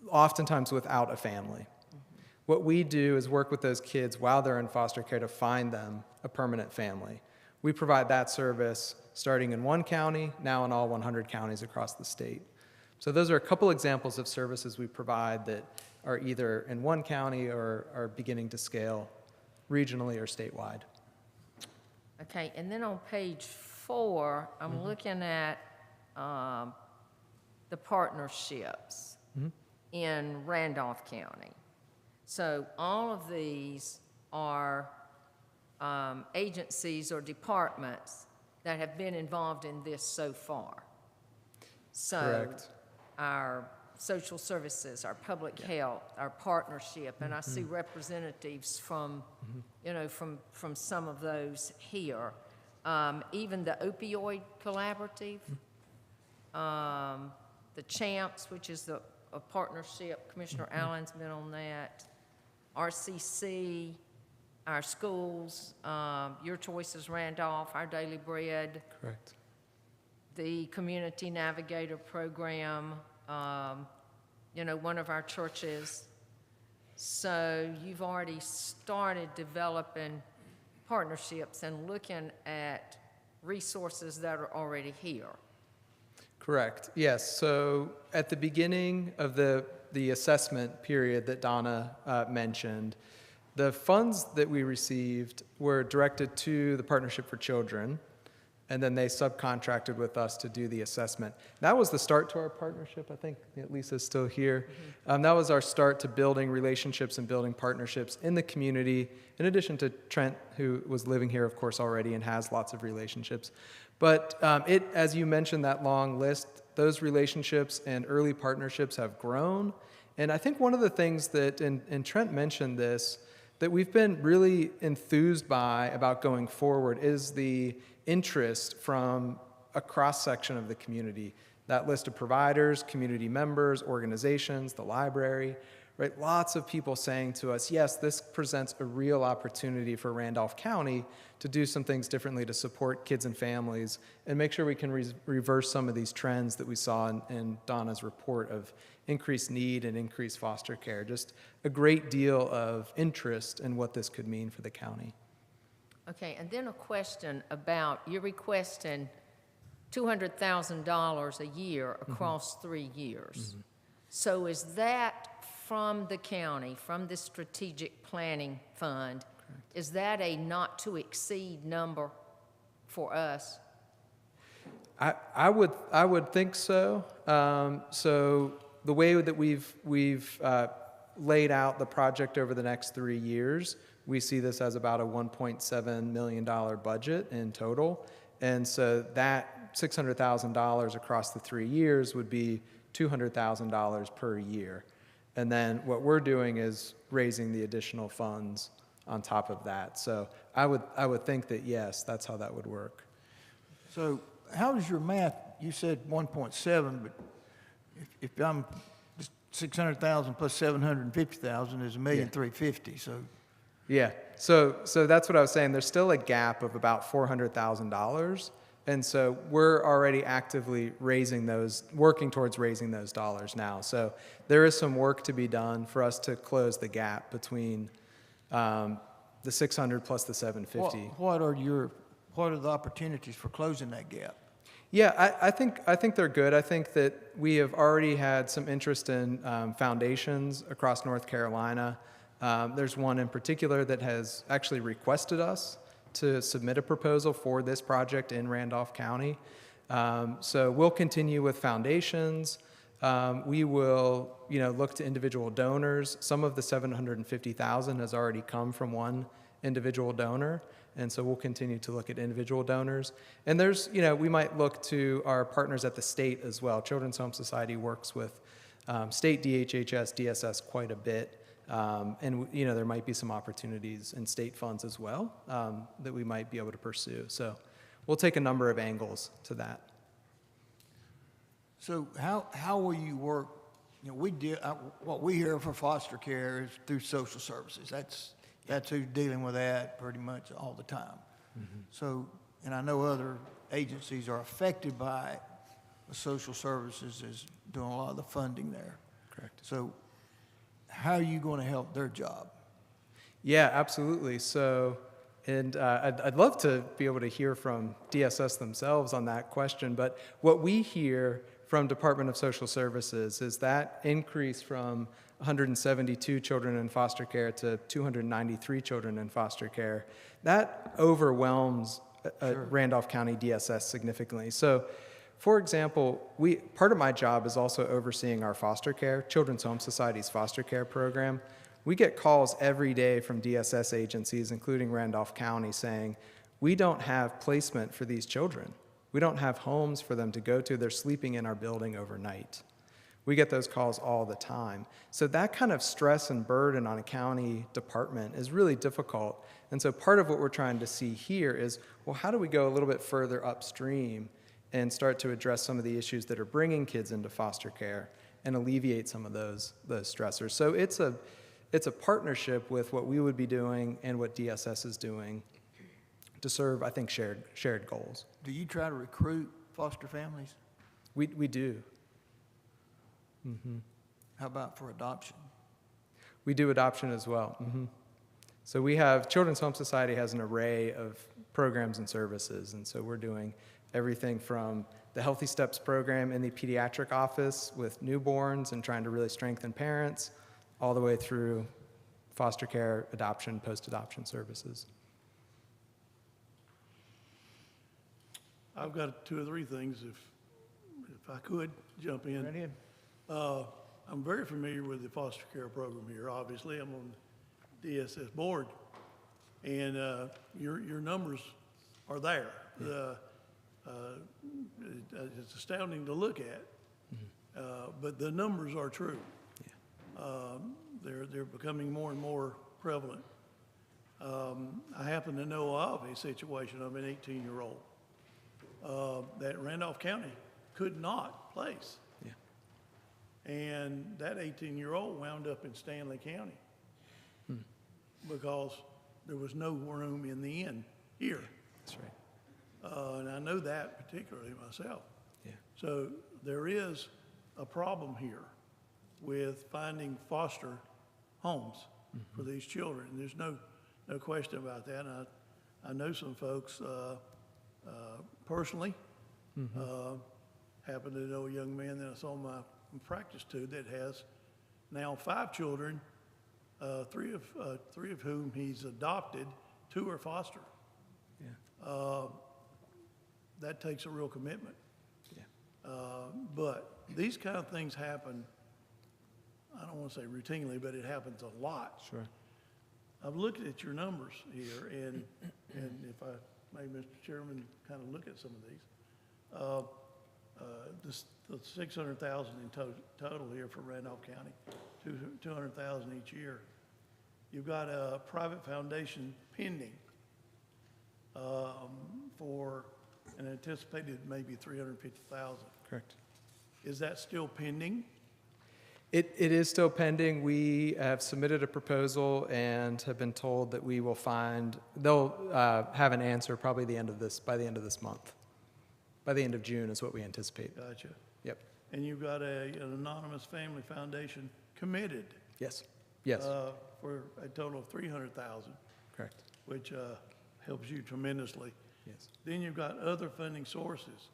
Speaker 21: oftentimes without a family. What we do is work with those kids while they're in foster care to find them a permanent family. We provide that service starting in one county, now in all 100 counties across the state. So those are a couple examples of services we provide that are either in one county or are beginning to scale regionally or statewide.
Speaker 15: Okay, and then on page 4, I'm looking at the partnerships in Randolph County. So all of these are agencies or departments that have been involved in this so far. So
Speaker 21: Correct.
Speaker 15: our social services, our public health, our partnership, and I see representatives from, you know, from some of those here. Even the opioid collaborative, the CHAMPS, which is a partnership, Commissioner Allen's been on that, RCC, our schools, Your Choices Randolph, Our Daily Bread.
Speaker 21: Correct.
Speaker 15: The Community Navigator Program, you know, one of our churches. So you've already started developing partnerships and looking at resources that are already here.
Speaker 21: Correct. Yes. So at the beginning of the assessment period that Donna mentioned, the funds that we received were directed to the Partnership for Children, and then they subcontracted with us to do the assessment. That was the start to our partnership. I think Lisa's still here. That was our start to building relationships and building partnerships in the community, in addition to Trent, who was living here, of course, already and has lots of relationships. But as you mentioned, that long list, those relationships and early partnerships have grown. And I think one of the things that, and Trent mentioned this, that we've been really enthused by about going forward is the interest from a cross-section of the community. That list of providers, community members, organizations, the library, right? Lots of people saying to us, yes, this presents a real opportunity for Randolph County to do some things differently to support kids and families and make sure we can reverse some of these trends that we saw in Donna's report of increased need and increased foster care. Just a great deal of interest in what this could mean for the county.
Speaker 15: Okay, and then a question about, you're requesting $200,000 a year across 3 years. So is that from the county, from the strategic planning fund? Correct. Is that a not to exceed number for us?
Speaker 21: I would think so. So the way that we've laid out the project over the next 3 years, we see this as about a $1.7 million budget in total. And so that $600,000 across the 3 years would be $200,000 per year. And then what we're doing is raising the additional funds on top of that. So I would think that, yes, that's how that would work.
Speaker 1: So how is your math? You said 1.7, but if I'm 600,000 plus 750,000 is $1,350,000. So
Speaker 21: yeah, so that's what I was saying. There's still a gap of about $400,000, and so we're already actively working towards raising those dollars now. So there is some work to be done for us to close the gap between the 600 plus the 750.
Speaker 1: What are the opportunities for closing that gap?
Speaker 21: Yeah, I think they're good. I think that we have already had some interest in foundations across North Carolina. There's one in particular that has actually requested us to submit a proposal for this project in Randolph County. So we'll continue with foundations. We will, look to individual donors. Some of the $750,000 has already come from one individual donor, and so we'll continue to look at individual donors. And there's, we might look to our partners at the state as well. Children's Home Society works with state DHHS, DSS quite a bit. And there might be some opportunities in state funds as well that we might be able to pursue. So we'll take a number of angles to that.
Speaker 1: So how will you work? What we hear for foster care is through social services. That's who's dealing with that pretty much all the time. So, and I know other agencies are affected by it. The social services is doing a lot of the funding there.
Speaker 21: Correct.
Speaker 1: So how are you going to help their job?
Speaker 21: Yeah, absolutely. So, and I'd love to be able to hear from DSS themselves on that question, but what we hear from Department of Social Services is that increase from 172 children in foster care to 293 children in foster care, that overwhelms Randolph County DSS significantly. So, for example, part of my job is also overseeing our foster care, Children's Home Society's foster care program. We get calls every day from DSS agencies, including Randolph County, saying, we don't have placement for these children. We don't have homes for them to go to. They're sleeping in our building overnight. We get those calls all the time. So that kind of stress and burden on a county department is really difficult. And so part of what we're trying to see here is, well, how do we go a little bit further upstream and start to address some of the issues that are bringing kids into foster care and alleviate some of those stressors. So it's a partnership with what we would be doing and what DSS is doing to serve, I think, shared goals.
Speaker 1: Do you try to recruit foster families?
Speaker 21: We do. Mm-hmm.
Speaker 1: How about for adoption?
Speaker 21: We do adoption as well. Mm-hmm. So we have, Children's Home Society has an array of programs and services, and so we're doing everything from the Healthy Steps program in the pediatric office with newborns and trying to really strengthen parents, all the way through foster care, adoption, post-adoption services.
Speaker 18: I've got 2 or 3 things, if I could jump in.
Speaker 1: Right ahead.
Speaker 18: I'm very familiar with the foster care program here. Obviously, I'm on the DSS board, and your numbers are there.
Speaker 21: Yeah.
Speaker 18: It's astounding to look at, but the numbers are true. They're becoming more and more prevalent. I happen to know of a situation of an 18-year-old that Randolph County could not place.
Speaker 21: Yeah.
Speaker 18: And that 18-year-old wound up in Stanley County because there was no room in the inn here.
Speaker 21: That's right.
Speaker 18: And I know that particularly myself.
Speaker 21: Yeah.
Speaker 18: So there is a problem here with finding foster homes for these children. There's no question about that. And I know some folks personally. Happen to know a young man that I saw my practice to that has now 5 children, 3 of whom he's adopted, 2 are foster.
Speaker 21: Yeah.
Speaker 18: That takes a real commitment.
Speaker 21: Yeah.
Speaker 18: But these kind of things happen, I don't want to say routinely, but it happens a lot.
Speaker 21: Sure.
Speaker 18: I've looked at your numbers here, and if I may, Mr. Chairman, kind of look at some of these. The 600,000 in total here for Randolph County, 200,000 each year. You've got a private foundation pending for an anticipated maybe 350,000.
Speaker 21: Correct.
Speaker 18: Is that still pending?
Speaker 21: It is still pending. We have submitted a proposal and have been told that we will they'll have an answer probably by the end of this month. By the end of June is what we anticipate.
Speaker 18: Gotcha.
Speaker 21: Yep.
Speaker 18: And you've got an anonymous family foundation committed.
Speaker 21: Yes. Yes.
Speaker 18: For a total of 300,000.
Speaker 21: Correct.
Speaker 18: Which helps you tremendously.
Speaker 21: Yes.
Speaker 18: Then you've got other funding sources.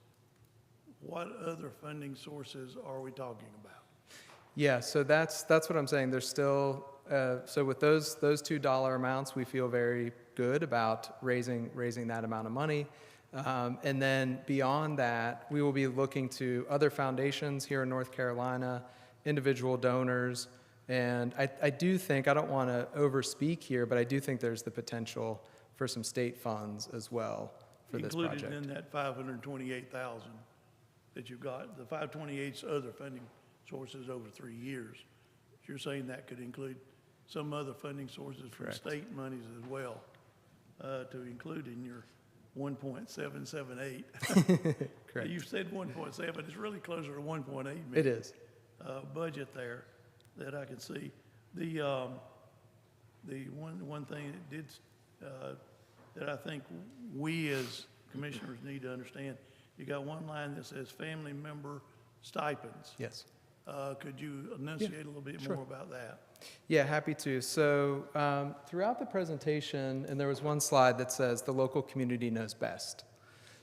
Speaker 18: What other funding sources are we talking about?
Speaker 21: Yeah, so that's what I'm saying. There's still, so with those $2 amounts, we feel very good about raising that amount of money. And then beyond that, we will be looking to other foundations here in North Carolina, individual donors, and I do think, I don't want to overspeak here, but I do think there's the potential for some state funds as well for this project.
Speaker 18: Included in that 528,000 that you've got, the 528's other funding sources over 3 years. You're saying that could include some other funding sources from
Speaker 21: Correct.
Speaker 18: state monies as well, to include in your 1.778.
Speaker 21: Correct.
Speaker 18: You said 1.7, it's really closer to 1.8 million.
Speaker 21: It is.
Speaker 18: Budget there that I can see. The one thing that did, that I think we as commissioners need to understand, you got one line that says family member stipends.
Speaker 21: Yes.
Speaker 18: Could you enunciate a little bit
Speaker 21: sure.
Speaker 18: more about that?
Speaker 21: Yeah, happy to. So throughout the presentation, and there was one slide that says the local community knows best.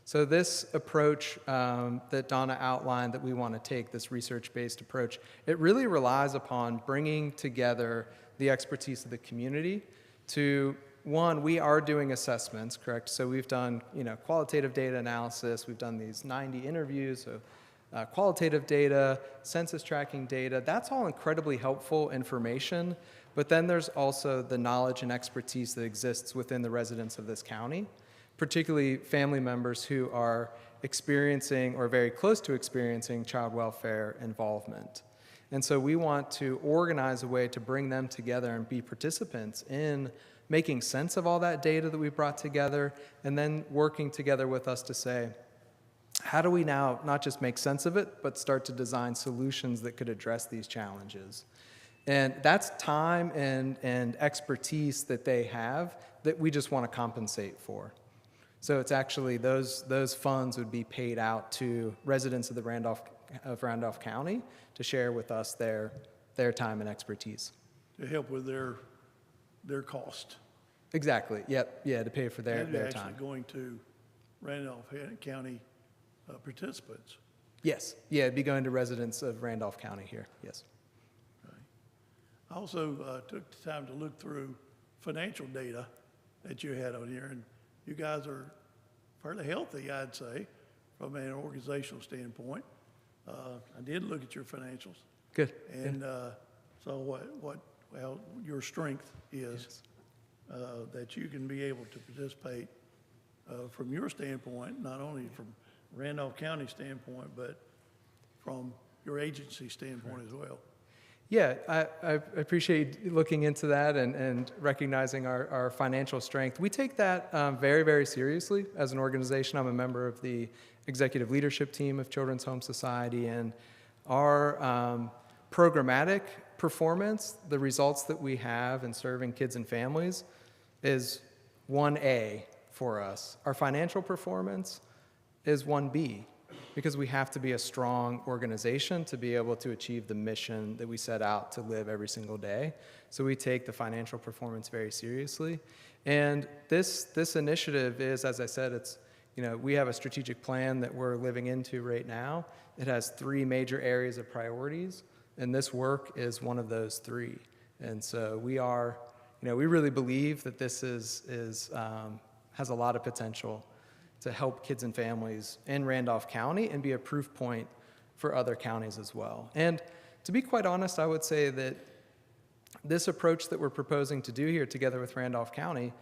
Speaker 21: So this approach that Donna outlined that we want to take, this research-based approach, it really relies upon bringing together the expertise of the community to, one, we are doing assessments, correct? So we've done, qualitative data analysis. We've done these 90 interviews, so qualitative data, census tracking data. That's all incredibly helpful information. But then there's also the knowledge and expertise that exists within the residents of this county, particularly family members who are experiencing or very close to experiencing child welfare involvement. And so we want to organize a way to bring them together and be participants in making sense of all that data that we brought together, and then working together with us to say, how do we now not just make sense of it, but start to design solutions that could address these challenges? And that's time and expertise that they have that we just want to compensate for. So it's actually those funds would be paid out to residents of Randolph County to share with us their time and expertise.
Speaker 18: To help with their cost.
Speaker 21: Exactly. Yep. Yeah, to pay for their
Speaker 18: And
Speaker 21: time.
Speaker 18: actually going to Randolph County participants.
Speaker 21: Yes. Yeah, it'd be going to residents of Randolph County here. Yes.
Speaker 18: I also took the time to look through financial data that you had on here, and you guys are fairly healthy, I'd say, from an organizational standpoint. I did look at your financials.
Speaker 21: Good.
Speaker 18: And so what your strength is, that you can be able to participate from your standpoint, not only from Randolph County standpoint, but from your agency standpoint as well.
Speaker 21: Yeah, I appreciate you looking into that and recognizing our financial strength. We take that very, very seriously as an organization. I'm a member of the executive leadership team of Children's Home Society, and our programmatic performance, the results that we have in serving kids and families, is 1A for us. Our financial performance is 1B, because we have to be a strong organization to be able to achieve the mission that we set out to live every single day. So we take the financial performance very seriously. And this initiative is, as I said, it's, we have a strategic plan that we're living into right now. It has 3 major areas of priorities, and this work is one of those 3. And so we are, we really believe that this has a lot of potential to help kids and families in Randolph County and be a proof point for other counties as well. And to be quite honest, I would say that this approach that we're proposing to do here together with Randolph County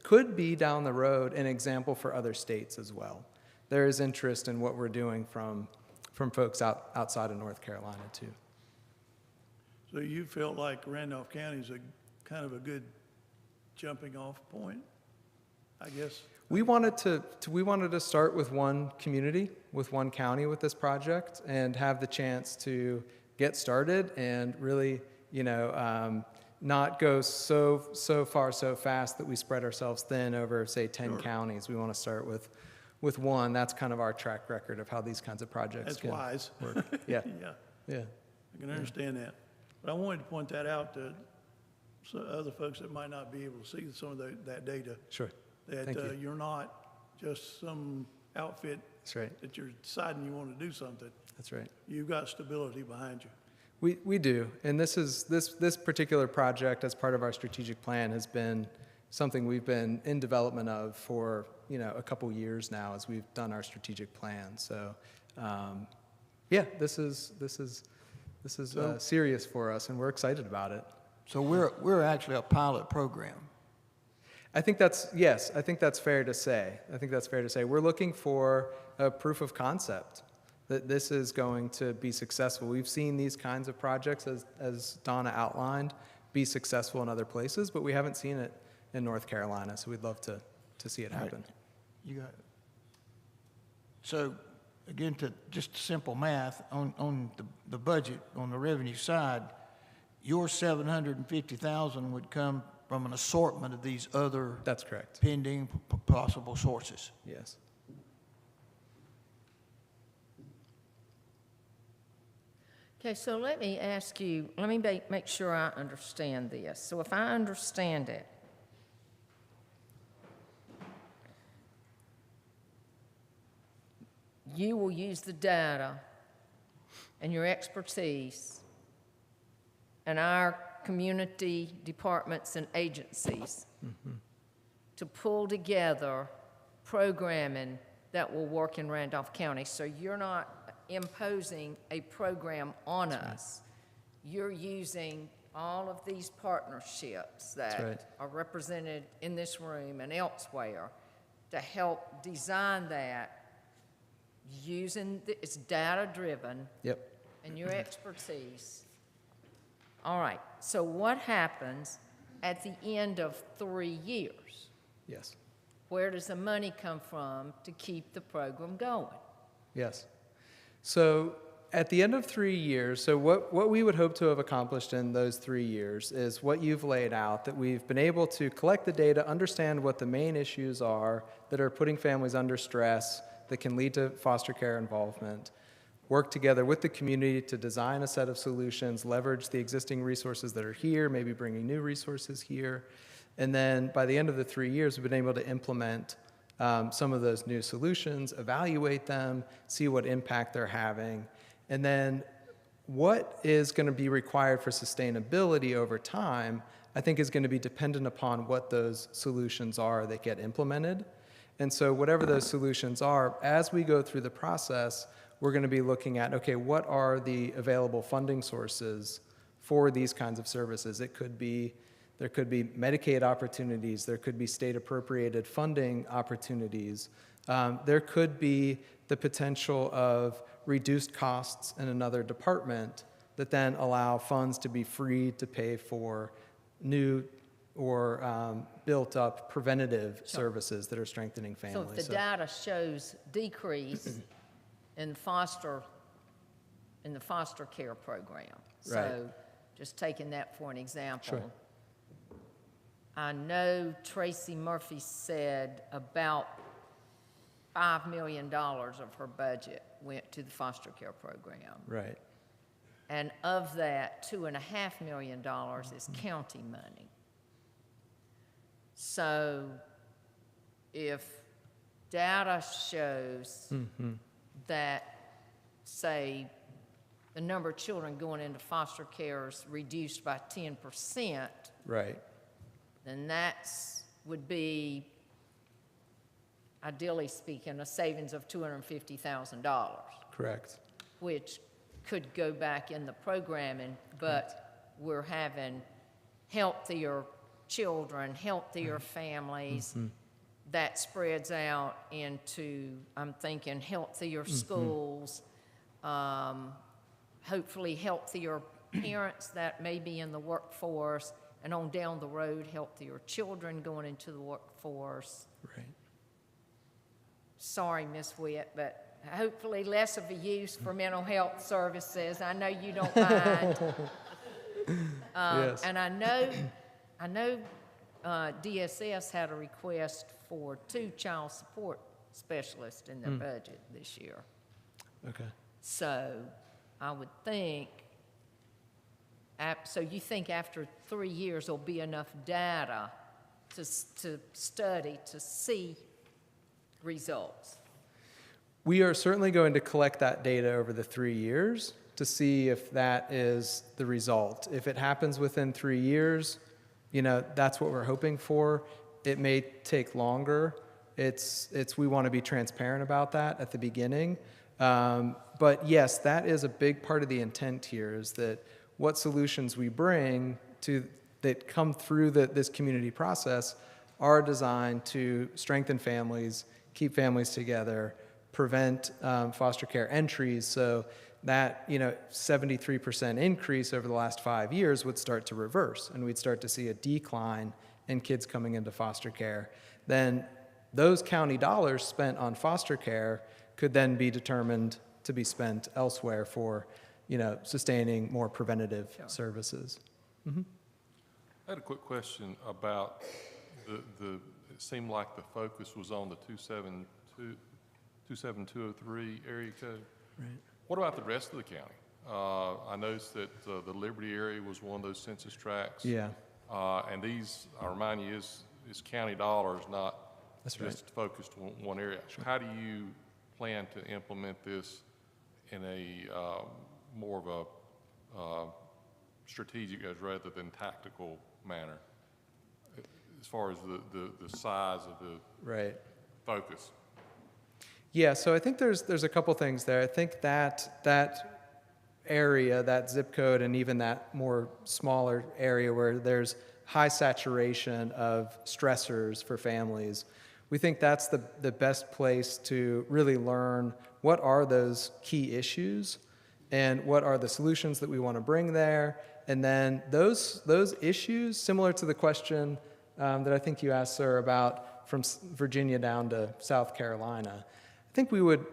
Speaker 21: could be down the road an example for other states as well. There is interest in what we're doing from folks outside of North Carolina too.
Speaker 18: So you felt like Randolph County is kind of a good jumping off point, I guess?
Speaker 21: We wanted to start with one community, with one county with this project, and have the chance to get started and really, not go so far so fast that we spread ourselves thin over, say, 10 counties. We want to start with one. That's kind of our track record of how these kinds of projects
Speaker 18: That's wise.
Speaker 21: work. Yeah.
Speaker 18: Yeah. I can understand that. But I wanted to point that out to other folks that might not be able to see some of that data.
Speaker 21: Sure.
Speaker 18: That you're not just some outfit.
Speaker 21: That's right.
Speaker 18: That you're deciding you want to do something.
Speaker 21: That's right.
Speaker 18: You've got stability behind you.
Speaker 21: We do, and this particular project, as part of our strategic plan, has been something we've been in development of for a couple years now as we've done our strategic plan. So, this is serious for us, and we're excited about it.
Speaker 1: So we're actually a pilot program.
Speaker 21: I think that's fair to say. We're looking for a proof of concept that this is going to be successful. We've seen these kinds of projects, as Donna outlined, be successful in other places, but we haven't seen it in North Carolina, so we'd love to see it happen.
Speaker 1: Right. You got it. So, again, to just simple math, on the budget, on the revenue side, your $750,000 would come from an assortment of these other
Speaker 21: That's correct.
Speaker 1: Pending possible sources.
Speaker 21: Yes.
Speaker 15: Okay, so let me ask you, let me make sure I understand this. So if I understand it, you will use the data and your expertise and our community departments and agencies to pull together programming that will work in Randolph County. So you're not imposing a program on us. You're using all of these partnerships that are represented in this room and elsewhere to help design that using, it's data-driven.
Speaker 21: Yep.
Speaker 15: And your expertise. All right, so what happens at the end of 3 years?
Speaker 21: Yes.
Speaker 15: Where does the money come from to keep the program going?
Speaker 21: Yes. So at the end of 3 years, so what we would hope to have accomplished in those 3 years is what you've laid out, that we've been able to collect the data, understand what the main issues are that are putting families under stress, that can lead to foster care involvement, work together with the community to design a set of solutions, leverage the existing resources that are here, maybe bringing new resources here. And then by the end of the 3 years, we've been able to implement some of those new solutions, evaluate them, see what impact they're having. And then what is going to be required for sustainability over time, I think is going to be dependent upon what those solutions are that get implemented. And so whatever those solutions are, as we go through the process, we're going to be looking at, okay, what are the available funding sources for these kinds of services? There could be Medicaid opportunities, there could be state appropriated funding opportunities, there could be the potential of reduced costs in another department that then allow funds to be free to pay for new or built up preventative services that are strengthening families.
Speaker 15: So if the data shows decrease in the foster care program. So just taking that for an example.
Speaker 21: Sure.
Speaker 15: I know Tracy Murphy said about $5 million of her budget went to the foster care program.
Speaker 21: Right.
Speaker 15: And of that, $2.5 million is county money. So if data shows that, say, the number of children going into foster care is reduced by 10%,
Speaker 21: right,
Speaker 15: then that's would be, ideally speaking, a savings of $250,000.
Speaker 21: Correct.
Speaker 15: Which could go back in the programming, but we're having healthier children, healthier families. That spreads out into, I'm thinking, healthier schools, hopefully healthier parents that may be in the workforce, and on down the road, healthier children going into the workforce.
Speaker 21: Right.
Speaker 15: Sorry, Ms. Witt, but hopefully less of a use for mental health services. I know you don't mind.
Speaker 21: Yes.
Speaker 15: And I know DSS had a request for 2 child support specialists in their budget this year.
Speaker 21: Okay.
Speaker 15: So I would think, so you think after 3 years there'll be enough data to study, to see results?
Speaker 21: We are certainly going to collect that data over the 3 years to see if that is the result. If it happens within 3 years, that's what we're hoping for. It may take longer. We want to be transparent about that at the beginning. But yes, that is a big part of the intent here, is that what solutions we bring that come through this community process are designed to strengthen families, keep families together, prevent foster care entries, so that 73% increase over the last 5 years would start to reverse, and we'd start to see a decline in kids coming into foster care. Then those county dollars spent on foster care could then be determined to be spent elsewhere for sustaining more preventative services.
Speaker 16: I had a quick question about it seemed like the focus was on the 27203 area code.
Speaker 21: Right.
Speaker 16: What about the rest of the county? I noticed that the Liberty area was one of those census tracts.
Speaker 21: Yeah.
Speaker 16: And these, I remind you, is county dollars, not
Speaker 21: That's
Speaker 16: just focused on one area.
Speaker 21: Sure.
Speaker 16: How do you plan to implement this in a more of a strategic as rather than tactical manner, as far as the size of the focus?
Speaker 21: Yeah, so I think there's a couple things there. I think that area, that zip code, and even that more smaller area where there's high saturation of stressors for families, we think that's the best place to really learn what are those key issues and what are the solutions that we want to bring there. And then those issues, similar to the question that I think you asked, sir, about from Virginia down to South Carolina, I think we would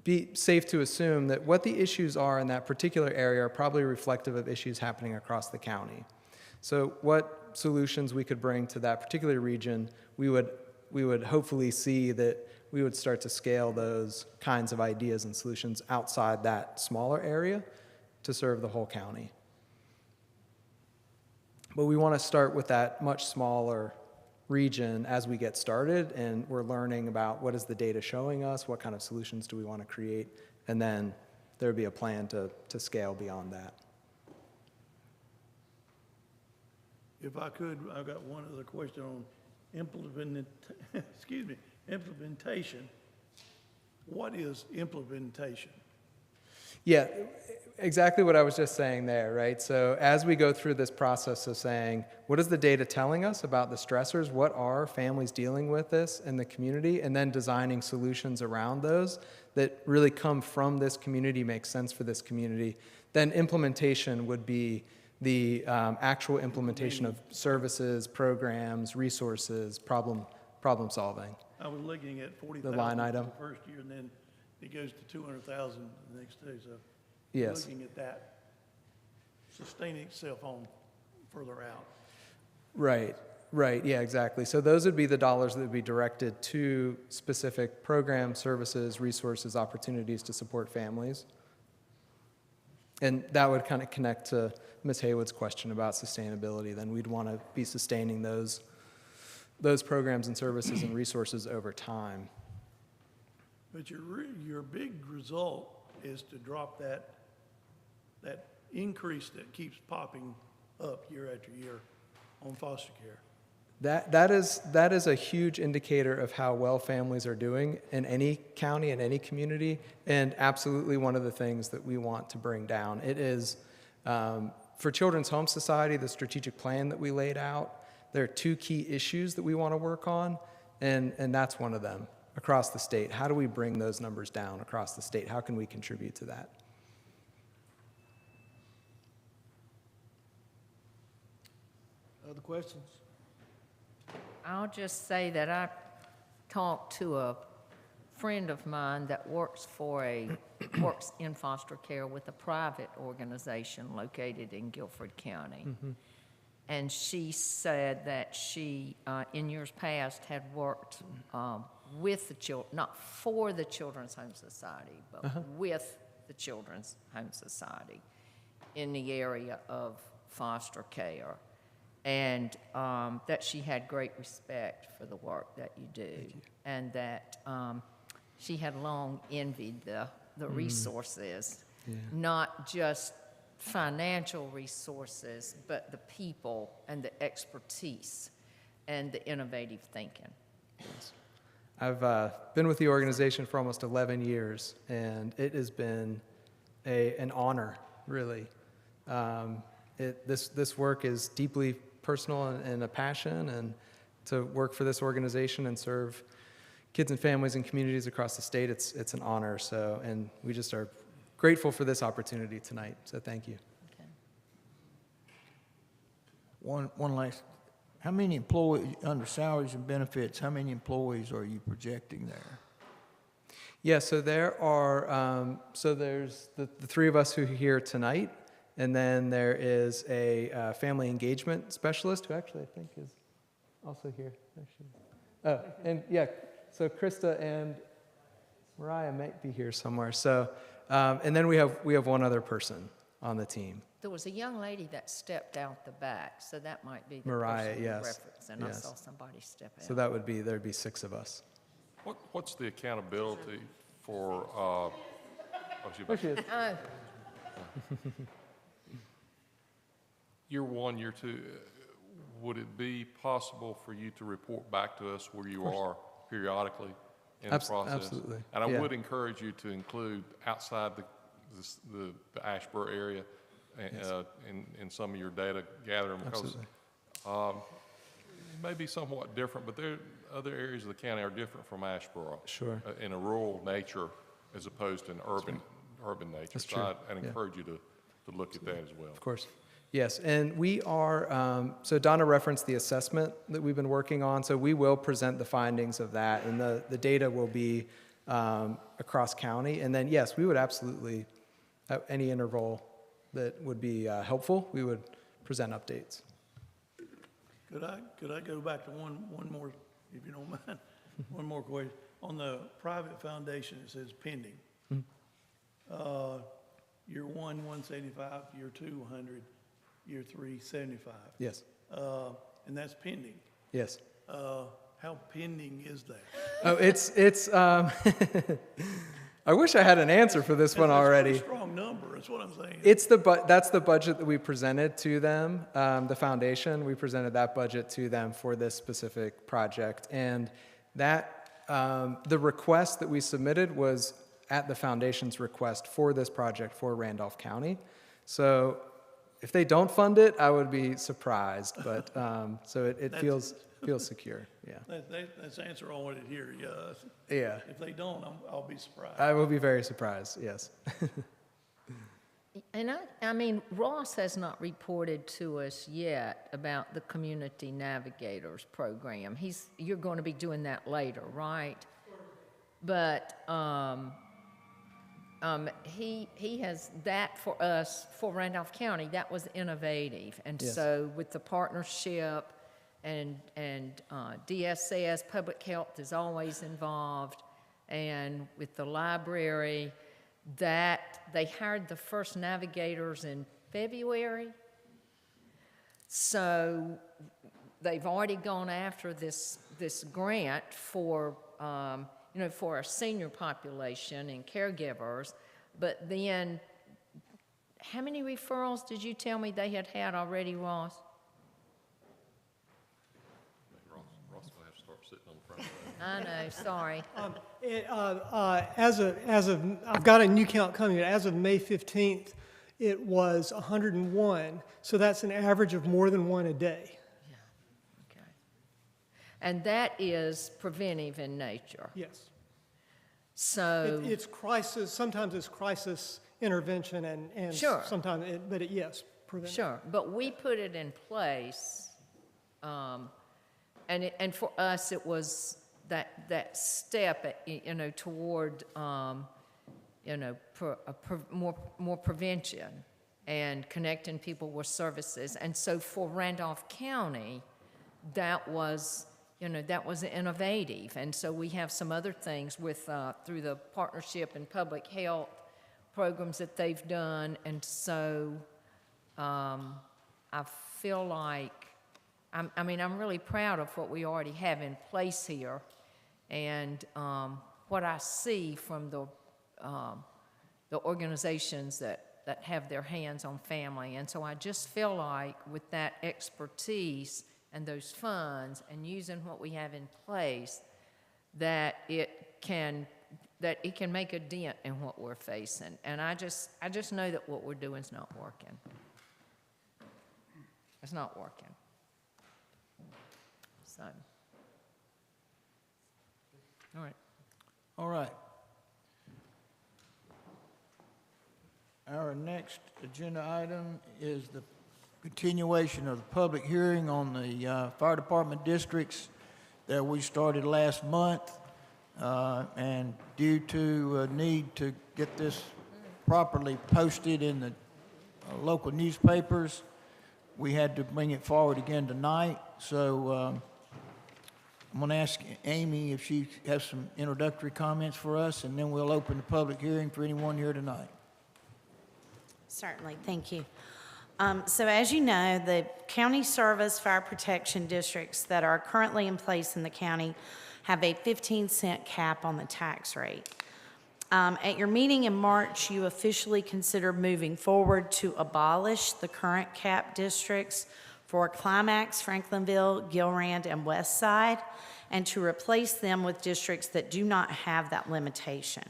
Speaker 21: be safe to assume that what the issues are in that particular area are probably reflective of issues happening across the county. So what solutions we could bring to that particular region, we would hopefully see that we would start to scale those kinds of ideas and solutions outside that smaller area to serve the whole county. But we want to start with that much smaller region as we get started, and we're learning about what is the data showing us, what kind of solutions do we want to create, and then there would be a plan to scale beyond that.
Speaker 18: If I could, I've got one other question on implementation. What is implementation?
Speaker 21: Yeah, exactly what I was just saying there, right? So as we go through this process of saying, what is the data telling us about the stressors? What are families dealing with this in the community? And then designing solutions around those that really come from this community, make sense for this community. Then implementation would be the actual implementation of services, programs, resources, problem solving.
Speaker 18: I was looking at 40,000
Speaker 21: The line item.
Speaker 18: the first year, and then it goes to 200,000 the next day. So
Speaker 21: Yes.
Speaker 18: looking at that sustaining itself on further out.
Speaker 21: Right, yeah, exactly. So those would be the dollars that would be directed to specific programs, services, resources, opportunities to support families. And that would kind of connect to Ms. Haywood's question about sustainability. Then we'd want to be sustaining those programs and services and resources over time.
Speaker 18: But your big result is to drop that increase that keeps popping up year after year on foster care.
Speaker 21: That is a huge indicator of how well families are doing in any county, in any community, and absolutely one of the things that we want to bring down. It is, for Children's Home Society, the strategic plan that we laid out, there are two key issues that we want to work on, and that's one of them across the state. How do we bring those numbers down across the state? How can we contribute to that?
Speaker 1: Other questions?
Speaker 15: I'll just say that I talked to a friend of mine that works in foster care with a private organization located in Guilford County.
Speaker 21: Mm-hmm.
Speaker 15: And she said that she, in years past, had worked with the children, not for the Children's Home Society, but with the Children's Home Society in the area of foster care. And that she had great respect for the work that you do. And that she had long envied the resources, not just financial resources, but the people and the expertise and the innovative thinking.
Speaker 21: Yes. I've been with the organization for almost 11 years, and it has been an honor, really. This work is deeply personal and a passion, and to work for this organization and serve kids and families and communities across the state, it's an honor. So, and we just are grateful for this opportunity tonight. So thank you.
Speaker 15: Okay.
Speaker 1: One last, how many employees, under salaries and benefits, how many employees are you projecting there?
Speaker 21: Yeah, so there are, there's the three of us who are here tonight, and then there is a family engagement specialist who actually I think is also here. Oh, and yeah, so Krista and Mariah might be here somewhere. So, and then we have one other person on the team.
Speaker 15: There was a young lady that stepped out the back, so that might be the
Speaker 21: Mariah,
Speaker 15: person you
Speaker 21: yes,
Speaker 15: referenced, and
Speaker 21: yes.
Speaker 15: I saw somebody step out.
Speaker 21: So there'd be 6 of us.
Speaker 16: What's the accountability for, oh, she
Speaker 21: is.
Speaker 16: Year one, year two, would it be possible for you to report back to us where you are periodically in the process?
Speaker 21: Absolutely.
Speaker 16: And I
Speaker 21: Yeah.
Speaker 16: would encourage you to include outside the Ashboro area in some of your data gathering, because it may be somewhat different, but there other areas of the county are different from Ashboro.
Speaker 21: Sure.
Speaker 16: In a rural nature as opposed to an urban nature.
Speaker 21: That's
Speaker 16: so
Speaker 21: true.
Speaker 16: I'd encourage you to look at that as well.
Speaker 21: Of course. Yes, and we are, so Donna referenced the assessment that we've been working on, so we will present the findings of that, and the data will be across county. And then, yes, we would absolutely, at any interval that would be helpful, we would present updates.
Speaker 18: Could I go back to one more, if you don't mind? One more question. On the private foundation, it says pending. Year one, 175, year two, 100, year three, 75.
Speaker 21: Yes.
Speaker 18: And that's pending.
Speaker 21: Yes.
Speaker 18: How pending is that?
Speaker 21: Oh, it's I wish I had an answer for this one already.
Speaker 18: That's a strong number, that's what I'm saying.
Speaker 21: That's the budget that we presented to them, the foundation. We presented that budget to them for this specific project. And that, the request that we submitted was at the foundation's request for this project for Randolph County. So if they don't fund it, I would be surprised, but, so it feels secure, yeah.
Speaker 18: That's the answer I wanted to hear, yes.
Speaker 21: Yeah.
Speaker 18: If they don't, I'll be surprised.
Speaker 21: I will be very surprised, yes.
Speaker 15: And I mean, Ross has not reported to us yet about the Community Navigators program. You're going to be doing that later, right? But he has that for us, for Randolph County, that was innovative. And
Speaker 21: Yes.
Speaker 15: so with the partnership and DSS, Public Health is always involved, and with the library, that they hired the first navigators in February. So they've already gone after this grant for, for our senior population and caregivers. But then, how many referrals did you tell me they had already, Ross?
Speaker 16: Ross will have to start sitting on the front of
Speaker 15: I know, sorry.
Speaker 2: As of, I've got a new count coming, but as of May 15th, it was 101. So that's an average of more than one a day.
Speaker 15: Yeah, okay. And that is preventive in nature.
Speaker 2: Yes.
Speaker 15: So
Speaker 2: It's crisis, sometimes it's crisis intervention and
Speaker 15: Sure.
Speaker 2: sometimes, yes, preventive.
Speaker 15: Sure, but we put it in place, and for us, it was that step, toward, more prevention and connecting people with services. And so for Randolph County, that was innovative. And so we have some other things with, through the partnership and public health programs that they've done. And so I feel like, I'm really proud of what we already have in place here, and what I see from the organizations that have their hands on family. And so I just feel like with that expertise and those funds and using what we have in place, that it can make a dent in what we're facing. And I just know that what we're doing is not working. It's not working. So, all right.
Speaker 1: All right. Our next agenda item is the continuation of the public hearing on the fire department districts that we started last month. And due to a need to get this properly posted in the local newspapers, we had to bring it forward again tonight. So I'm going to ask Amy if she has some introductory comments for us, and then we'll open the public hearing for anyone here tonight.
Speaker 22: Certainly, thank you. So as you know, the county service fire protection districts that are currently in place in the county have a 15-cent cap on the tax rate. At your meeting in March, you officially considered moving forward to abolish the current cap districts for Climax, Franklinville, Gilrand, and West Side, and to replace them with districts that do not have that limitation.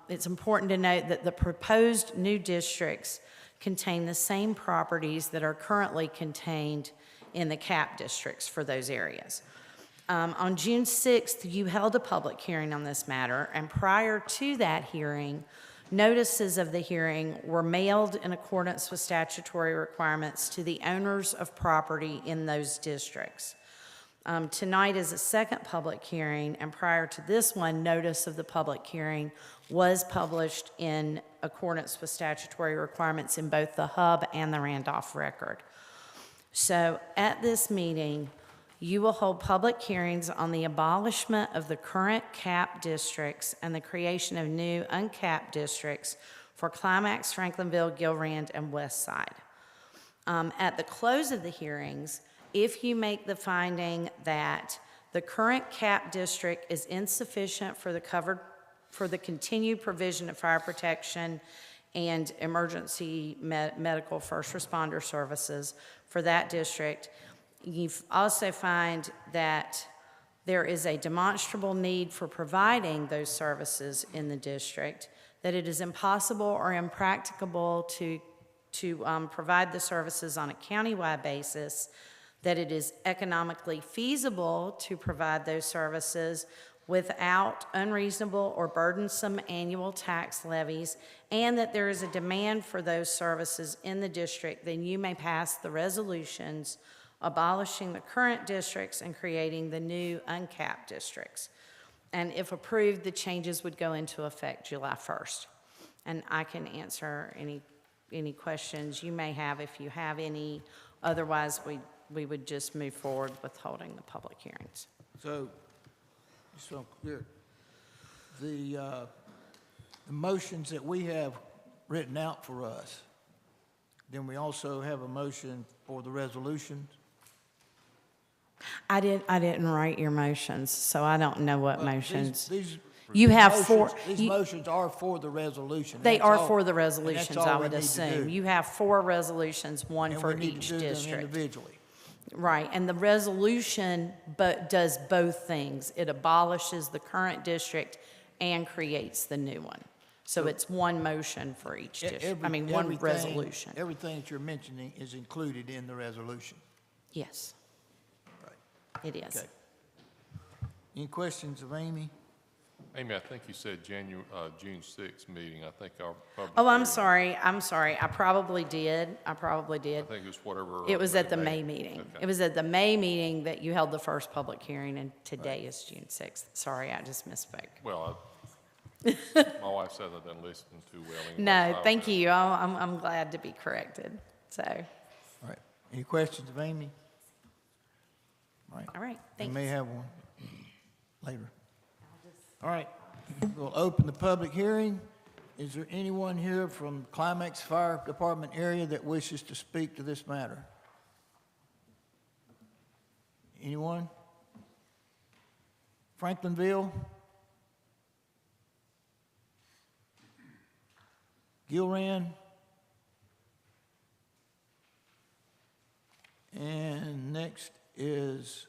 Speaker 22: It's important to note that the proposed new districts contain the same properties that are currently contained in the cap districts for those areas. On June 6th, you held a public hearing on this matter, and prior to that hearing, notices of the hearing were mailed in accordance with statutory requirements to the owners of property in those districts. Tonight is a second public hearing, and prior to this one, notice of the public hearing was published in accordance with statutory requirements in both the Hub and the Randolph Record. So at this meeting, you will hold public hearings on the abolishment of the current cap districts and the creation of new uncapped districts for Climax, Franklinville, Gilrand, and West Side. At the close of the hearings, if you make the finding that the current cap district is insufficient for the continued provision of fire protection and emergency medical first responder services for that district, you also find that there is a demonstrable need for providing those services in the district, that it is impossible or impracticable to provide the services on a countywide basis, that it is economically feasible to provide those services without unreasonable or burdensome annual tax levies, and that there is a demand for those services in the district, then you may pass the resolutions abolishing the current districts and creating the new uncapped districts. And if approved, the changes would go into effect July 1st. And I can answer any questions you may have if you have any. Otherwise, we would just move forward with holding the public hearings.
Speaker 1: So, just so I'm clear, the motions that we have written out for us, then we also have a motion for the resolutions.
Speaker 22: I didn't write your motions, so I don't know what motions.
Speaker 1: You have four. These motions are for the resolution.
Speaker 22: They
Speaker 1: That's
Speaker 22: are
Speaker 1: all-
Speaker 22: for the
Speaker 1: and that's
Speaker 22: resolutions,
Speaker 1: all
Speaker 22: I
Speaker 1: we
Speaker 22: would
Speaker 1: need to
Speaker 22: assume.
Speaker 1: do.
Speaker 22: You have 4 resolutions, one
Speaker 1: And
Speaker 22: for
Speaker 1: we need
Speaker 22: each
Speaker 1: to do them
Speaker 22: district.
Speaker 1: individually.
Speaker 22: Right, and the resolution does both things. It abolishes the current district and creates the new one. So it's one motion for each district, one resolution.
Speaker 1: Everything that you're mentioning is included in the resolution.
Speaker 22: Yes. It is.
Speaker 1: Okay. Any questions of Amy?
Speaker 16: Amy, I think you said June 6th meeting. I think our public.
Speaker 22: Oh, I'm
Speaker 16: hearing-
Speaker 22: sorry. I probably did.
Speaker 16: I think it was whatever.
Speaker 22: It was at the May meeting.
Speaker 16: Okay.
Speaker 22: It was at the May meeting that you held the first public hearing, and today is June 6th. Sorry, I just misspoke.
Speaker 16: Well, my wife says I didn't listen too well. Anyway,
Speaker 22: No,
Speaker 16: so
Speaker 22: thank you. I'm glad to be corrected, so.
Speaker 1: All right. Any questions of Amy?
Speaker 22: All right,
Speaker 1: We
Speaker 22: thanks.
Speaker 1: may have one later. All right, we'll open the public hearing. Is there anyone here from Climax Fire Department area that wishes to speak to this matter? Anyone? Franklinville? Gilrand? And next is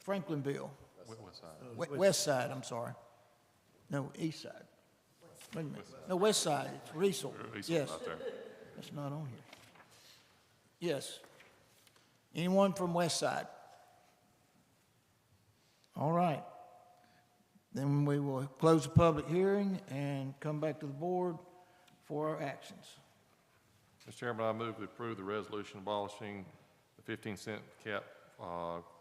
Speaker 1: Franklinville. West Side, I'm sorry. No, East Side. Wait a minute. No, West Side, it's Riesel. Yes. That's not on here. Yes. Anyone from West Side? All right. Then we will close the public hearing and come back to the board for our actions.
Speaker 16: Mr. Chairman, I move to approve the resolution abolishing the 15-cent cap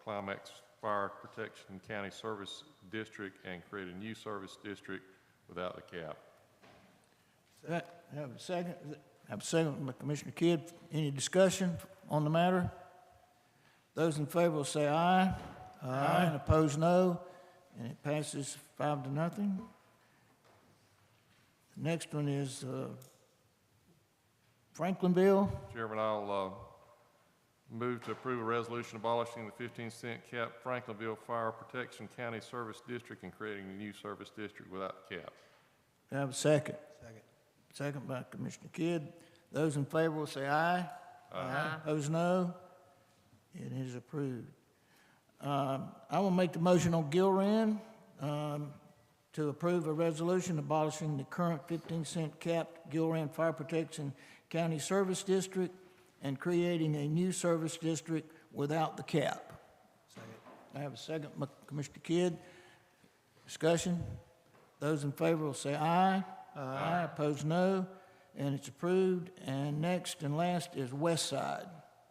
Speaker 16: Climax Fire Protection County Service District and create a new service district without the cap.
Speaker 1: Have a second? Have a second by Commissioner Kidd. Any discussion on the matter? Those in favor will say aye. Aye. And opposed, no. And it passes 5-0. The next one is Franklinville.
Speaker 16: Chairman, I'll Move to approve a resolution abolishing the 15-cent cap Franklinville Fire Protection County Service District and creating a new service district without the cap.
Speaker 1: Do I have a second? Second. Second by Commissioner Kidd. Those in favor will say aye. Aye. Opposed, no. It is approved. I will make the motion on Gilran to approve a resolution abolishing the current 15-cent capped Gilran Fire Protection County Service District and creating a new service district without the cap. Second. I have a second by Commissioner Kidd. Discussion. Those in favor will say aye. Aye. Opposed, no. And it's approved. And next and last is West Side.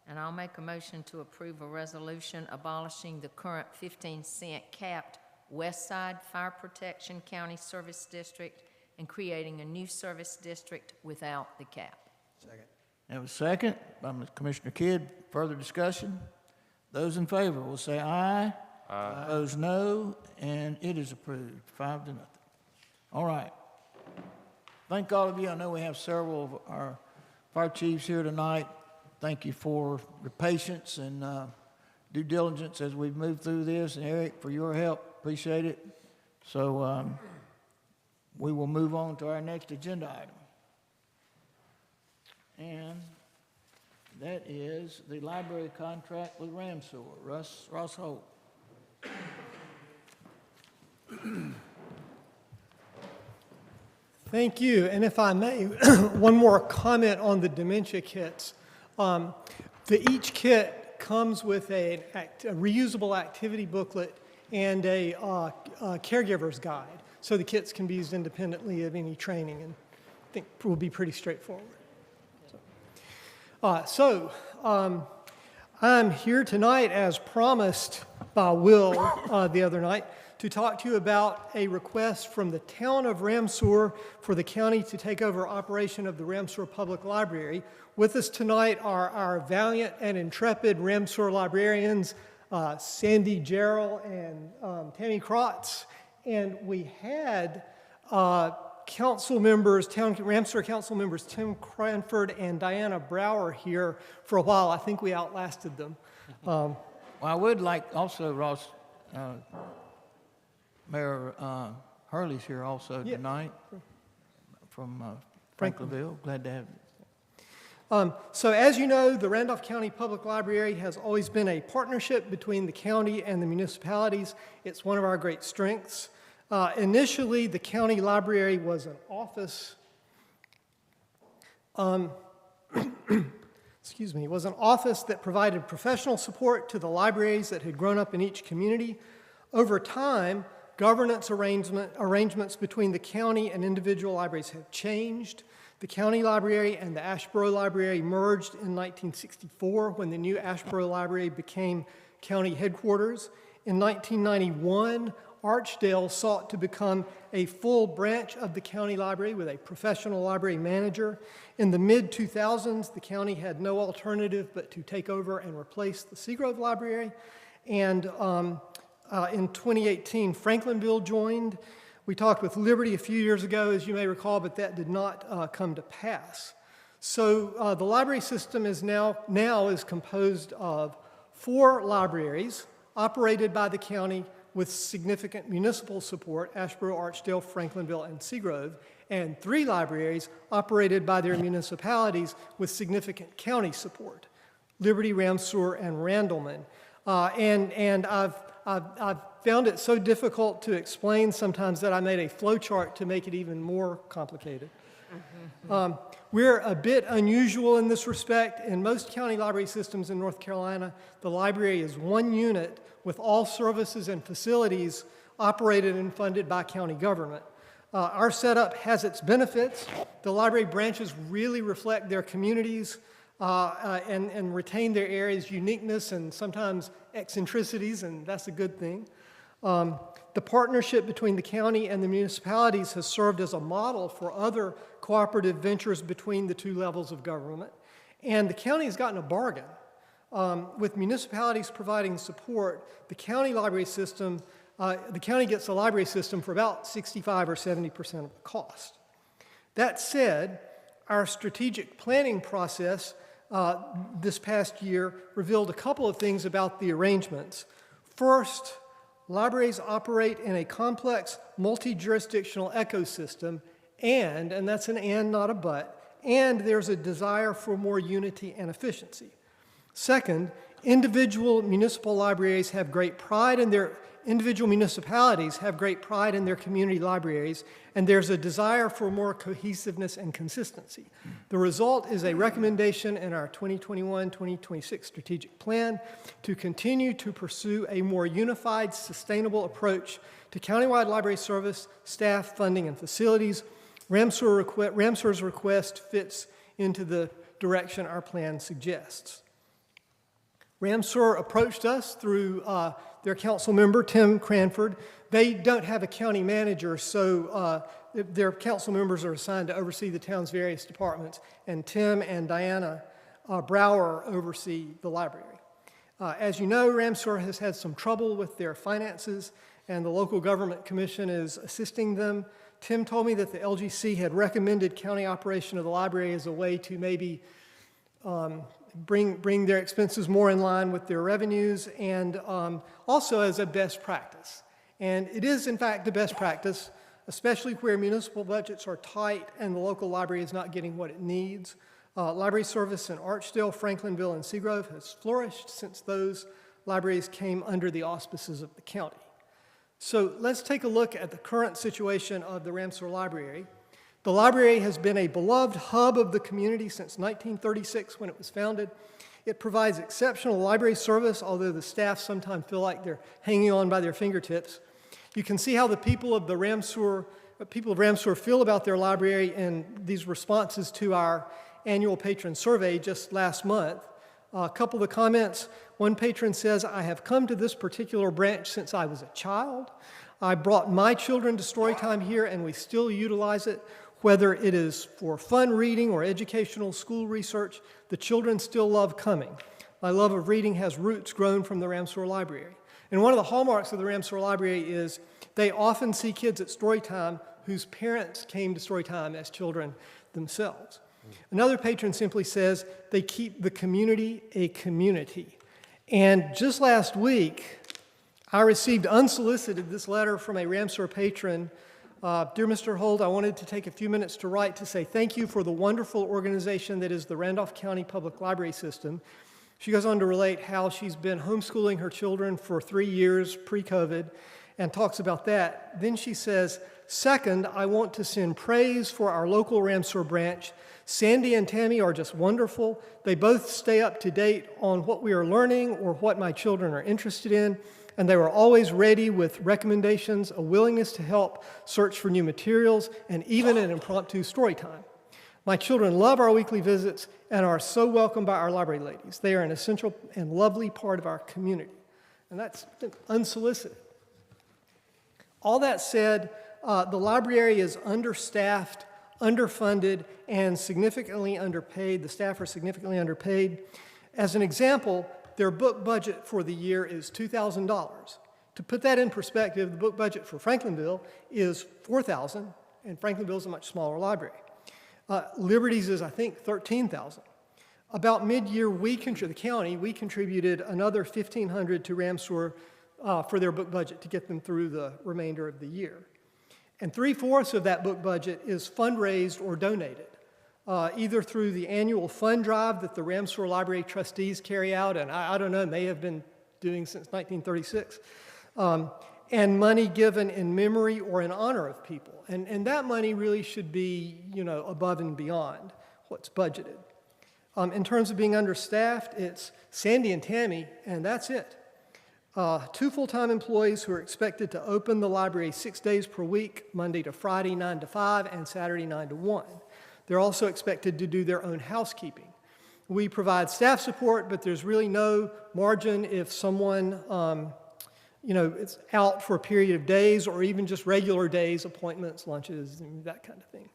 Speaker 15: And I'll make a motion to approve a resolution abolishing the current 15-cent capped West Side Fire Protection County Service District and creating a new service district without the cap.
Speaker 1: Second. I have a second by Commissioner Kidd. Further discussion? Those in favor will say aye. Aye. Opposed, no. And it is approved, 5-0. All right. Thank all of you. I know we have several of our fire chiefs here tonight. Thank you for your patience and due diligence as we've moved through this. And Eric, for your help, appreciate it. So we will move on to our next agenda item. And that is the library contract with Ramsor. Ross Holt.
Speaker 2: Thank you. And if I may, one more comment on the dementia kits. Each kit comes with a reusable activity booklet and a caregiver's guide, so the kits can be used independently of any training, and I think it will be pretty straightforward. I'm here tonight, as promised by Will the other night, to talk to you about a request from the town of Ramsor for the county to take over operation of the Ramsor Public Library. With us tonight are our valiant and intrepid Ramsor librarians, Sandy Gerald and Tammy Krotz. And we had council members, Ramsor council members Tim Cranford and Diana Brower here for a while. I think we outlasted them.
Speaker 1: Well, I would like also, Ross, Mayor Hurley's here also tonight from Franklinville. Glad to have you.
Speaker 2: So as you know, the Randolph County Public Library has always been a partnership between the county and the municipalities. It's one of our great strengths. Initially, the county library was an office, was an office that provided professional support to the libraries that had grown up in each community. Over time, governance arrangements between the county and individual libraries have changed. The county library and the Ashboro Library merged in 1964 when the new Ashboro Library became county headquarters. In 1991, Archdale sought to become a full branch of the county library with a professional library manager. In the mid-2000s, the county had no alternative but to take over and replace the Seagrove Library. And in 2018, Franklinville joined. We talked with Liberty a few years ago, as you may recall, but that did not come to pass. So the library system is now is composed of 4 libraries operated by the county with significant municipal support, Ashboro, Archdale, Franklinville, and Seagrove, and 3 libraries operated by their municipalities with significant county support, Liberty, Ramsor, and Randleman. And I've found it so difficult to explain sometimes that I made a flow chart to make it even more complicated. We're a bit unusual in this respect. In most county library systems in North Carolina, the library is one unit with all services and facilities operated and funded by county government. Our setup has its benefits. The library branches really reflect their communities and retain their area's uniqueness and sometimes eccentricities, and that's a good thing. The partnership between the county and the municipalities has served as a model for other cooperative ventures between the 2 levels of government. And the county has gotten a bargain. With municipalities providing support, the county library system, the county gets a library system for about 65 or 70% of the cost. That said, our strategic planning process this past year revealed a couple of things about the arrangements. First, libraries operate in a complex, multi-jurisdictional ecosystem, and that's an and, not a but, and there's a desire for more unity and efficiency. Second, individual municipal libraries have great pride in their individual municipalities have great pride in their community libraries, and there's a desire for more cohesiveness and consistency. The result is a recommendation in our 2021-2026 strategic plan to continue to pursue a more unified, sustainable approach to countywide library service, staff, funding, and facilities. Ramsur's request fits into the direction our plan suggests. Ramsur approached us through their council member, Tim Cranford. They don't have a county manager, so their council members are assigned to oversee the town's various departments, and Tim and Diana Brower oversee the library. As you know, Ramsur has had some trouble with their finances, and the local government commission is assisting them. Tim told me that the LGC had recommended county operation of the library as a way to maybe bring their expenses more in line with their revenues, and also as a best practice. And it is, in fact, the best practice, especially where municipal budgets are tight and the local library is not getting what it needs. Library service in Archdale, Franklinville, and Seagrove has flourished since those libraries came under the auspices of the county. So let's take a look at the current situation of the Ramsur Library. The library has been a beloved hub of the community since 1936 when it was founded. It provides exceptional library service, although the staff sometimes feel like they're hanging on by their fingertips. You can see how the people of Ramsur feel about their library in these responses to our annual patron survey just last month. A couple of the comments. One patron says, "I have come to this particular branch since I was a child. I brought my children to Storytime here, and we still utilize it. Whether it is for fun reading or educational school research, the children still love coming. My love of reading has roots grown from the Ramsur Library." And one of the hallmarks of the Ramsur Library is they often see kids at Storytime whose parents came to Storytime as children themselves. Another patron simply says they keep the community a community. And just last week, I received unsolicited this letter from a Ramsur patron. "Dear Mr. Holt, I wanted to take a few minutes to write to say thank you for the wonderful organization that is the Randolph County Public Library System." She goes on to relate how she's been homeschooling her children for 3 years pre-COVID and talks about that. Then she says, "Second, I want to send praise for our local Ramsur branch. Sandy and Tammy are just wonderful. They both stay up to date on what we are learning or what my children are interested in, and they were always ready with recommendations, a willingness to help search for new materials, and even an impromptu story time. My children love our weekly visits and are so welcomed by our library ladies. They are an essential and lovely part of our community." And that's unsolicited. All that said, the library is understaffed, underfunded, and significantly underpaid. The staff are significantly underpaid. As an example, their book budget for the year is $2,000. To put that in perspective, the book budget for Franklinville is $4,000, and Franklinville is a much smaller library. Liberty's is, I think, $13,000. About mid-year, the county, we contributed another $1,500 to Ramsur for their book budget to get them through the remainder of the year. And 3/4 of that book budget is fundraised or donated, either through the annual fund drive that the Ramsur Library trustees carry out, and I don't know, may have been doing since 1936, and money given in memory or in honor of people. And that money really should be, above and beyond what's budgeted. In terms of being understaffed, it's Sandy and Tammy, and that's it. 2 full-time employees who are expected to open the library 6 days per week, Monday to Friday, 9 to 5, and Saturday, 9 to 1. They're also expected to do their own housekeeping. We provide staff support, but there's really no margin if someone, is out for a period of days or even just regular days, appointments, lunches, and that kind of thing.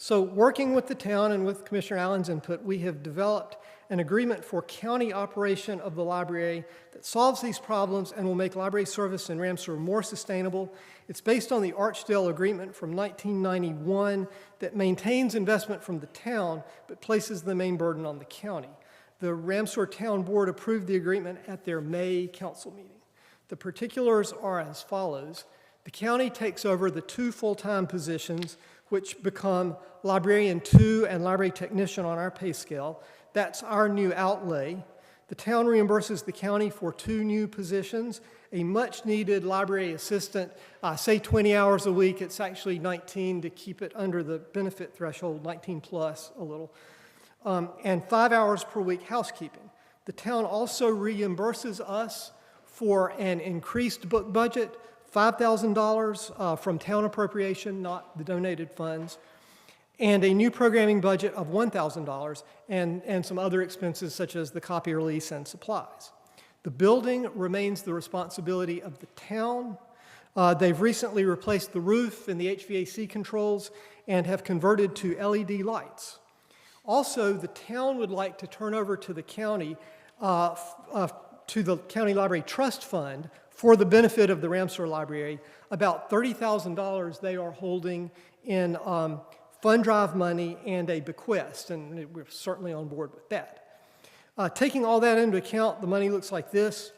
Speaker 2: So working with the town and with Commissioner Allen's input, we have developed an agreement for county operation of the library that solves these problems and will make library service in Ramseur more sustainable. It's based on the Archdale Agreement from 1991 that maintains investment from the town but places the main burden on the county. The Ramseur Town Board approved the agreement at their May council meeting. The particulars are as follows. The county takes over the 2 full-time positions, which become librarian 2 and library technician on our pay scale. That's our new outlay. The town reimburses the county for 2 new positions, a much-needed library assistant, say 20 hours a week. It's actually 19 to keep it under the benefit threshold, 19 plus a little, and 5 hours per week housekeeping. The town also reimburses us for an increased book budget, $5,000 from town appropriation, not the donated funds, and a new programming budget of $1,000 and some other expenses such as the copier lease and supplies. The building remains the responsibility of the town. They've recently replaced the roof and the HVAC controls and have converted to LED lights. Also, the town would like to turn over to the county, to the County Library Trust Fund for the benefit of the Ramseur Library, about $30,000 they are holding in fund drive money and a bequest, and we're certainly on board with that. Taking all that into account, the money looks like this.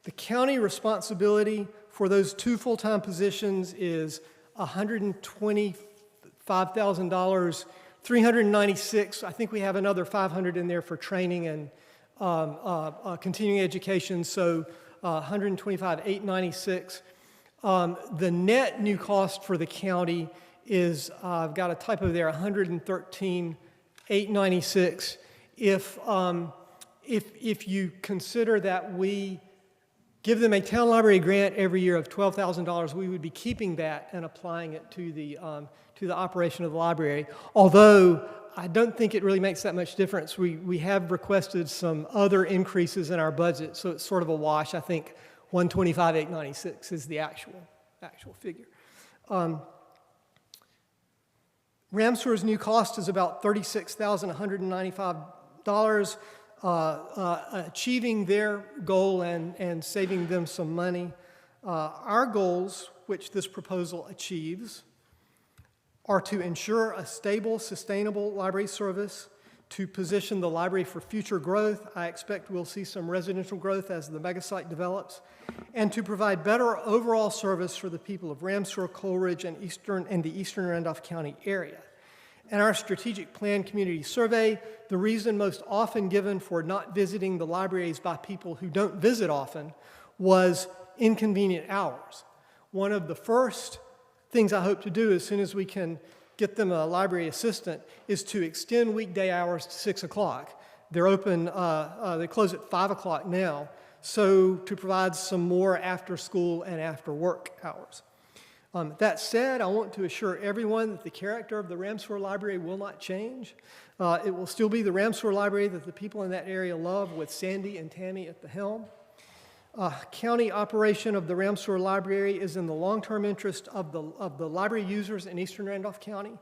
Speaker 2: The county responsibility for those 2 full-time positions is $125,000, $396. I think we have another $500 in there for training and continuing education, so $125,896. The net new cost for the county is, I've got a typo there, $113,896. If you consider that we give them a town library grant every year of $12,000, we would be keeping that and applying it to the operation of the library. Although I don't think it really makes that much difference. We have requested some other increases in our budget, so it's sort of a wash. I think $125,896 is the actual figure. Ramseur's new cost is about $36,195, achieving their goal and saving them some money. Our goals, which this proposal achieves, are to ensure a stable, sustainable library service, to position the library for future growth. I expect we'll see some residential growth as the megasite develops, and to provide better overall service for the people of Ramseur, Coleridge, and the Eastern Randolph County area. In our strategic plan community survey, the reason most often given for not visiting the libraries by people who don't visit often was inconvenient hours. One of the first things I hope to do as soon as we can get them a library assistant is to extend weekday hours to 6 o'clock. They're open, they close at 5 o'clock now, so to provide some more after school and after work hours. That said, I want to assure everyone that the character of the Ramseur Library will not change. It will still be the Ramseur Library that the people in that area love, with Sandy and Tammy at the helm. County operation of the Ramseur Library is in the long-term interest of the library users in Eastern Randolph County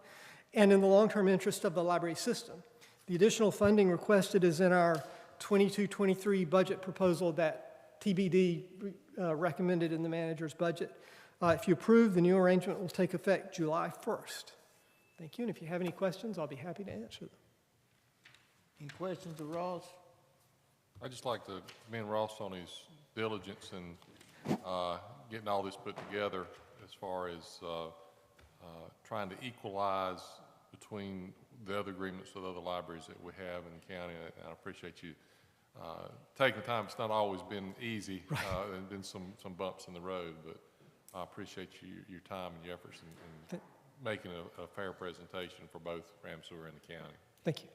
Speaker 2: and in the long-term interest of the library system. The additional funding requested is in our 22-23 budget proposal that TBD recommended in the manager's budget. If you approve, the new arrangement will take effect July 1st. Thank you, and if you have any questions, I'll be happy to answer them.
Speaker 1: Any questions of Ross?
Speaker 16: I'd just like to commend Ross on his diligence in getting all this put together as far as trying to equalize between the other agreements with other libraries that we have in the county. And I appreciate you taking the time. It's not always been easy. Right. There's been some bumps in the road, but I appreciate your time and your efforts in making a fair presentation for both Ramseur and the county.
Speaker 2: Thank you.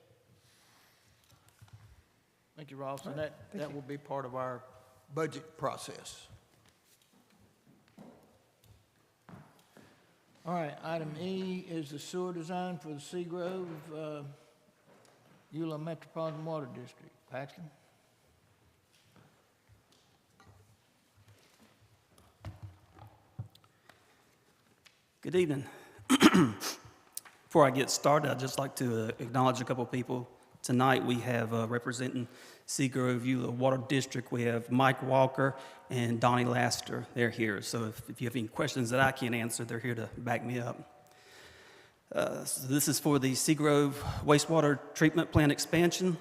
Speaker 1: Thank you, Ross. And that will be part of our budget process. All right, item E is the sewer design for the Seagrove Eula Metropolitan Water District. Paxton?
Speaker 4: Good evening. Before I get started, I'd just like to acknowledge a couple of people. Tonight we have representing Seagrove Eula Water District, we have Mike Walker and Donnie Laster. They're here. So if you have any questions that I can't answer, they're here to back me up. So this is for the Seagrove wastewater treatment plant expansion.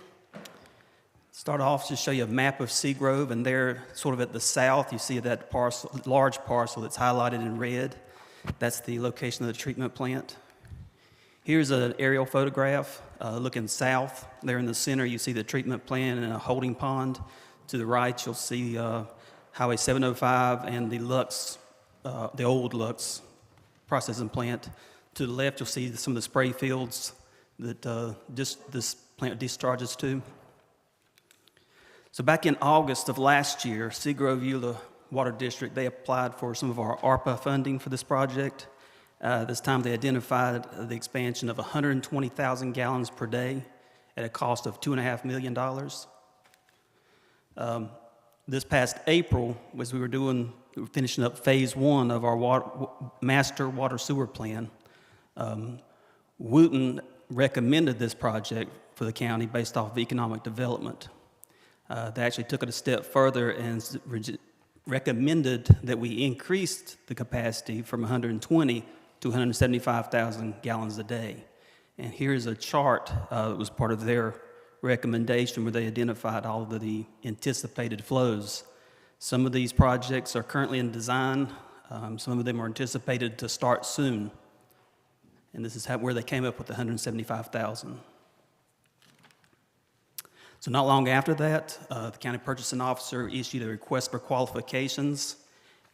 Speaker 4: Start off, just show you a map of Seagrove, and there, sort of at the south, you see that parcel, large parcel that's highlighted in red. That's the location of the treatment plant. Here's an aerial photograph looking south. There in the center, you see the treatment plant and a holding pond. To the right, you'll see Highway 705 and the Lux, the old Lux processing plant. To the left, you'll see some of the spray fields that this plant discharges to. So back in August of last year, Seagrove Eula Water District, they applied for some of our ARPA funding for this project. This time they identified the expansion of 120,000 gallons per day at a cost of $2.5 million. This past April, as we were finishing up phase 1 of our master water sewer plan, Wooten recommended this project for the county based off of economic development. They actually took it a step further and recommended that we increased the capacity from 120 to 175,000 gallons a day. And here's a chart that was part of their recommendation where they identified all of the anticipated flows. Some of these projects are currently in design. Some of them are anticipated to start soon. And this is where they came up with the 175,000. So not long after that, the county purchasing officer issued a request for qualifications.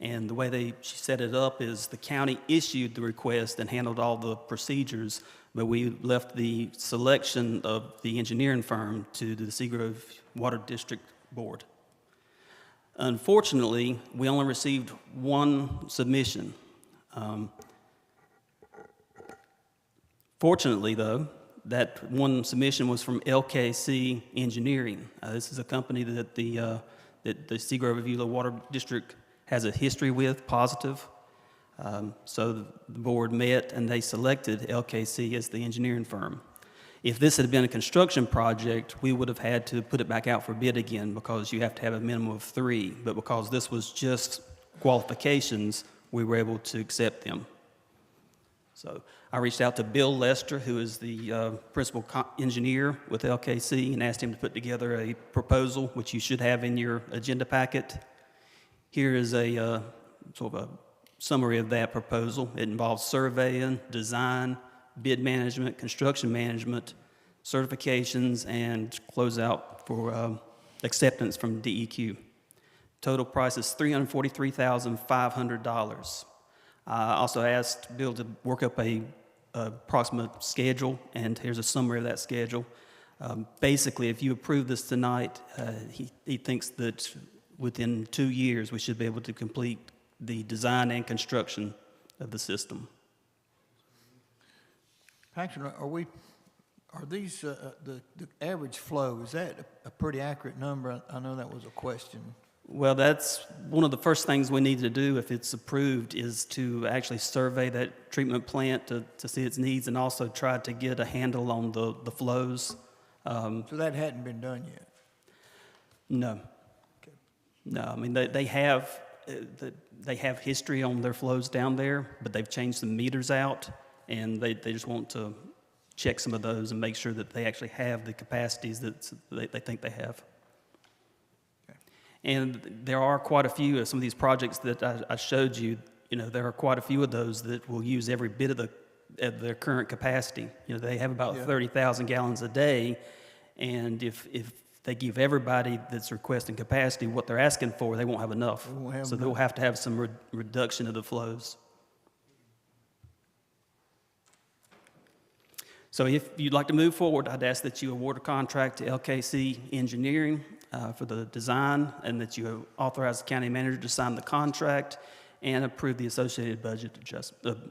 Speaker 4: And the way she set it up is the county issued the request and handled all the procedures, but we left the selection of the engineering firm to the Seagrove Water District Board. Unfortunately, we only received one submission. Fortunately, though, that one submission was from LKC Engineering. This is a company that the Seagrove Eula Water District has a history with, positive. So the board met and they selected LKC as the engineering firm. If this had been a construction project, we would have had to put it back out for bid again because you have to have a minimum of 3. But because this was just qualifications, we were able to accept them. So I reached out to Bill Lester, who is the principal engineer with LKC, and asked him to put together a proposal, which you should have in your agenda packet. Here is a sort of a summary of that proposal. It involves surveying, design, bid management, construction management, certifications, and closeout for acceptance from DEQ. Total price is $343,500. I also asked Bill to work up a approximate schedule, and here's a summary of that schedule. Basically, if you approve this tonight, he thinks that within 2 years we should be able to complete the design and construction of the system.
Speaker 1: Paxton, are these the average flow? Is that a pretty accurate number? I know that was a question.
Speaker 4: Well, that's one of the first things we need to do if it's approved is to actually survey that treatment plant to see its needs and also try to get a handle on the flows.
Speaker 1: So that hadn't been done yet?
Speaker 4: No.
Speaker 1: Okay.
Speaker 4: No, I mean, they have history on their flows down there, but they've changed some meters out, and they just want to check some of those and make sure that they actually have the capacities that they think they have. And there are quite a few of some of these projects that I showed you. You know, there are quite a few of those that will use every bit of their current capacity. You know, they have about 30,000 gallons a day, and if they give everybody that's requesting capacity what they're asking for, they won't have enough. So they'll have to have some reduction of the flows. So if you'd like to move forward, I'd ask that you award a contract to LKC Engineering for the design, and that you authorize the county manager to sign the contract and approve the associated budget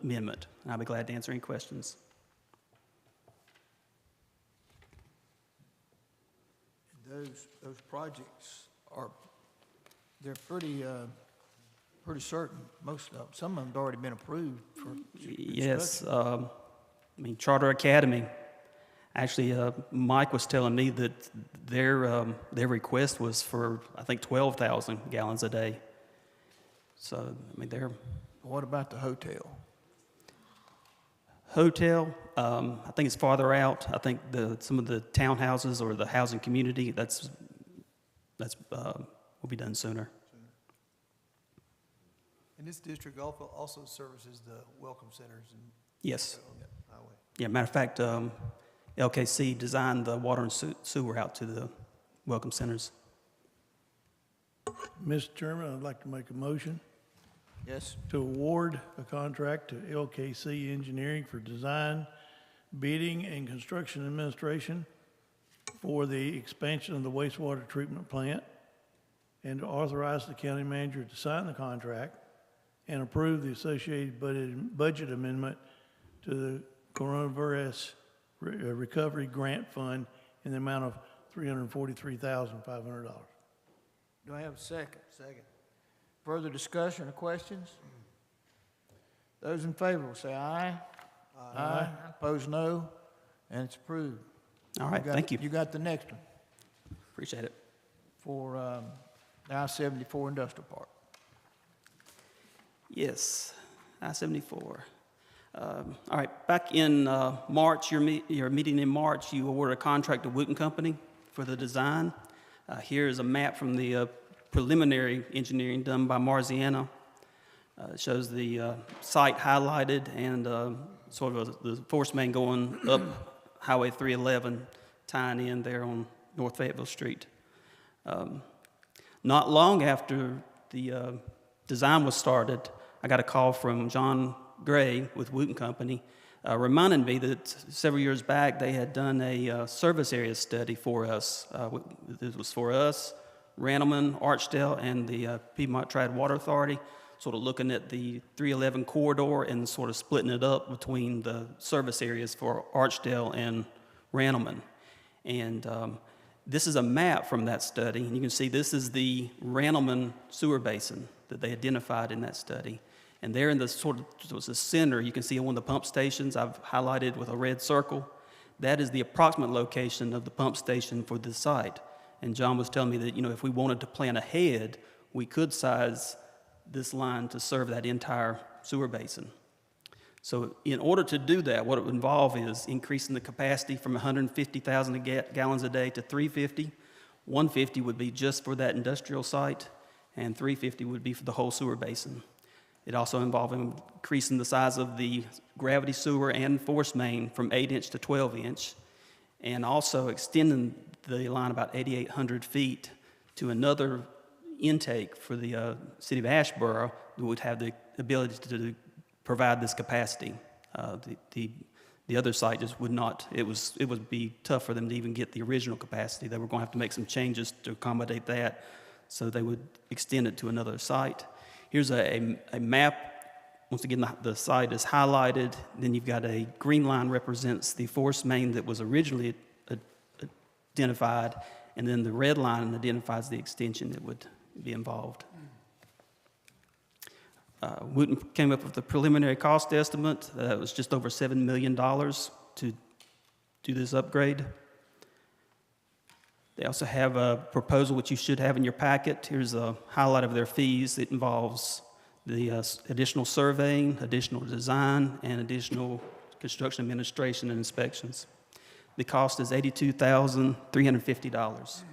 Speaker 4: amendment. And I'll be glad to answer any questions.
Speaker 1: Those projects they're pretty certain. Most of them. Some of them have already been approved for
Speaker 4: Yes. I mean, Charter Academy, actually, Mike was telling me that their request was for, I think, 12,000 gallons a day. So, I mean, they're...
Speaker 1: What about the hotel?
Speaker 4: Hotel, I think it's farther out. I think some of the townhouses or the housing community, that's will be done sooner.
Speaker 5: And this district also services the welcome centers and
Speaker 4: Yes.
Speaker 5: on the highway.
Speaker 4: Yeah, matter of fact, LKC designed the water and sewer out to the welcome centers.
Speaker 18: Mr. Chairman, I'd like to make a motion
Speaker 1: Yes.
Speaker 18: to award a contract to LKC Engineering for design, bidding, and construction administration for the expansion of the wastewater treatment plant, and to authorize the county manager to sign the contract and approve the associated budget amendment to the coronavirus recovery grant fund in the amount of $343,500.
Speaker 1: Do I have a second? Second. Further discussion or questions? Those in favor will say aye. Aye. Opposed, no. And it's approved.
Speaker 4: All right, thank you.
Speaker 1: You got the next one
Speaker 4: Appreciate it.
Speaker 1: for the I-74 Industrial Park.
Speaker 4: Yes, I-74. All right, back in March, your meeting in March, you awarded a contract to Wooten Company for the design. Here is a map from the preliminary engineering done by Marziana. It shows the site highlighted and sort of the force main going up Highway 311, tying in there on North Fayetteville Street. Not long after the design was started, I got a call from John Gray with Wooten Company, reminding me that several years back they had done a service area study for us. This was for us, Randolph, Archdale, and the Piedmont Triad Water Authority, sort of looking at the 311 corridor and sort of splitting it up between the service areas for Archdale and Randolph. And this is a map from that study, and you can see this is the Randolph sewer basin that they identified in that study. And there in the sort of was the center, you can see one of the pump stations I've highlighted with a red circle. That is the approximate location of the pump station for this site. And John was telling me that, you know, if we wanted to plan ahead, we could size this line to serve that entire sewer basin. So in order to do that, what it would involve is increasing the capacity from 150,000 gallons a day to 350. 150 would be just for that industrial site, and 350 would be for the whole sewer basin. It also involved increasing the size of the gravity sewer and force main from 8-inch to 12-inch, and also extending the line about 8,800 feet to another intake for the city of Asheboro that would have the ability to provide this capacity. The other site just would not. It would be tough for them to even get the original capacity. They were going to have to make some changes to accommodate that, so they would extend it to another site. Here's a map. Once again, the site is highlighted. Then you've got a green line represents the force main that was originally identified, and then the red line identifies the extension that would be involved. Wooten came up with a preliminary cost estimate that was just over $7 million to do this upgrade. They also have a proposal which you should have in your packet. Here's a highlight of their fees. It involves the additional surveying, additional design, and additional construction administration and inspections. The cost is $82,350.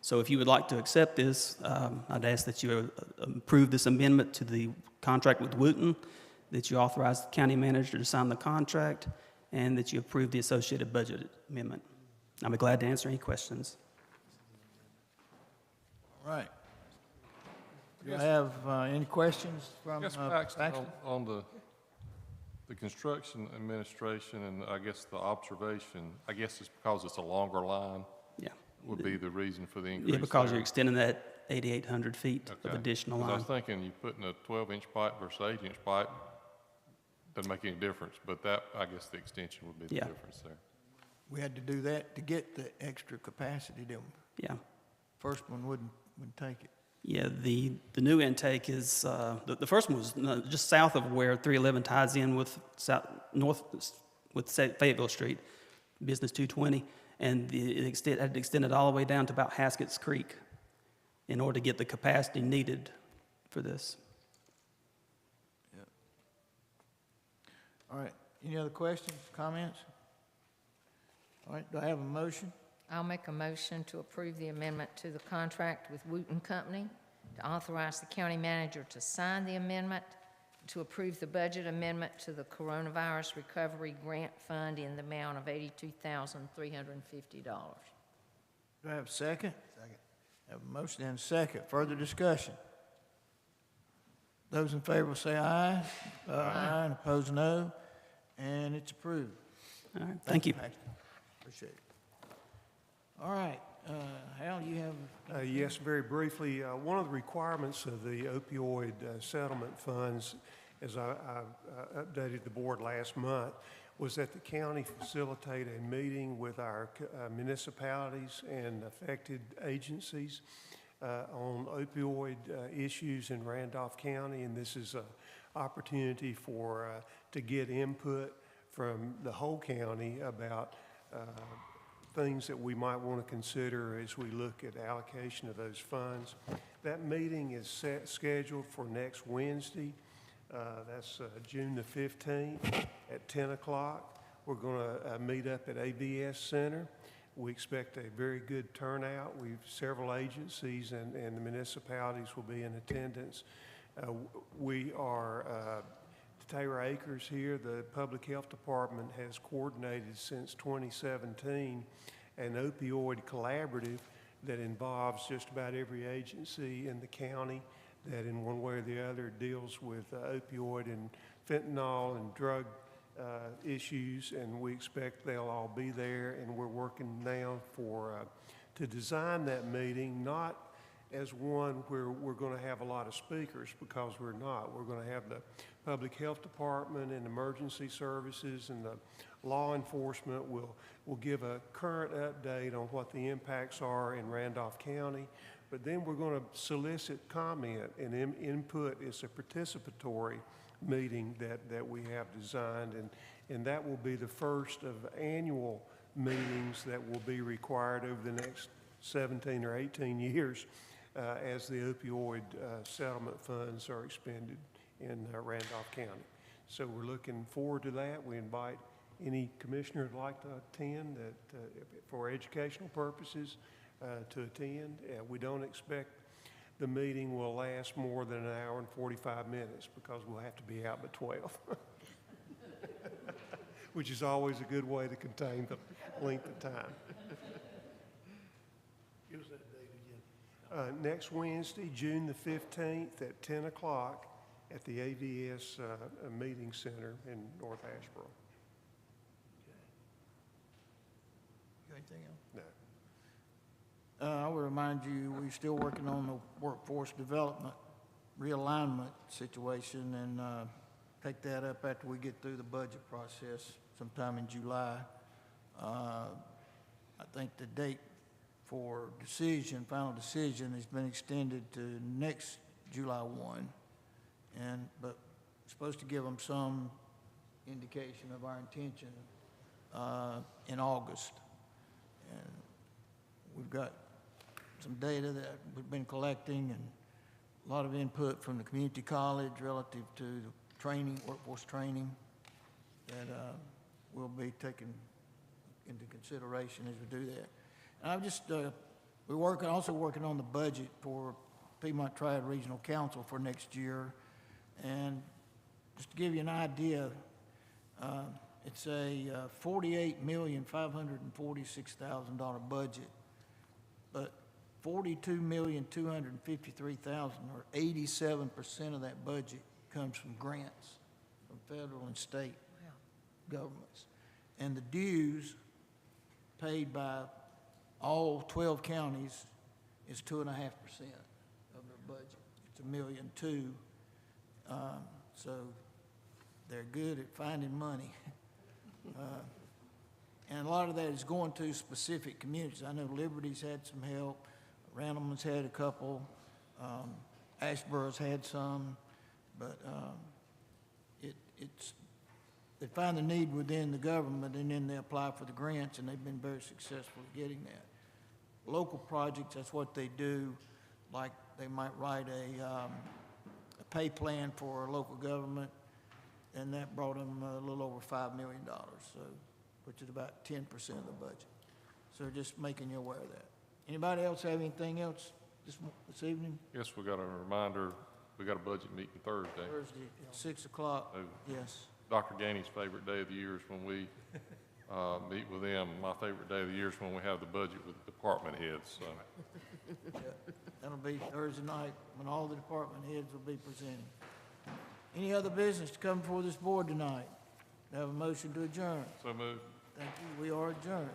Speaker 4: So if you would like to accept this, I'd ask that you approve this amendment to the contract with Wooten, that you authorize the county manager to sign the contract, and that you approve the associated budget amendment. I'll be glad to answer any questions.
Speaker 1: All right. Do you have any questions from
Speaker 16: Paxton? On the construction administration and I guess the observation, I guess it's because it's a longer line.
Speaker 4: Yeah.
Speaker 16: Would be the reason for the increase.
Speaker 4: Yeah, because
Speaker 16: there.
Speaker 4: you're extending that 8,800 feet of additional line.
Speaker 16: I was thinking you putting a 12-inch pipe versus 8-inch pipe doesn't make any difference, but that, I guess the extension would be the difference there.
Speaker 1: We had to do that to get the extra capacity, didn't we?
Speaker 4: Yeah.
Speaker 1: First one wouldn't take it.
Speaker 4: Yeah, the new intake is, the first one was just south of where 311 ties in with north with Fayetteville Street, Business 220, and it had extended all the way down to about Haskett's Creek in order to get the capacity needed for this.
Speaker 1: Yep. All right, any other questions, comments? All right, do I have a motion?
Speaker 15: I'll make a motion to approve the amendment to the contract with Wooten Company, to authorize the county manager to sign the amendment, to approve the budget amendment to the Coronavirus Recovery Grant Fund in the amount of $82,350.
Speaker 1: Do I have a second? Second. Have a motion and a second. Further discussion? Those in favor say aye. Aye. And opposed, no. And it's approved.
Speaker 4: All right, thank you.
Speaker 1: Paxton. Appreciate it. All right, Hal, you have?
Speaker 9: Yes, very briefly, one of the requirements of the opioid settlement funds, as I updated the board last month, was that the county facilitate a meeting with our municipalities and affected agencies on opioid issues in Randolph County, and this is an opportunity for to get input from the whole county about things that we might want to consider as we look at allocation of those funds. That meeting is scheduled for next Wednesday. That's June the 15th at 10 o'clock. We're going to meet up at ABS Center. We expect a very good turnout. Several agencies and the municipalities will be in attendance. We are Taylor Acres here, the Public Health Department has coordinated since 2017 an opioid collaborative that involves just about every agency in the county that in one way or the other deals with opioid and fentanyl and drug issues, and we expect they'll all be there, and we're working now to design that meeting, not as one where we're going to have a lot of speakers, because we're not. We're going to have the Public Health Department and Emergency Services and the law enforcement will give a current update on what the impacts are in Randolph County, but then we're going to solicit comment and input. It's a participatory meeting that we have designed, and that will be the first of annual meetings that will be required over the next 17 or 18 years as the opioid settlement funds are expended in Randolph County. So we're looking forward to that. We invite any commissioner who'd like to attend for educational purposes to attend. We don't expect the meeting will last more than an hour and 45 minutes because we'll have to be out by 12, which is always a good way to contain the length of time.
Speaker 18: Give us that date again.
Speaker 9: Next Wednesday, June the 15th at 10 o'clock at the AVS Meeting Center in North Asheboro.
Speaker 1: Anything else? No. I would remind you, we're still working on the workforce development realignment situation, and take that up after we get through the budget process sometime in July. I think the date for final decision has been extended to next July 1, but we're supposed to give them some indication of our intention in August. And we've got some data that we've been collecting and a lot of input from the community college relative to the training, workforce training, that will be taken into consideration as we do that. And I've just, we're also working on the budget for Piedmont Triad Regional Council for next year. And just to give you an idea, it's a $48,546,000 budget, but $42,253,000, or 87% of that budget, comes from grants from federal and state governments. And the dues paid by all 12 counties is 2.5% of their budget. It's $1.2 million. So they're good at finding money. And a lot of that is going to specific communities. I know Liberty's had some help, Randleman's had a couple, Asheboro's had some, but they find the need within the government, and then they apply for the grants, and they've been very successful at getting that. Local projects, that's what they do, like they might write a pay plan for a local government, and that brought them a little over $5 million, so, which is about 10% of the budget. So just making you aware of that. Anybody else have anything else this evening?
Speaker 16: Yes, we got a reminder, we got a budget meeting Thursday.
Speaker 1: Thursday at 6 o'clock,
Speaker 16: So,
Speaker 1: yes.
Speaker 16: Dr. Gainey's favorite day of the year is when we meet with them. My favorite day of the year is when we have the budget with the department heads, so.
Speaker 1: Yeah, that'll be Thursday night when all the department heads will be presenting. Any other business to come before this board tonight? Have a motion to adjourn.
Speaker 16: So moved.
Speaker 1: Thank you. We are adjourned.